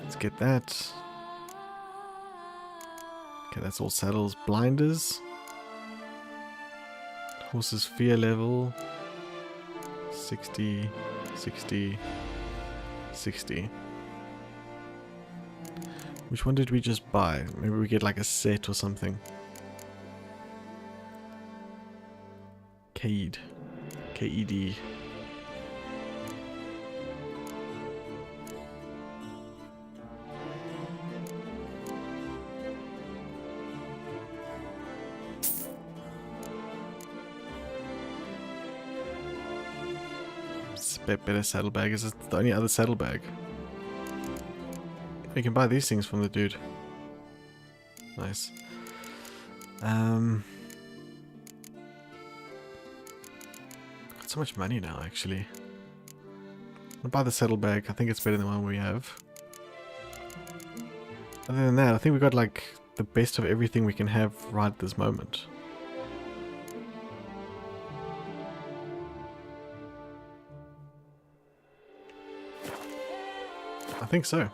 Let's get that. Okay, that's all saddles. Blinders. Horse's fear level. 60, 60, 60. Which one did we just buy? Maybe we get like a set or something. Kaid. K-E-D. Better saddlebag. Is it the only other saddlebag? You can buy these things from the dude. Nice. Got so much money now, actually. I'll buy the saddlebag. I think it's better than the one we have. Other than that, I think we got like the best of everything we can have right at this moment. I think so.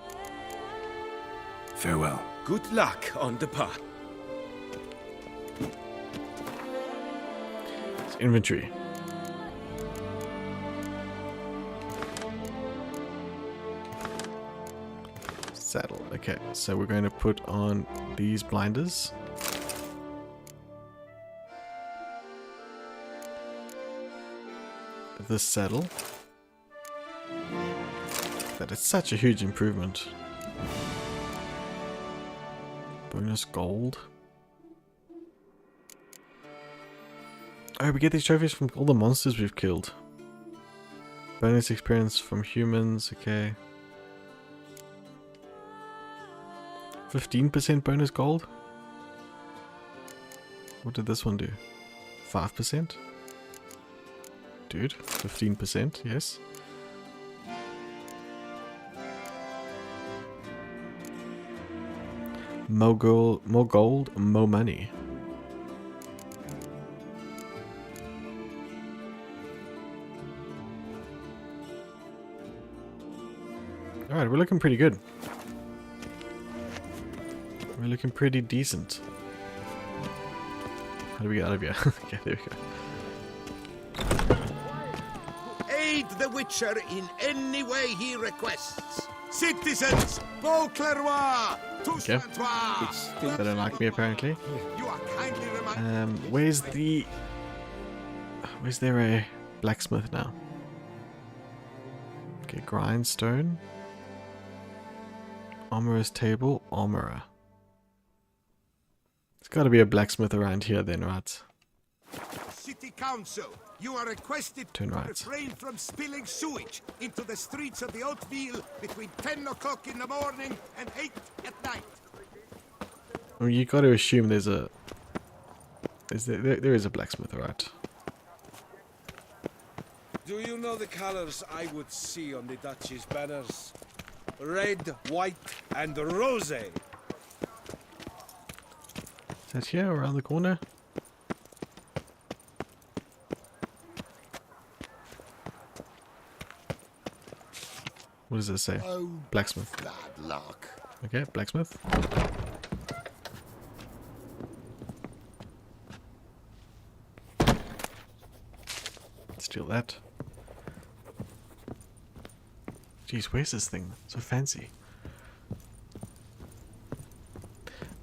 Farewell. Good luck on the path. It's inventory. Saddle. Okay, so we're going to put on these blinders. This saddle. That is such a huge improvement. Bonus gold. Oh, we get these trophies from all the monsters we've killed. Bonus experience from humans, okay. 15% bonus gold? What did this one do? 5%? Dude, 15%, yes. More gold, more money. Alright, we're looking pretty good. We're looking pretty decent. How do we get out of here? Okay, there we go. Aid the Witcher in any way he requests. Citizens, Beauclervois, Okay. They don't like me apparently. Where's there a blacksmith now? Okay, grindstone. Armorer's table, armorer. There's gotta be a blacksmith around here then, right? City Council, you are requested Turn to right. refrain from spilling sewage into the streets of the Hauteville between 10 o'clock in the morning and 8 at night. I mean, you gotta assume there is a blacksmith, right? Do you know the colors I would see on the Duchy's banners? Red, white, and rose. Is that here around the corner? What does it say? Oh, Blacksmith. bad luck. Okay, blacksmith. Steal that. Jeez, where's this thing? So fancy.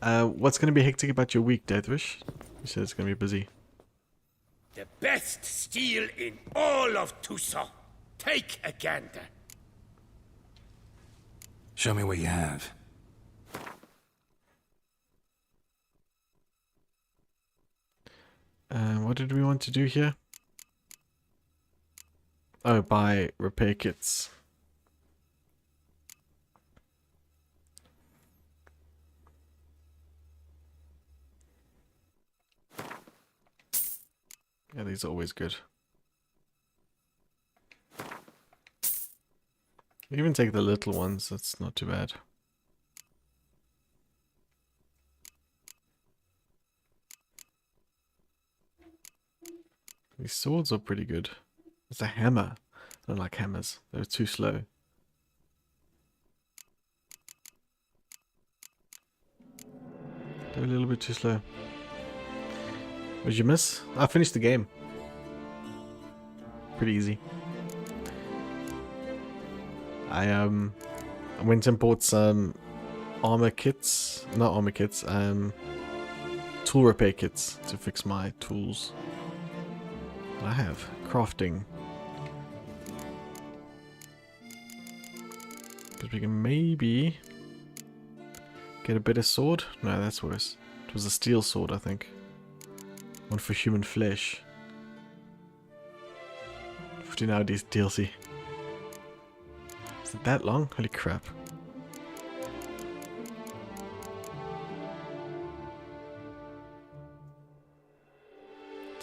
What's going to be hectic about your week, Deathwish? You said it's going to be busy. The best steel in all of Tucson. Take a gander. Show me what you have. What did we want to do here? Oh, buy repair kits. Yeah, these are always good. Even take the little ones, that's not too bad. These swords are pretty good. It's a hammer. I don't like hammers. They're too slow. They're a little bit too slow. What did you miss? I finished the game. Pretty easy. I went and bought some armor kits. Not armor kits. Tool repair kits to fix my tools. I have crafting. Because we can maybe get a better sword. No, that's worse. It was a steel sword, I think. One for human flesh. 15 hour DLC. Is it that long? Holy crap.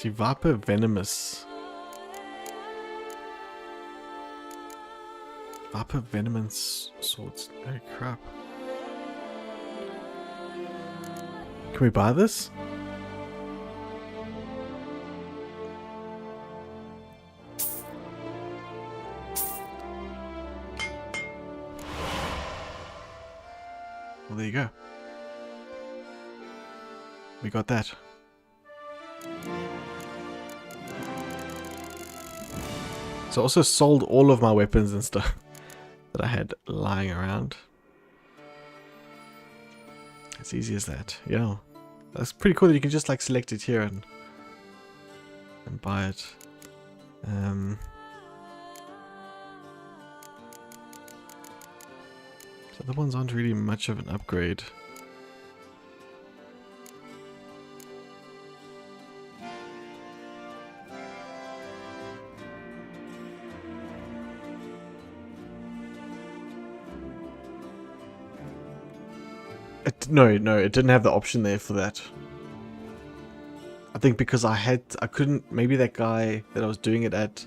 The Viper Venomous. Viper Venomous swords. Holy crap. Can we buy this? Well, there you go. We got that. So I also sold all of my weapons and stuff that I had lying around. As easy as that. Yeah. That's pretty cool that you can just like select it here and buy it. So the ones aren't really much of an upgrade. No, it didn't have the option there for that. I think because I couldn't, maybe that guy that I was doing it at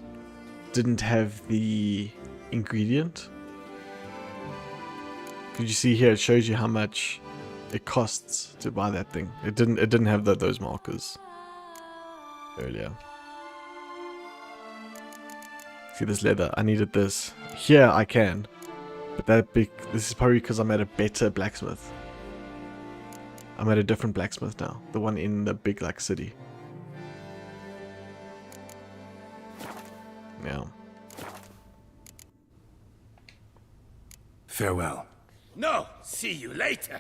didn't have the ingredient. Could you see here, it shows you how much it costs to buy that thing. It didn't have those markers earlier. See this leather, I needed this. Here I can, but this is probably because I'm at a better blacksmith. I'm at a different blacksmith now. The one in the big like city. Yeah. Farewell. No, see you later.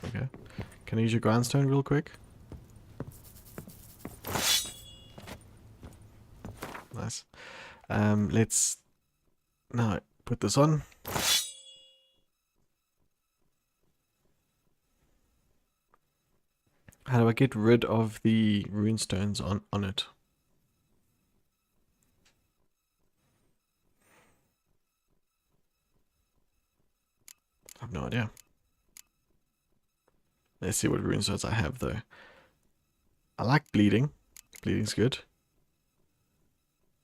Okay. Can I use your grindstone real quick? Nice. Let's now put this on. How do I get rid of the runestones on it? I have no idea. Let's see what runestones I have though. I like bleeding. Bleeding's good.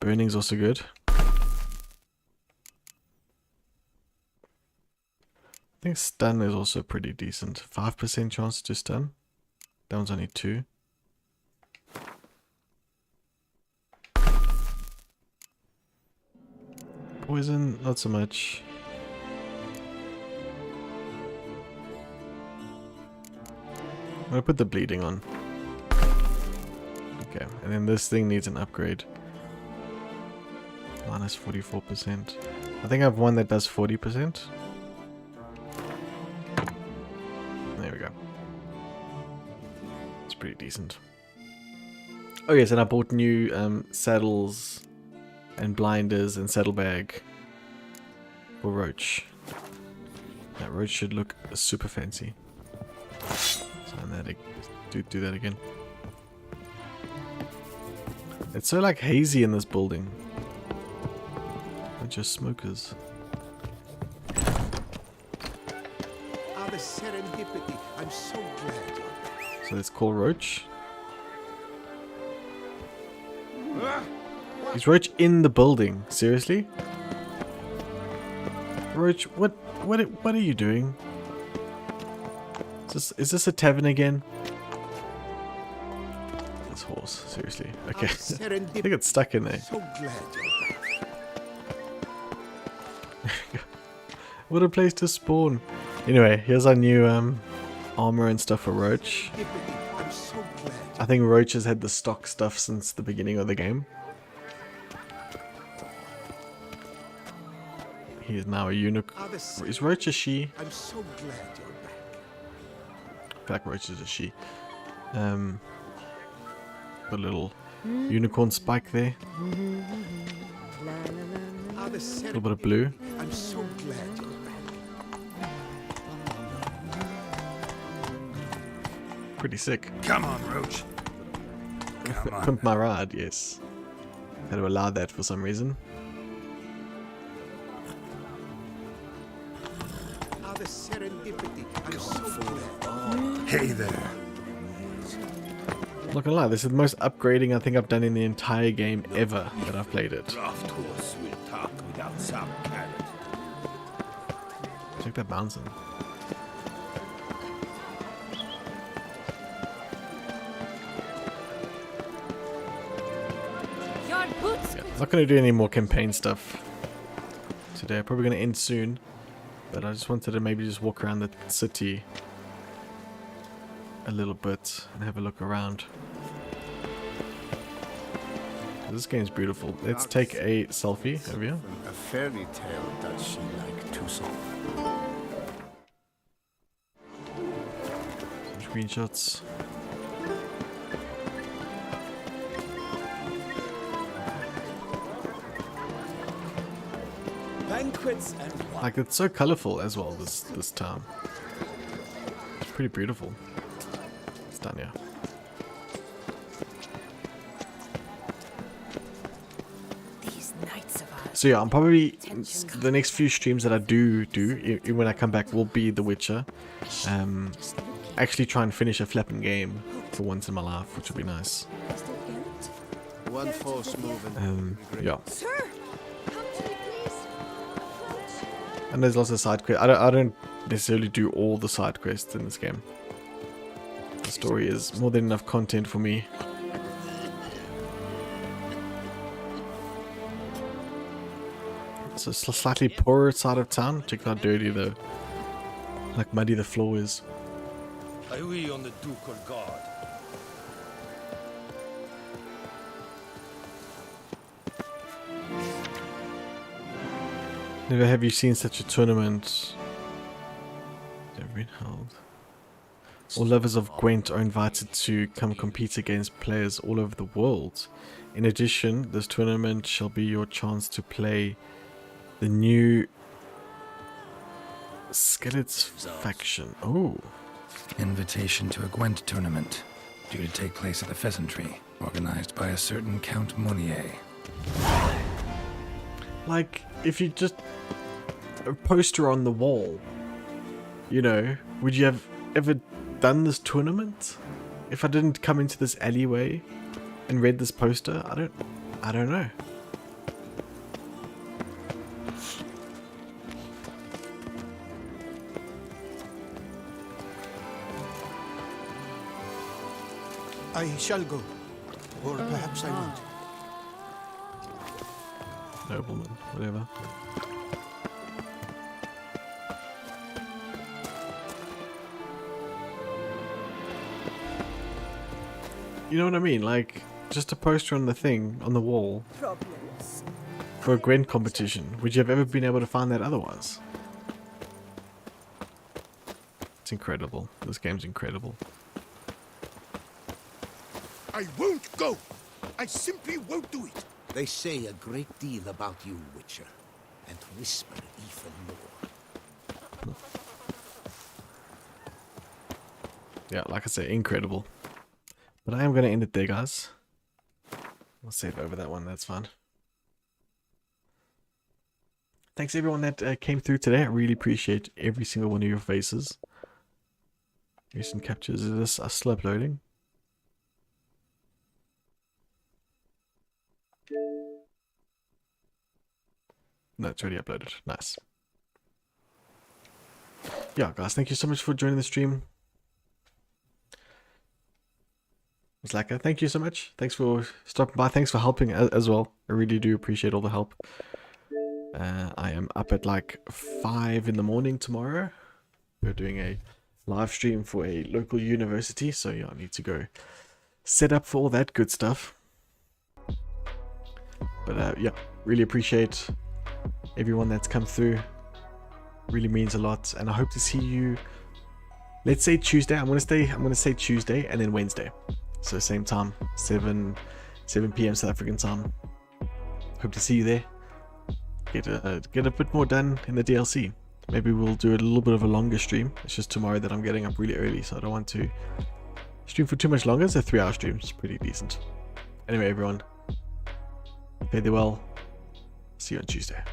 Burning's also good. I think stun is also pretty decent. 5% chance to stun. That one's only 2. Poison, not so much. I'm gonna put the bleeding on. Okay, and then this thing needs an upgrade. Minus 44%. I think I have one that does 40%. There we go. It's pretty decent. Oh yes, and I bought new saddles and blinders and saddlebag for Roach. That Roach should look super fancy. Sign that. Do that again. It's so like hazy in this building. Bunch of smokers. Ah, the serendipity. I'm so glad. So let's call Roach. Is Roach in the building? Seriously? Roach, what are you doing? Is this a tavern again? This horse, seriously. Okay. I think it's stuck in there. So glad What a place to spawn. Anyway, here's our new armor and stuff for Roach. I'm so glad. I think Roach has had the stock stuff since the beginning of the game. He is now a unicorn. Is Roach a she? I'm so glad you're back. I feel like Roach is a she. The little unicorn spike there. A little bit of blue. I'm so glad you're back. Pretty sick. Come on, Roach. Come on. Pimp my ride, yes. Had to allow that for some reason. Ah, the serendipity. I'm so glad. Hey there. I'm not gonna lie, this is the most upgrading I think I've done in the entire game ever that I've played it. Draft horse will talk without some carrot. Check that bouncing. Your boots. Yeah, I'm not gonna do any more campaign stuff today. Probably gonna end soon. But I just wanted to maybe just walk around the city a little bit and have a look around. This game's beautiful. Let's take a selfie over here. A fairy tale does she like Tucson? Some screenshots. Banquets and wine. Like, it's so colorful as well, this town. It's pretty beautiful. It's done, yeah. These nights of ours. So yeah, I'm probably, the next few streams that I do when I come back will be The Witcher. Actually try and finish a flapping game for once in my life, which would be nice. One false move and Yeah. Sir, come to me, please. And there's lots of side quests. I don't necessarily do all the side quests in this game. The story is more than enough content for me. It's a slightly poorer side of town. Check how dirty like muddy the floor is. Are we on the ducal guard? Never have you seen such a tournament ever been held. All lovers of Gwent are invited to come compete against players all over the world. In addition, this tournament shall be your chance to play the new Skelet's faction. Oh. Invitation to a Gwent tournament, due to take place at the Pheasantry, organized by a certain Count Monnier. Like, if you just a poster on the wall, you know, would you have ever done this tournament? If I didn't come into this alleyway and read this poster, I don't know. I shall go. Or perhaps I won't. Nobleman, whatever. You know what I mean? Like, just a poster on the thing, on the wall. Problems. for a Gwent competition. Would you have ever been able to find that otherwise? It's incredible. This game's incredible. I won't go! I simply won't do it! They say a great deal about you, Witcher, and whisper even more. Yeah, like I say, incredible. But I am going to end it there, guys. I'll save over that one, that's fine. Thanks everyone that came through today. I really appreciate every single one of your faces. Recent captures of this are still uploading. No, it's already uploaded. Nice. Yeah, guys, thank you so much for joining the stream. It's like, thank you so much. Thanks for stopping by. Thanks for helping as well. I really do appreciate all the help. I am up at like 5 in the morning tomorrow. We're doing a live stream for a local university, so yeah, I need to go set up for all that good stuff. But yeah, really appreciate everyone that's come through. Really means a lot, and I hope to see you. Let's say Tuesday. I'm gonna say Tuesday and then Wednesday. So same time, 7 p.m. South African time. Hope to see you there. Get a bit more done in the DLC. Maybe we'll do a little bit of a longer stream. It's just tomorrow that I'm getting up really early, so I don't want to stream for too much longer. It's a 3-hour stream. It's pretty decent. Anyway, everyone, fare thee well. See you on Tuesday.